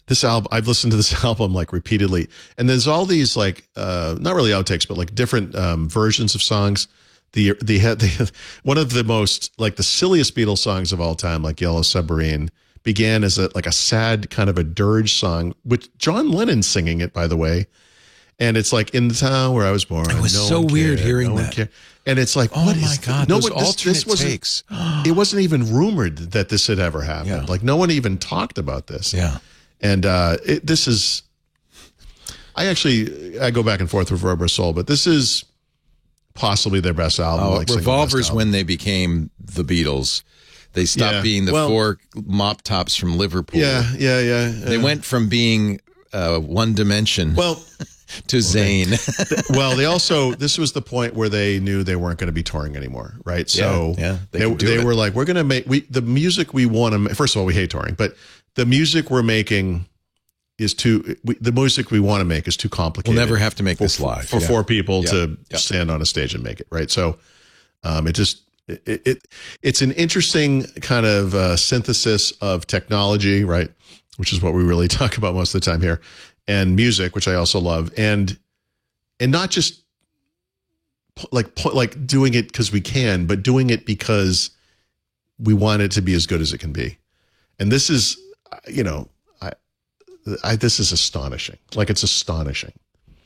This album, I've listened to this album like repeatedly, and there's all these like not really outtakes, but like different versions of songs. One of the most like the silliest Beatles songs of all time, like Yellow Submarine, began as a sad kind of a dirge song, which John Lennon's singing it, by the way, and it's like in the town where I was born. It was so weird hearing that, and it's like, oh my God, those alternate takes. It wasn't even rumored that this had ever happened. Yeah. Like no one even talked about this. Yeah. And this is, I go back and forth with Rubber Soul, but this is possibly their best album. Revolver's when they became the Beatles. They stopped being the 4 mop tops from Liverpool. Yeah. They went from being one dimension to Zayn. They also, this was the point where they knew they weren't going to be touring anymore, right? So they were like, we're going to make the music we want to. First of all, we hate touring, but the music we're making is the music we want to make is too complicated. We'll never have to make this live for 4 people to stand on a stage and make it, right? So it's an interesting kind of synthesis of technology, right? which is what we really talk about most of the time here, and music, which I also love, and not just like doing it because we can, but doing it because we want it to be as good as it can be. And this is, this is astonishing. Like, it's astonishing.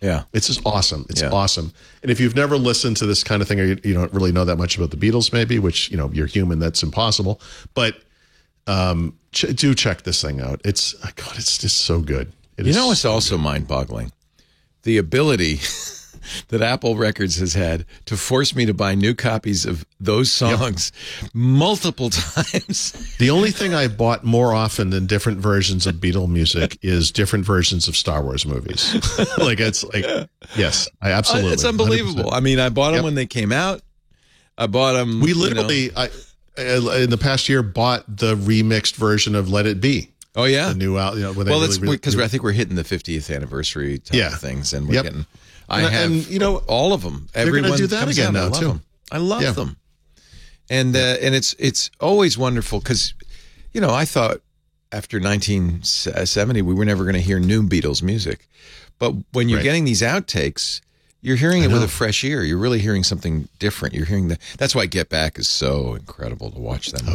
Yeah. It's just awesome. It's awesome. And if you've never listened to this kind of thing, or you don't really know that much about the Beatles, maybe, which, you're human, that's impossible. But do check this thing out. It's just so good. It's also mind-boggling. The ability that Apple Records has had to force me to buy new copies of those songs multiple times. The only thing I bought more often than different versions of Beatle music is different versions of Star Wars movies. Yes, I absolutely. It's unbelievable. 100%. I mean, I bought them when they came out. I bought them. We literally, in the past year, bought the remixed version of Let It Be. Oh yeah, the new out. That's because I think we're hitting the 50th anniversary type of things, and we're getting. I have all of them. Everyone do that again now too. I love them, and it's always wonderful because, I thought after 1970 we were never going to hear new Beatles music, but when you're getting these outtakes, you're hearing it with a fresh ear. You're really hearing something different. You're hearing that's why Get Back is so incredible to watch them.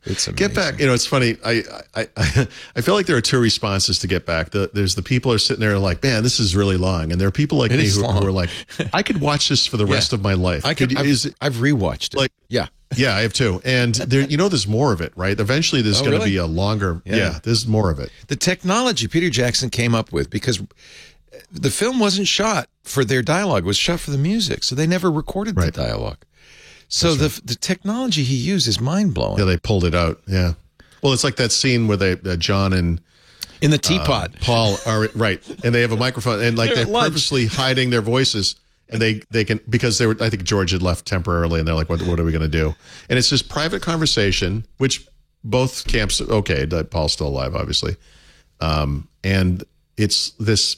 It's amazing. Get Back, it's funny. I feel like there are two responses to Get Back. There's the people who are sitting there like, man, this is really long. And there are people like me who are like, I could watch this for the rest of my life. I've rewatched it. Yeah, I have too. And there's more of it, right? Eventually there's going to be a longer, there's more of it. The technology Peter Jackson came up with, because the film wasn't shot for their dialogue, it was shot for the music. So they never recorded the dialogue. So the technology he used is mind-blowing. Yeah, they pulled it out. Yeah. Well, it's like that scene where John and in the teapot, Paul are and they have a microphone, and like they're purposely hiding their voices, and they can, because I think George had left temporarily, and they're like, what are we going to do? And it's this private conversation, which both camps, Paul's still alive, obviously. And it's this,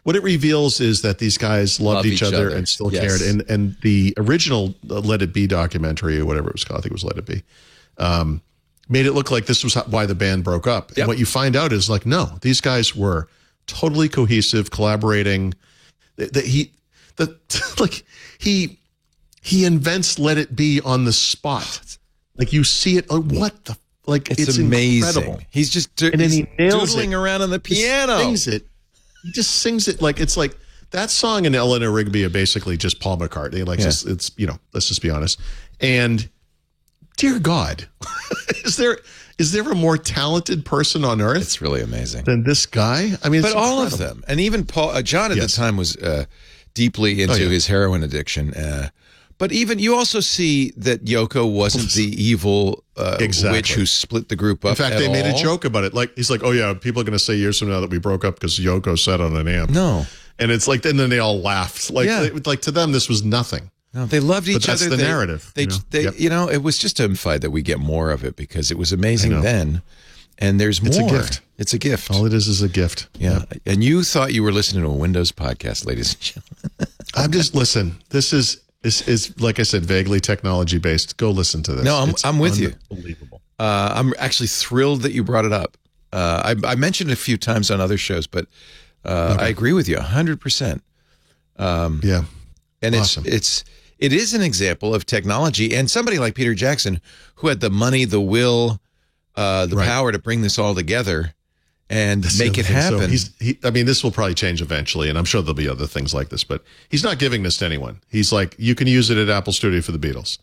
what it reveals is that these guys loved each other and still cared. And the original Let It Be documentary, or whatever it was called, I think it was Let It Be, made it look like this was why the band broke up. Yep. And what you find out is like, no, these guys were totally cohesive, collaborating. He invents Let It Be on the spot. Like, you see it. What the, like, it's amazing. Incredible. He's just and then he nails doodling around on the piano. He just sings it like, it's like that song and Eleanor Rigby are basically just Paul McCartney. Like, it's let's just be honest. And dear God, is there a more talented person on earth? It's really amazing than this guy. I mean, but all of them, and even Paul, John at the time was deeply into his heroin addiction. But even you also see that Yoko wasn't the evil witch who split the group up. In fact, they made a joke about it. Like, he's like, "Oh yeah, people are going to say years from now that we broke up because Yoko sat on an amp." No, and it's like, and then they all laughed. Like to them, this was nothing. No, they loved each other. That's the narrative. It was just a fight that we get more of it because it was amazing then, and there's more. It's a gift. It's a gift. All it is a gift. Yeah. And you thought you were listening to a Windows podcast, ladies and gentlemen. This is, like I said, vaguely technology based. Go listen to this. No, I'm with you. Unbelievable. I'm actually thrilled that you brought it up. I mentioned it a few times on other shows, but I agree with you 100%. Yeah. And awesome. it is an example of technology, and somebody like Peter Jackson, who had the money, the will, the power to bring this all together and make it happen. So this will probably change eventually, and I'm sure there'll be other things like this, but he's not giving this to anyone. He's like, you can use it at Apple Studio for the Beatles.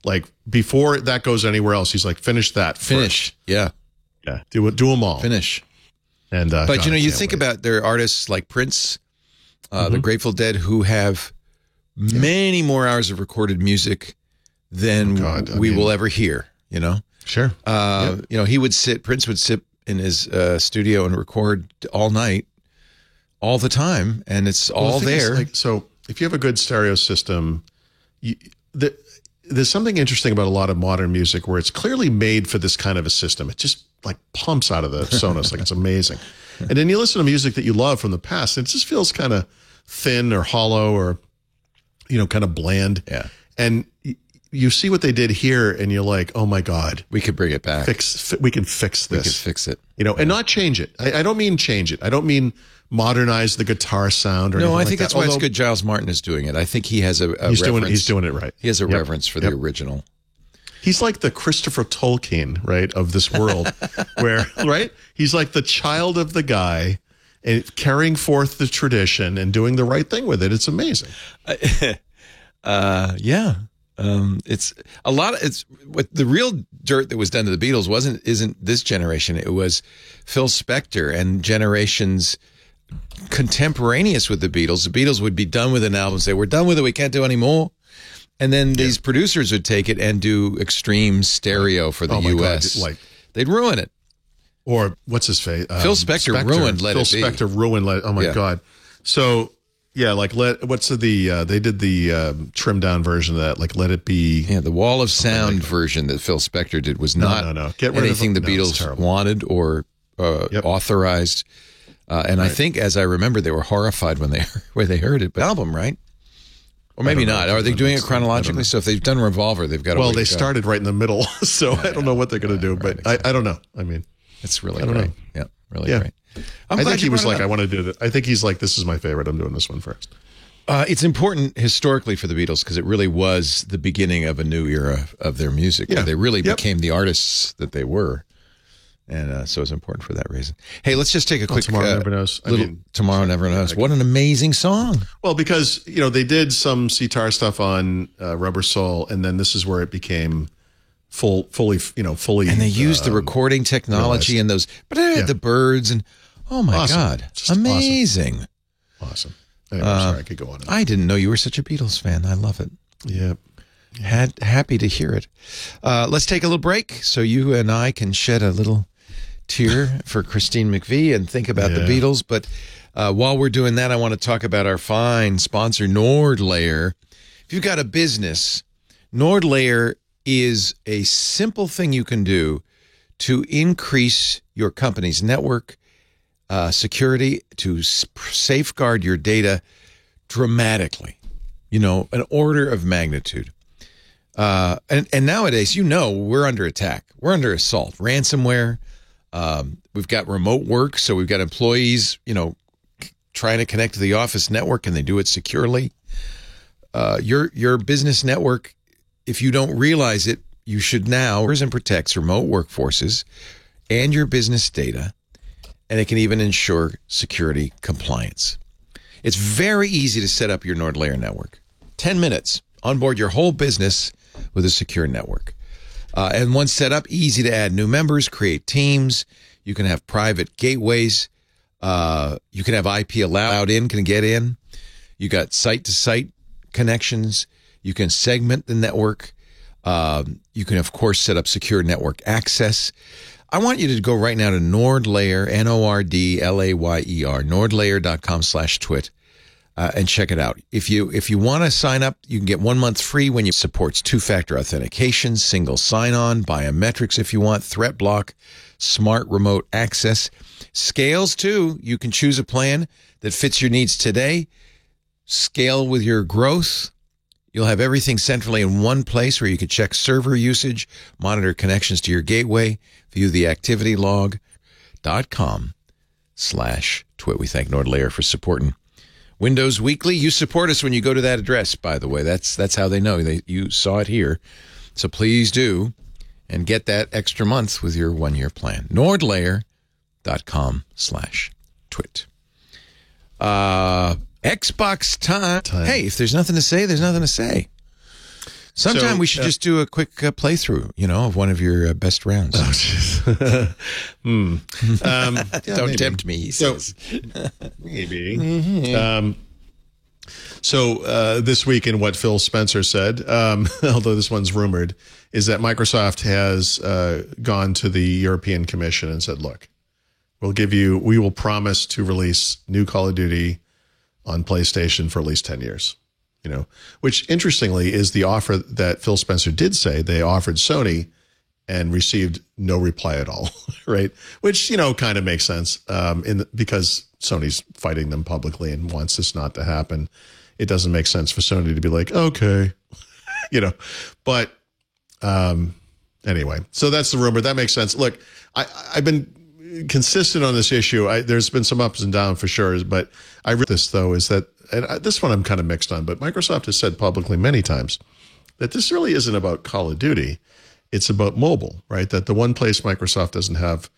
Like, before that goes anywhere else, he's like, finish that first. Yeah. Yeah. Do them all. Finish. And but you think about their artists like Prince, the Grateful Dead, who have many more hours of recorded music than we will ever hear, Sure. Prince would sit in his studio and record all night, all the time, and it's all there. So if you have a good stereo system, there's something interesting about a lot of modern music where it's clearly made for this kind of a system. It just like pumps out of the Sonos, like it's amazing. And then you listen to music that you love from the past, and it just feels kind of thin or hollow or kind of bland. Yeah. And you see what they did here, and you're like, oh my God, We could bring it back. we can fix We this. could fix it. And not change it. I don't mean change it. I don't mean modernize the guitar sound or No, anything I like think that. that's why it's Although good Giles Martin is doing it. I think he has a he's reverence. doing it right. He has a Yep. reverence for the original. He's like the Christopher Tolkien, right, of this world, where, right? He's like the child of the guy and carrying forth the tradition and doing the right thing with it. It's amazing. Yeah. It's a lot of, it's what the real dirt that was done to the Beatles isn't this generation. It was Phil Spector and generations contemporaneous with the Beatles. The Beatles would be done with an album, say, we're done with it, we can't do any more. And then these producers would take it and do extreme stereo for the US. God, they'd ruin it. Or what's his face? Phil Spector ruined Let It Be. Phil Spector ruined Let. Oh my God. So yeah, like they did the trimmed down version of that, like Let It Be. Yeah, the Wall of Sound version that Phil Spector did was not no. Get rid anything of the Beatles wanted or authorized. And I think, as I remember, they were horrified when they heard it. But album, right? Or maybe not. Are they doing it chronologically? So if they've done Revolver, they've got to. Well, they started right in the middle, so I don't know what they're going to do. But I don't know. I mean, it's really great. Yeah, really great. I think he was like, I want to do that. I think he's like, this is my favorite. I'm doing this one first. It's important historically for the Beatles because it really was the beginning of a new era of their music. Yeah. Where they really became the artists that they were. And so it's important for that reason. Hey, let's just take a quick Tomorrow Never Knows. Tomorrow Never Knows. What an amazing song. Well, because, they did some sitar stuff on Rubber Soul, and then this is where it became fully. And they used the recording technology and those, the birds and, oh my God, Just amazing. Awesome. Anyway, sorry, I could go on. I didn't know you were such a Beatles fan. I love it. Yeah. Happy to hear it. Let's take a little break so you and I can shed a little tear for Christine McVie and think about the Beatles. But while we're doing that, I want to talk about our fine sponsor, Nordlayer. If you've got a business, Nordlayer is a simple thing you can do to increase your company's network security, to safeguard your data dramatically, an order of magnitude. And nowadays, we're under attack. We're under assault. Ransomware. We've got remote work, so we've got employees, trying to connect to the office network, and they do it securely. Your business network, if you don't realize it, you should now. And protects remote workforces and your business data, and it can even ensure security compliance. It's very easy to set up your Nordlayer network. 10 minutes, onboard your whole business with a secure network. And once set up, easy to add new members, create teams. You can have private gateways. You can have IP allowed in, can get in. You got site-to-site connections. You can segment the network. You can, of course, set up secure network access. I want you to go right now to Nordlayer, Nordlayer, nordlayer.com/twit. And check it out. If you want to sign up, you can get 1 month free when you supports two-factor authentication, single sign-on, biometrics if you want, threat block, smart remote access. Scales too. You can choose a plan that fits your needs today. Scale with your growth. You'll have everything centrally in one place where you can check server usage, monitor connections to your gateway, view the activity log.com/twit. We thank Nordlayer for supporting Windows Weekly. You support us when you go to that address, by the way. That's how they know. You saw it here. So please do, and get that extra month with your 1 year plan. Nordlayer.com/twit. Xbox time. Hey, if there's nothing to say, there's nothing to say. Sometime we should just do a quick playthrough, of one of your best rounds. Don't maybe. tempt me, he says. Maybe. This week in what Phil Spencer said, although this one's rumored, is that Microsoft has gone to the European Commission and said, look, we will promise to release new Call of Duty on PlayStation for at least 10 years. Which interestingly is the offer that Phil Spencer did say they offered Sony and received no reply at all, right? Which, kind of makes sense because Sony's fighting them publicly and wants this not to happen. It doesn't make sense for Sony to be like, okay, But anyway, so that's the rumor. That makes sense. Look, I've been consistent on this issue. There's been some ups and downs for sure, but I read this though is that, and this one I'm kind of mixed on, but Microsoft has said publicly many times that this really isn't about Call of Duty. It's about mobile, right? That the one place Microsoft doesn't have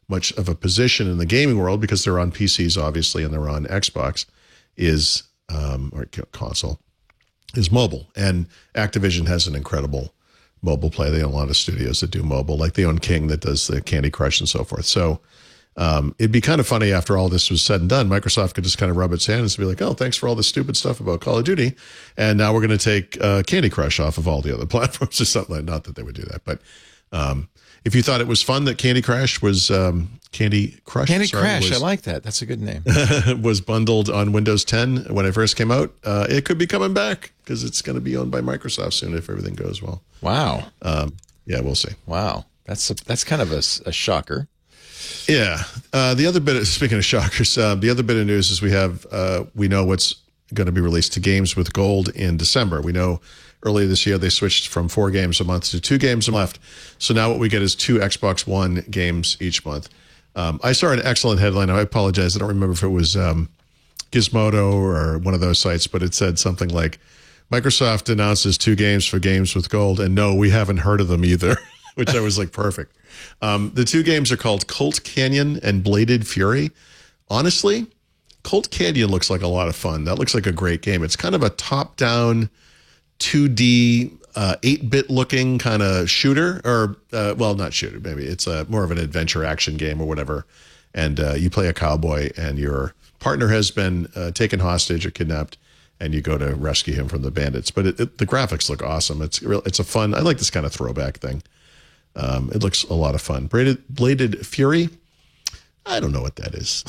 much of a position in the gaming world because they're on PCs, obviously, and they're on Xbox is, or console, is mobile. And Activision has an incredible mobile play. They own a lot of studios that do mobile, like they own King that does the Candy Crush and so forth. So it'd be kind of funny after all this was said and done, Microsoft could just kind of rub its hands and be like, oh, thanks for all this stupid stuff about Call of Duty. And now we're going to take Candy Crush off of all the other platforms or something like that. Not that they would do that. But if you thought it was fun that Candy Crush was Candy Crush, I like that. That's a good name. was bundled on Windows 10 when it first came out. It could be coming back because it's going to be owned by Microsoft soon if everything goes well. Wow. Yeah, we'll see. Wow. That's kind of a shocker. Yeah. The other bit, speaking of shockers, the other bit of news is we know what's going to be released to Games with Gold in December. We know earlier this year they switched from 4 games a month to 2 games a month. So now what we get is 2 Xbox One games each month. I saw an excellent headline. I apologize. I don't remember if it was Gizmodo or one of those sites, but it said something like, Microsoft announces 2 games for Games with Gold, and no, we haven't heard of them either, which I was like, perfect. The 2 games are called Colt Canyon and Bladed Fury. Honestly, Colt Canyon looks like a lot of fun. That looks like a great game. It's kind of a top-down 2D 8-bit looking kind of shooter, or well, not shooter, maybe it's more of an adventure action game or whatever. And you play a cowboy, and your partner has been taken hostage or kidnapped, and you go to rescue him from the bandits. But the graphics look awesome. It's a fun. I like this kind of throwback thing. It looks a lot of fun. Bladed Fury. I don't know what that is.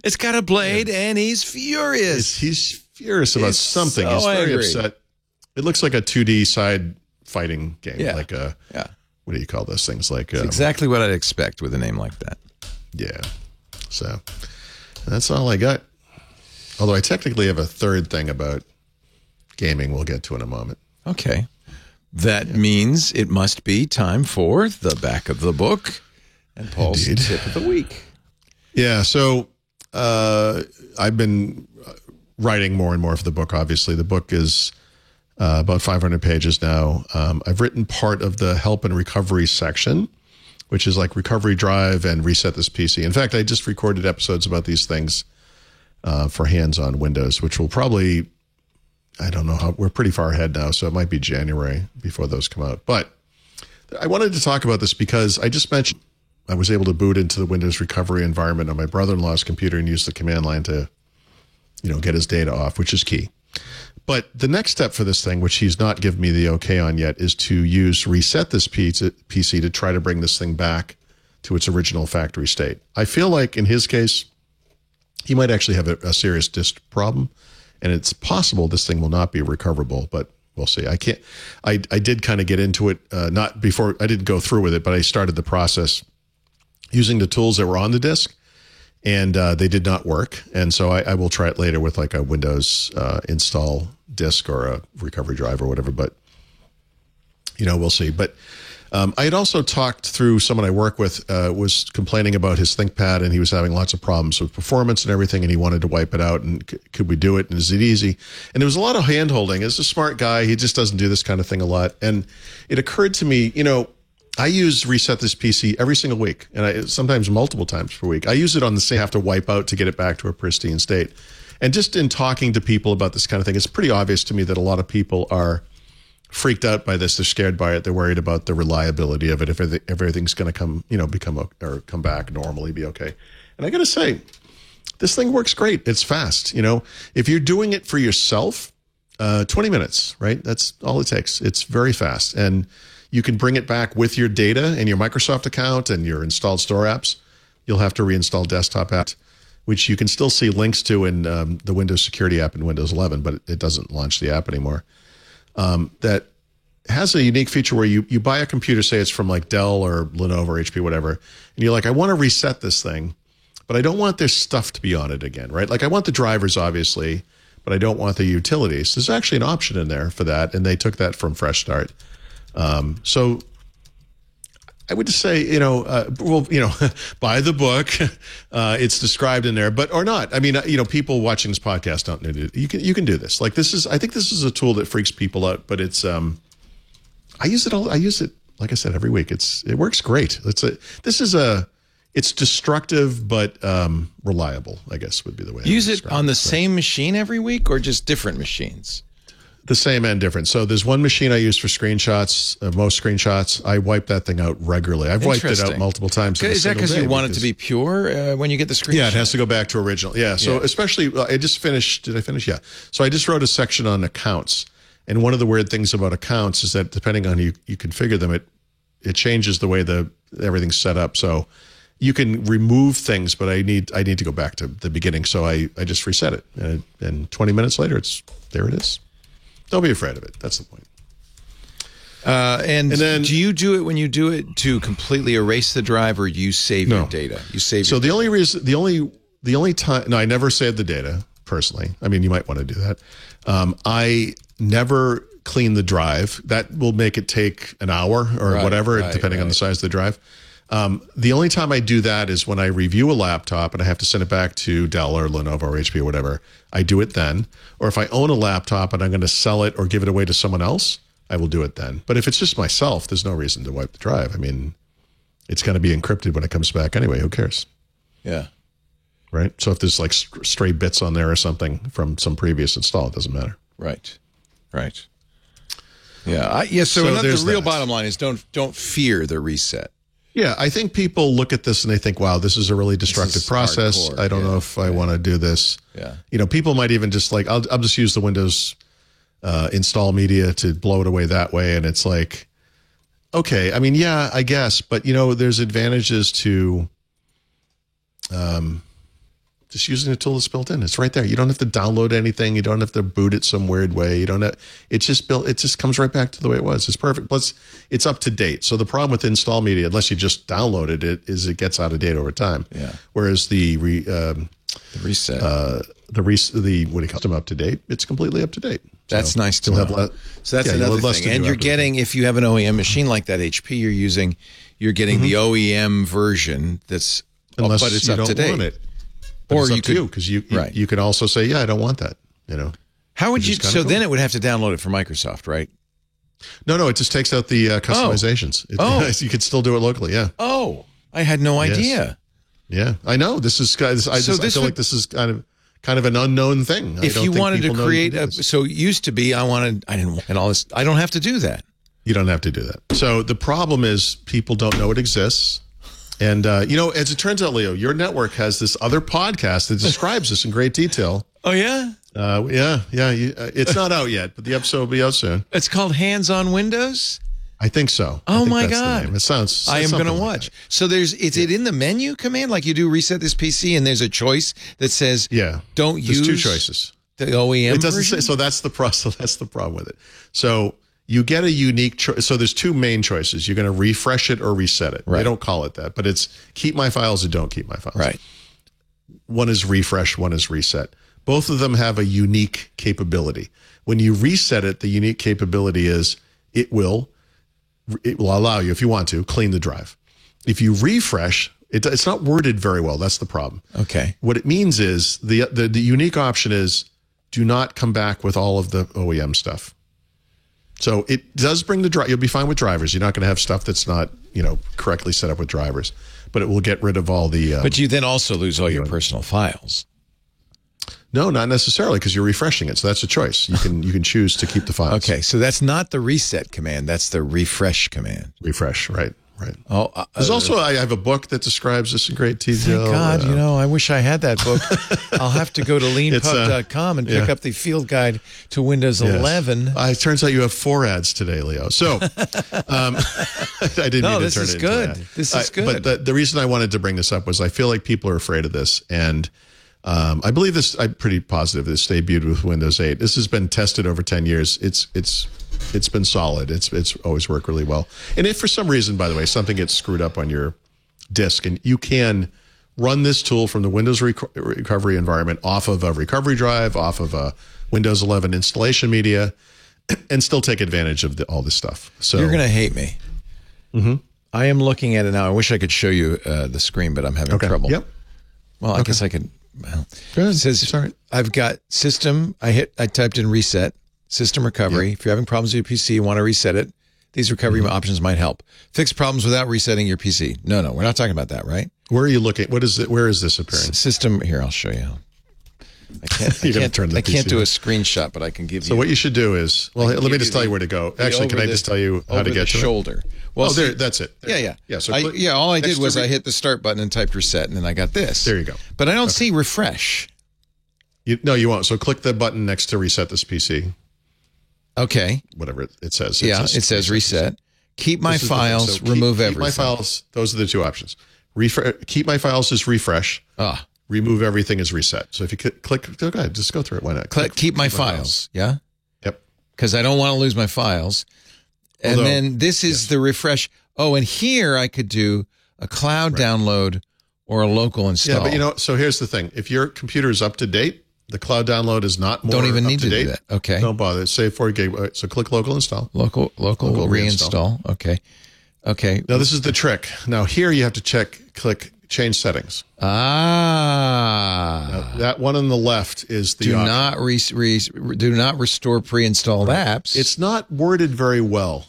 It's got a blade, and he's furious. He's furious about something. So He's very angry. upset. It looks like a 2D side fighting game. Yeah. Like what do you call those things? Like exactly what I'd expect with a name like that. Yeah. So that's all I got. Although I technically have a third thing about gaming we'll get to in a moment. Okay. That means it must be time for the back of the book and Paul's tip of the week. Yeah. So I've been writing more and more for the book, obviously. The book is about 500 pages now. I've written part of the help and recovery section, which is like Recovery Drive and Reset This PC. In fact, I just recorded episodes about these things for Hands on Windows, which will probably, I don't know how, we're pretty far ahead now, so it might be January before those come out. But I wanted to talk about this because I just mentioned I was able to boot into the Windows recovery environment on my brother-in-law's computer and use the command line to, get his data off, which is key. But the next step for this thing, which he's not given me the okay on yet, is to use Reset This PC to try to bring this thing back to its original factory state. I feel like in his case, he might actually have a serious disk problem, and it's possible this thing will not be recoverable, but we'll see. I did kind of get into it, not before, I didn't go through with it, but I started the process using the tools that were on the disk, and they did not work. And so I will try it later with like a Windows install disk or a recovery drive or whatever, but we'll see. But I had also talked through someone I work with, was complaining about his ThinkPad, and he was having lots of problems with performance and everything, and he wanted to wipe it out, and could we do it, and is it easy? And there was a lot of hand-holding. As a smart guy, he just doesn't do this kind of thing a lot. And it occurred to me, I use Reset This PC every single week, and sometimes multiple times per week. I use it on the same, have to wipe out to get it back to a pristine state. And just in talking to people about this kind of thing, it's pretty obvious to me that a lot of people are freaked out by this. They're scared by it. They're worried about the reliability of it. If everything's going to come back normally, be okay. And I got to say, this thing works great. It's fast. If you're doing it for yourself, 20 minutes, right? That's all it takes. It's very fast. And you can bring it back with your data and your Microsoft account and your installed store apps. You'll have to reinstall desktop apps, which you can still see links to in the Windows Security app in Windows 11, but it doesn't launch the app anymore. That has a unique feature where you buy a computer, say it's from like Dell or Lenovo or HP, whatever, and you're like, I want to reset this thing, but I don't want their stuff to be on it again, right? Like I want the drivers, obviously, but I don't want the utilities. There's actually an option in there for that, and they took that from Fresh Start. So I would just say, buy the book. It's described in there, or not. I mean, people watching this podcast don't need it. You can do this. Like I think this is a tool that freaks people out, but it's, I use it, like I said, every week. It works great. It's destructive, but reliable, I guess would be the way. Use it on the same machine every week or just different machines? The same and different. So there's one machine I use for screenshots, most screenshots. I wipe that thing out regularly. I've wiped it out multiple times. Is that because you want it to be pure when you get the screenshot? Yeah, it has to go back to original. Yeah, so especially, I just finished, did I finish? Yeah. So I just wrote a section on accounts. And one of the weird things about accounts is that depending on you configure them, it changes the way everything's set up. So you can remove things, but I need to go back to the beginning. So I just reset it. And 20 minutes later, there it is. Don't be afraid of it. That's the point. And then, do you do it when you do it to completely erase the drive, or you save your data? You save. So the only time, no, I never save the data personally. I mean, you might want to do that. I never clean the drive. That will make it take an hour or whatever, depending on the size of the drive. The only time I do that is when I review a laptop and I have to send it back to Dell or Lenovo or HP or whatever. I do it then. Or if I own a laptop and I'm going to sell it or give it away to someone else, I will do it then. But if it's just myself, there's no reason to wipe the drive. I mean, it's going to be encrypted when it comes back anyway. Who cares? Yeah. Right? So if there's like stray bits on there or something from some previous install, it doesn't matter. Right. Yeah. So the real bottom line is don't fear the reset. Yeah, I think people look at this and they think, wow, this is a really destructive process. Hardcore. I don't know if I want to do this. Yeah. People might even just like, I'll just use the Windows install media to blow it away that way. And it's like, okay, I mean, yeah, I guess. But, there's advantages to just using a tool that's built in. It's right there. You don't have to download anything. You don't have to boot it some weird way. You don't have, it's just built. It just comes right back to the way it was. It's perfect. Plus, it's up to date. So the problem with install media, unless you just downloaded it, is it gets out of date over time. Yeah. Whereas the reset, what do you call them, up to date? It's completely up to date. That's nice to know. So that's another thing. And you're getting, if you have an OEM machine like that HP you're using, you're getting the OEM version that's, unless but it's you up don't to date. Want it. But or you could, because you could also say, yeah, I don't want that. How would you? So then it would have to download it from Microsoft, right? No, it just takes out the customizations. You could still do it locally. Yeah. Oh, I had no idea. Yeah, I know. This is guys. I feel like this is kind of an unknown thing. If you wanted to create so it used to be, I didn't, and all this. I don't have to do that. You don't have to do that. So the problem is people don't know it exists. And, as it turns out, Leo, your network has this other podcast that describes this in great detail. Oh, yeah? Yeah. It's not out yet, but the episode will be out soon. It's called Hands on Windows? I think so. Oh, my God. It sounds. I am going to watch. Like so is it in the menu command? Like you do reset this PC and there's a choice that says, don't use. There's two choices. The OEM It doesn't version? say, so that's the problem with it. So you get a unique choice. So there's two main choices. You're going to refresh it or reset it. Right. They don't call it that, but it's keep my files or don't keep my files. Right. One is refresh, one is reset. Both of them have a unique capability. When you reset it, the unique capability is it will allow you, if you want to, clean the drive. If you refresh, it's not worded very well. That's the problem. Okay. What it means is the unique option is do not come back with all of the OEM stuff. So it does bring the drive. You'll be fine with drivers. You're not going to have stuff that's not, correctly set up with drivers, but it will get rid of all the. But you then also lose all your personal files. No, not necessarily, because you're refreshing it. So that's a choice. You can choose to keep the files. Okay, so that's not the reset command. That's the refresh command. Refresh, right. Oh, there's also I have a book that describes this in great detail. Thank God, I wish I had that book. I'll have to go to leanpub.com and pick up the field guide to Windows 11. It turns out you have 4 ads today, Leo. So I didn't mean to turn it into an ad. This is good. But the reason I wanted to bring this up was I feel like people are afraid of this, and I believe this. I'm pretty positive this debuted with Windows 8. This has been tested over 10 years. It's been solid. It's always worked really well. And if for some reason, by the way, something gets screwed up on your disk, and you can run this tool from the Windows recovery environment off of a recovery drive, off of a Windows 11 installation media, and still take advantage of all this stuff. So you're going to hate me. Mm-hmm. I am looking at it now. I wish I could show you the screen, but I'm having trouble. Yep. Well, I guess I could. Well, Go ahead. It says, Sorry. I've got system. I typed in reset, system recovery. If you're having problems with your PC, you want to reset it. These recovery options might help. Fix problems without resetting your PC. No, we're not talking about that, right? Where are you looking? What is it? Where is this appearing? System. Here, I'll show you. I can't do a screenshot, but I can give you. So what you should do is, let me just tell you where to go. Actually, can I just tell you how to get to shoulder? It? Well, there. That's it. Yeah. So all I did was I hit the start button and typed reset, and then I got this. There you go. But I don't see refresh. You won't. So click the button next to reset this PC. Okay. Whatever it says. It says reset. Keep my files. Remove everything. Keep my files. Those are the two options. Keep my files is refresh. Remove everything is reset. So if you click, go ahead, just go through it. Why not? Keep my files. Yeah. Yep. Because I don't want to lose my files. And then this is the refresh. Oh, and here I could do a cloud download or a local install. Yeah, but so here's the thing. If your computer is up to date, the cloud download is not more Don't even need to up to date. Do that. Okay. Don't bother. Save 4 gig. So click local install. Local reinstall. Okay. Now this is the trick. Now here you have to click change settings. Now, that one on the left is the do option. not restore pre-installed apps. It's not worded very well,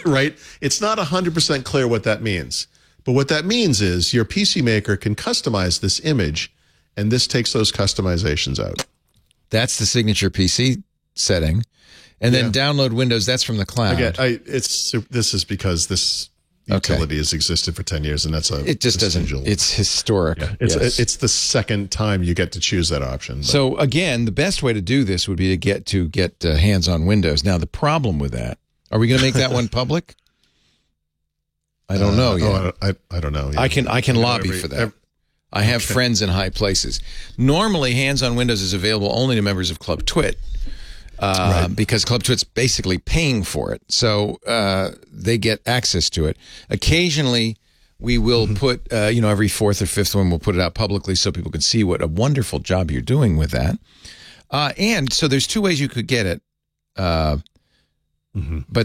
right? It's not 100% clear what that means. But what that means is your PC Maker can customize this image, and this takes those customizations out. That's the signature PC setting. And then download Windows, that's from the cloud. Again, this is because this utility has existed for 10 years, and it just doesn't. It's historic. Yeah. It's the second time you get to choose that option. But. So again, the best way to do this would be to get hands on Windows. Now the problem with that, are we going to make that one public? I don't know yet. I don't know. I can lobby for that. I have friends in high places. Normally, hands on Windows is available only to members of Club Twit. Because Club Twit's basically paying for it. So they get access to it. Occasionally, we will put, every fourth or fifth one, we'll put it out publicly so people can see what a wonderful job you're doing with that. And so there's two ways you could get it, but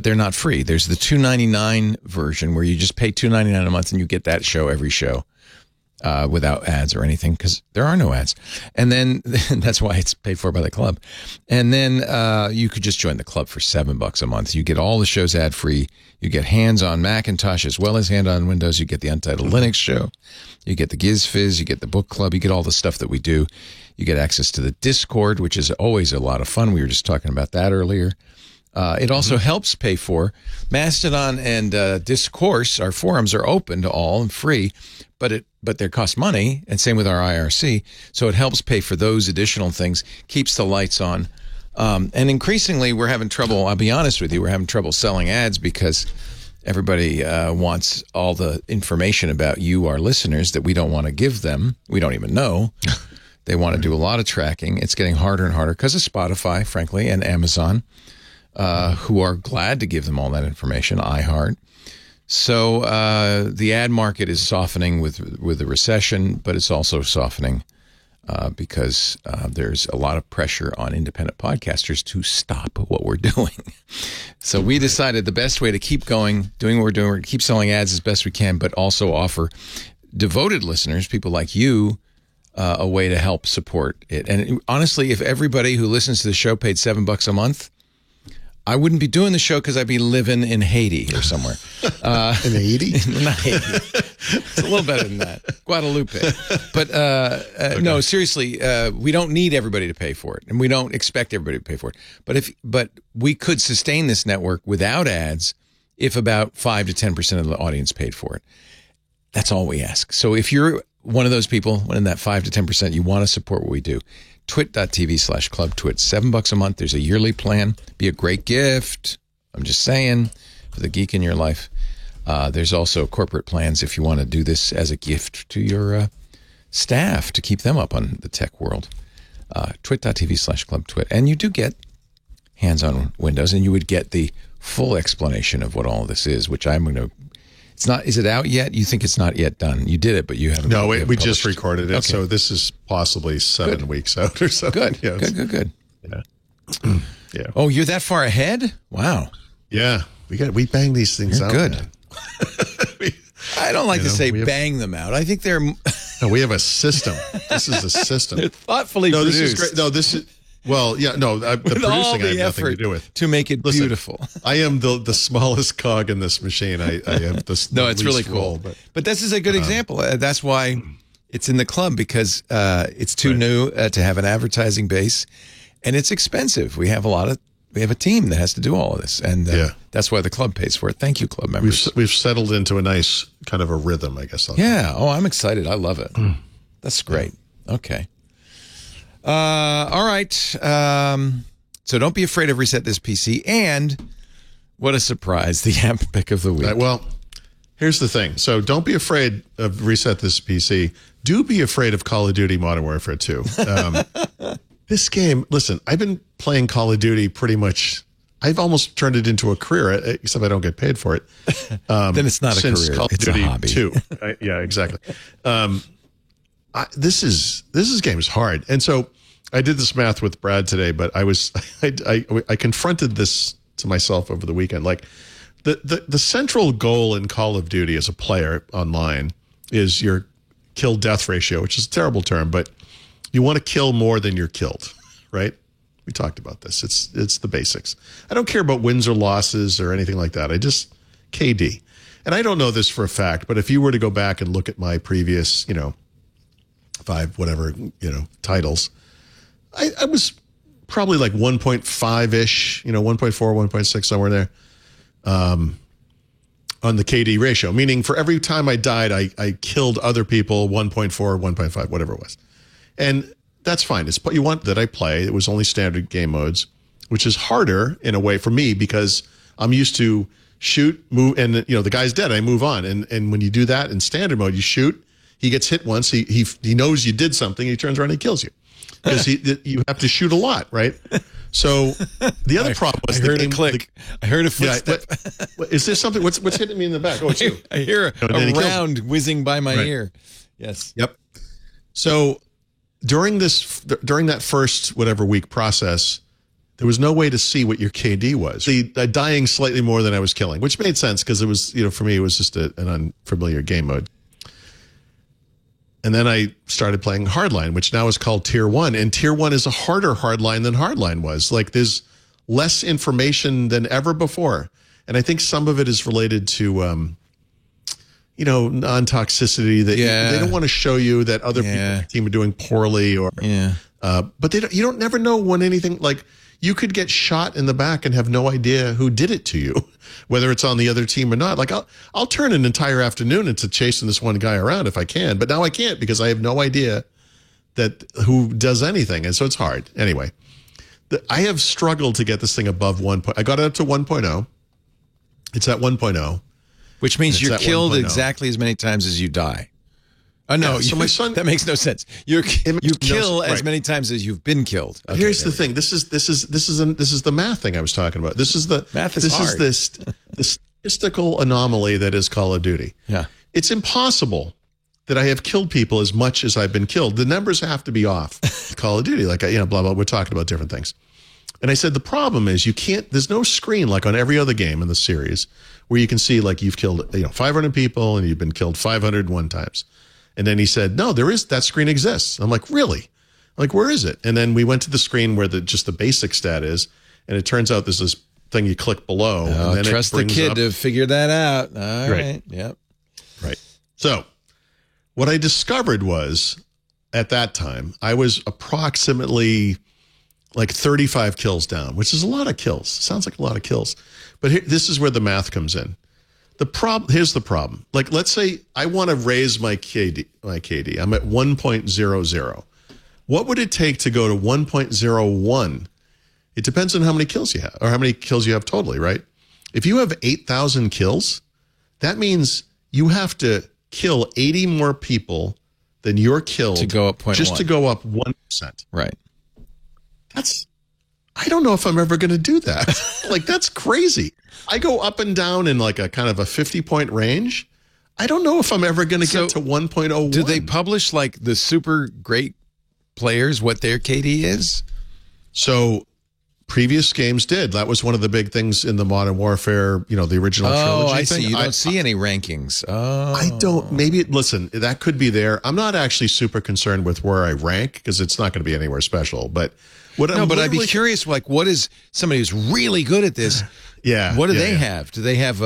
they're not free. There's the $2.99 version where you just pay $2.99 a month and you get that show every show. Without ads or anything, because there are no ads. And then that's why it's paid for by the club. And then you could just join the club for $7 a month. You get all the shows ad free. You get hands on Macintosh as well as hand on Windows. You get the Untitled Linux show. You get the Giz Fizz. You get the book club. You get all the stuff that we do. You get access to the Discord, which is always a lot of fun. We were just talking about that earlier. It also helps pay for Mastodon and Discourse. Our forums are open to all and free, but they cost money, and same with our IRC. So it helps pay for those additional things, keeps the lights on. And increasingly, we're having trouble, I'll be honest with you, we're having trouble selling ads because everybody wants all the information about you, our listeners, that we don't want to give them. We don't even know. They want to do a lot of tracking. It's getting harder and harder because of Spotify, frankly, and Amazon. Who are glad to give them all that information, iHeart. So the ad market is softening with the recession, but it's also softening because there's a lot of pressure on independent podcasters to stop what we're doing. So we decided the best way to keep going, doing what we're doing, we're going to keep selling ads as best we can, but also offer devoted listeners, people like you, a way to help support it. And honestly, if everybody who listens to the show paid $7 a month, I wouldn't be doing the show because I'd be living in Haiti or somewhere. In Haiti? Not Haiti. It's a little better than that. Guadalupe. But no, seriously, we don't need everybody to pay for it, and we don't expect everybody to pay for it. But we could sustain this network without ads if about 5 to 10% of the audience paid for it. That's all we ask. So if you're one of those people, one in that 5 to 10%, you want to support what we do, twit.tv/clubtwit, $7 a month. There's a yearly plan. Be a great gift. I'm just saying, for the geek in your life. There's also corporate plans if you want to do this as a gift to your staff to keep them up on the tech world. Twit.tv/clubtwit. And you do get hands on Windows, and you would get the full explanation of what all of this is, which I'm going to It's not. Is it out yet? You think it's not yet done? You did it, but you haven't. No, you haven't we just published. recorded it, Okay. so this is possibly 7 weeks out or something. Good. Yes. Good. Yeah. Yeah. Oh, you're that far ahead? Wow. Yeah. We bang these things You're out. good. Man. I don't like to say we have- bang them out. I think they're No, we have a system. This is a system. thoughtfully No, this produced. is great. No, this is well, yeah. No, the With all producing I the have nothing to effort do with. to make it Listen, beautiful. I am the smallest cog in this machine. I have this. No, it's really cool. But this is a good example. That's why it's in the club, because it's too new to have an advertising base, and it's expensive. We have a team that has to do all of this, and that's why the club pays for it. Thank you, club members. We've settled into a nice kind of a rhythm, I guess. Yeah. Oh, I'm excited. I love it. That's great. Okay. All right. So don't be afraid of Reset This PC. And what a surprise, the app pick of the week. Well, here's the thing. So don't be afraid of Reset This PC. Do be afraid of Call of Duty Modern Warfare 2. This game, listen, I've been playing Call of Duty pretty much. I've almost turned it into a career, except I don't get paid for it. Then it's not a Since career. Call of It's Duty a hobby. 2. Yeah, exactly. This game is hard, and so I did this math with Brad today. But I confronted this to myself over the weekend. Like the central goal in Call of Duty as a player online is your kill death ratio, which is a terrible term, but you want to kill more than you're killed, right? We talked about this. It's the basics. I don't care about wins or losses or anything like that. I just KD. And I don't know this for a fact, but if you were to go back and look at my previous, 5 whatever, titles, I was probably like 1.5-ish, 1.4, 1.6, somewhere there, on the KD ratio, meaning for every time I died, I killed other people 1.4, 1.5, whatever it was. And that's fine. It's what you want that I play. It was only standard game modes, which is harder in a way for me because I'm used to shoot, move, and the guy's dead. I move on. And when you do that in standard mode, you shoot, he gets hit once, he knows you did something, he turns around and kills you. Because you have to shoot a lot, right? So the other problem was I heard a click. I heard a footstep. Is there something? What's hitting me in the back? Oh, it's you. I hear And then a he kills round whizzing by my ear. Yes. Yep. So during that first whatever week process, there was no way to see what your KD was. Dying slightly more than I was killing, which made sense because it was, for me, it was just an unfamiliar game mode. And then I started playing Hardline, which now is called Tier 1. And Tier 1 is a harder Hardline than Hardline was. Like, there's less information than ever before. And I think some of it is related to, non-toxicity. That they don't want to show you that other people on the team are doing poorly. But you don't never know when anything, like, you could get shot in the back and have no idea who did it to you, whether it's on the other team or not. Like, I'll turn an entire afternoon into chasing this one guy around if I can, but now I can't because I have no idea who does anything. And so it's hard. Anyway, I have struggled to get this thing above 1. I got it up to 1.0. It's at 1.0. Which means you're killed 1.0. exactly as many times as you die. Oh, no. So my son, that makes no sense. You kill as right. many times as you've been killed. Okay, here's the thing. This is the math thing I was talking about. This is the math is this hard. is the statistical anomaly that is Call of Duty. Yeah. It's impossible that I have killed people as much as I've been killed. The numbers have to be off. Call of Duty, like, blah, blah. We're talking about different things. And I said, the problem is there's no screen like on every other game in the series where you can see like you've killed 500 people and you've been killed 501 times. And then he said, no, that screen exists. I'm like, really? I'm like, where is it? And then we went to the screen where just the basic stat is. And it turns out there's this thing you click below. And then trust the kid to figure that out. All right. Yep. Right. So what I discovered was at that time, I was approximately like 35 kills down, which is a lot of kills. Sounds like a lot of kills. But this is where the math comes in. Here's the problem. Like, let's say I want to raise my KD. I'm at 1.00. What would it take to go to 1.01? It depends on how many kills you have, or how many kills you have totally, right? If you have 8,000 kills, that means you have to kill 80 more people than you're killed to go up 0.1. just to go up 1%. Right. That's I don't know if I'm ever going to do that. Like, that's crazy. I go up and down in like a kind of a 50-point range. I don't know if I'm ever going to get to 1.01. Do they publish like the super great players, what their KD is? So previous games did. That was one of the big things in the Modern Warfare, the original trilogy. Oh, I thing. see. You don't see any rankings. Oh. I don't. Maybe, listen, that could be there. I'm not actually super concerned with where I rank because it's not going to be anywhere special. But I'd be curious, like, what is somebody who's really good at this? Yeah. What do they have? Do they have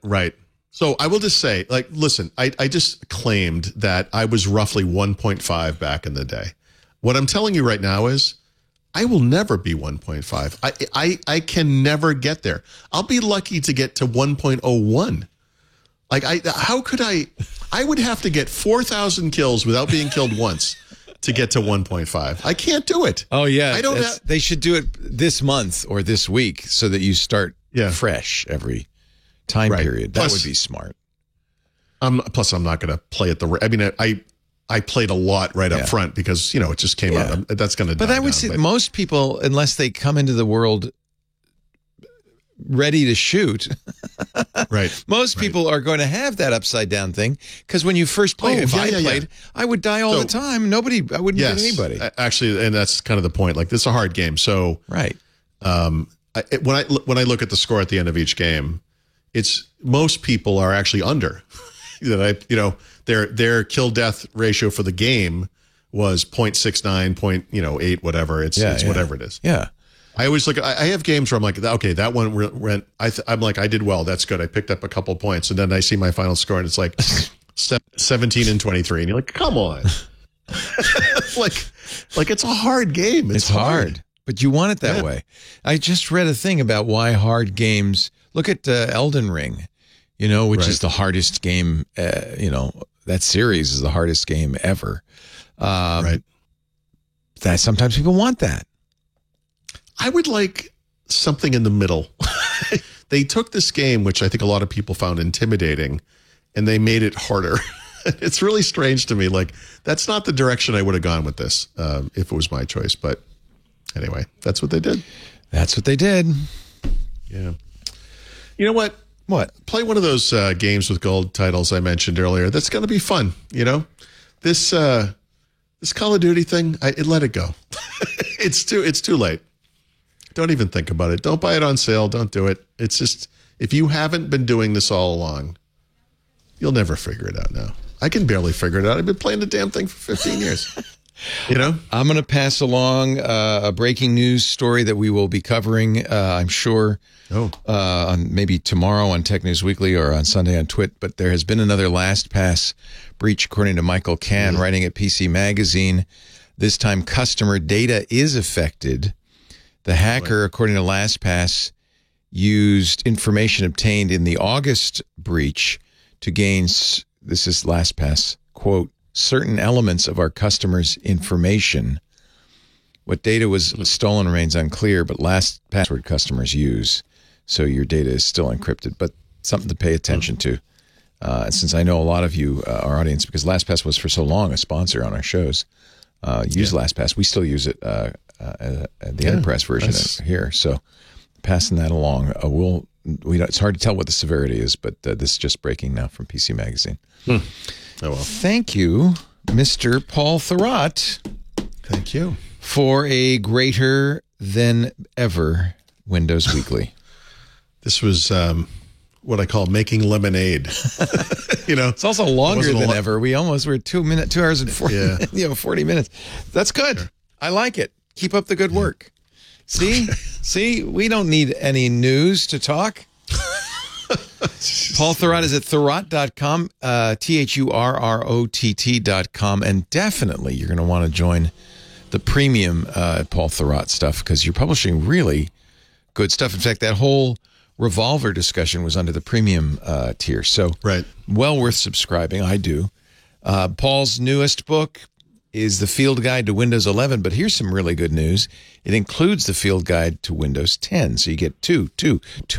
right. So I will just say, like, listen, I just claimed that I was roughly 1.5 back in the day. What I'm telling you right now is I will never be 1.5. I can never get there. I'll be lucky to get to 1.01. Like, how could I would have to get 4,000 kills without being killed once to get to 1.5. I can't do it. Oh, yeah. They should do it this month or this week so that you start fresh every time period. That would be smart. Plus, I'm not going to play at the... I mean, I played a lot up front because, it just came out. That's going to die. But I would say most people, unless they come into the world ready to shoot, right? Most people are going to have that upside down thing because when you first played, I would die all the time. I wouldn't get anybody. Actually, and that's kind of the point. Like, this is a hard game. So, right. When I look at the score at the end of each game, it's most people are actually under. Their kill death ratio for the game was 0.69, 8, whatever. It's whatever it is. Yeah. I always look at, I have games where I'm like, okay, that one went, I'm like, I did well. That's good. I picked up a couple points. And then I see my final score and it's like 17 and 23. And you're like, come on. like it's a hard game. It's hard. But you want it that way. I just read a thing about why hard games, look at Elden Ring, which is the hardest game, that series is the hardest game ever. That sometimes people want that. I would like something in the middle. They took this game, which I think a lot of people found intimidating, and they made it harder. It's really strange to me. Like, that's not the direction I would have gone with this if it was my choice. But anyway, that's what they did. That's what they did. Yeah. You know what? What? Play one of those games with gold titles I mentioned earlier. That's going to be fun. This Call of Duty thing, let it go. It's too late. Don't even think about it. Don't buy it on sale. Don't do it. It's just, if you haven't been doing this all along, you'll never figure it out now. I can barely figure it out. I've been playing the damn thing for 15 years. I'm going to pass along a breaking news story that we will be covering, I'm sure, on maybe tomorrow on Tech News Weekly or on Sunday on Twit. But there has been another LastPass breach, according to Michael Cann, writing at PC Magazine. This time, customer data is affected. The hacker, according to LastPass, used information obtained in the August breach to gain, this is LastPass, quote, certain elements of our customers' information. What data was stolen remains unclear, but LastPass customers use. So your data is still encrypted, but something to pay attention to. Since I know a lot of you, our audience, because LastPass was for so long a sponsor on our shows, use LastPass. We still use it the enterprise version here. So passing that along, it's hard to tell what the severity is, but this is just breaking now from PC Magazine. Oh, well. Thank you, Mr. Paul Thurrott. Thank you. For a greater than ever Windows Weekly. This was what I call making lemonade. It's also longer than ever. We almost were 2 hours and 40 minutes. That's good. Sure. I like it. Keep up the good work. See, we don't need any news to talk. Paul Thurrott is at Thurrott.com, THURROTT.com, and definitely you're going to want to join the premium Paul Thurrott stuff because you're publishing really good stuff. In fact, that whole Revolver discussion was under the premium tier, so well worth subscribing. I do. Paul's newest book is the Field Guide to Windows 11, but here's some really good news. It includes the Field Guide to Windows 10, so you get two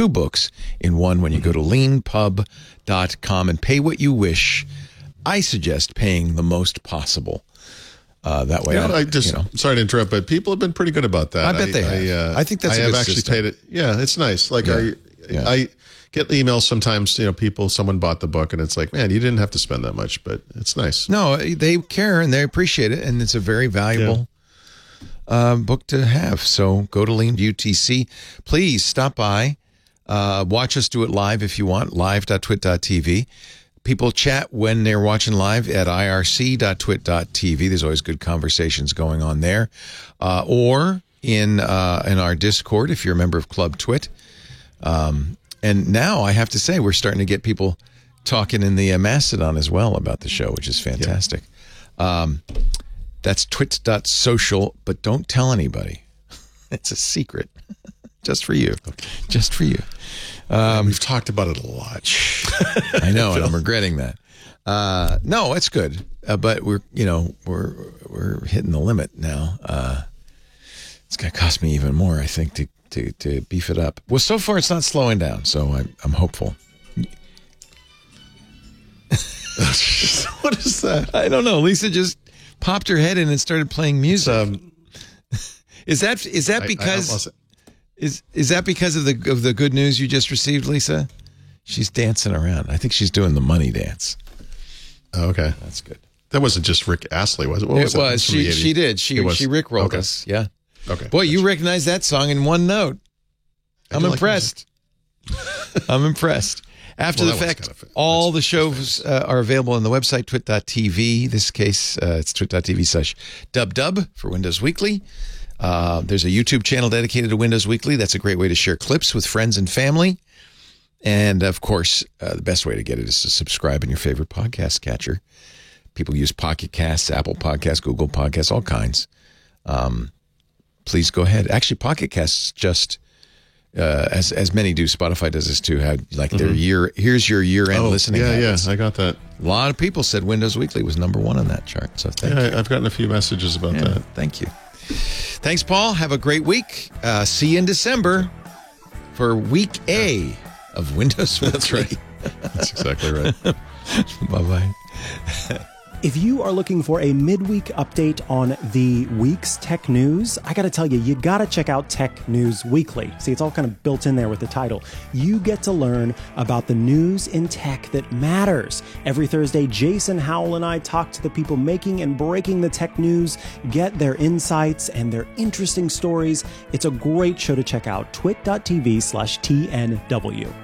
books in one when you go to leanpub.com and pay what you wish. I suggest paying the most possible. That way, sorry to interrupt, but people have been pretty good about that. I bet they have. I think that's a have good actually system. paid it. Yeah, it's nice. Like I get emails sometimes. Someone bought the book, and it's like, man, you didn't have to spend that much, but it's nice. No, they care and they appreciate it, and it's a very valuable book to have. So go to Lean UTC. Please stop by. Watch us do it live if you want. Live.twit.tv. People chat when they're watching live at irc.twit.tv. There's always good conversations going on there. Or in our Discord if you're a member of Club Twit. And now I have to say we're starting to get people talking in the Mastodon as well about the show, which is fantastic. That's twit.social, but don't tell anybody. It's a secret. Just for you. Okay. Just for you. We've talked about it a lot. I know, and I'm regretting that. No, it's good, but we're hitting the limit now. It's going to cost me even more, I think, to beef it up. Well, so far it's not slowing down, so I'm hopeful. What is that? I don't know. Lisa just popped her head in and started playing music. Is that because? Is that because of the good news you just received, Lisa? She's dancing around. I think she's doing the money dance. Oh, okay, that's good. That wasn't just Rick Astley, was it? What was it was. She did. She rickrolled us. Yeah. Okay. Boy, you recognize that song in one note. I'm impressed. I'm impressed. After the fact, all the shows are available on the website, twit.tv. This case, it's twit.tv/dubdub for Windows Weekly. There's a YouTube channel dedicated to Windows Weekly. That's a great way to share clips with friends and family. And, of course, the best way to get it is to subscribe in your favorite podcast catcher. People use Pocket Casts, Apple Podcasts, Google Podcasts, all kinds. Please go ahead. Actually, Pocket Casts just, as many do, Spotify does this too, had like their here's your year-end listening habits. Yeah, I got that. A lot of people said Windows Weekly was #1 on that chart. So thank you. I've gotten a few messages about that. Thank you. Thanks, Paul. Have a great week. See you in December for week A of Windows Weekly. That's right. That's exactly right. Bye-bye. If you are looking for a midweek update on the week's tech news, I got to tell you, you got to check out Tech News Weekly. See, it's all kind of built in there with the title. You get to learn about the news in tech that matters. Every Thursday, Jason Howell and I talk to the people making and breaking the tech news, get their insights and their interesting stories. It's a great show to check out. twit.tv/TNW.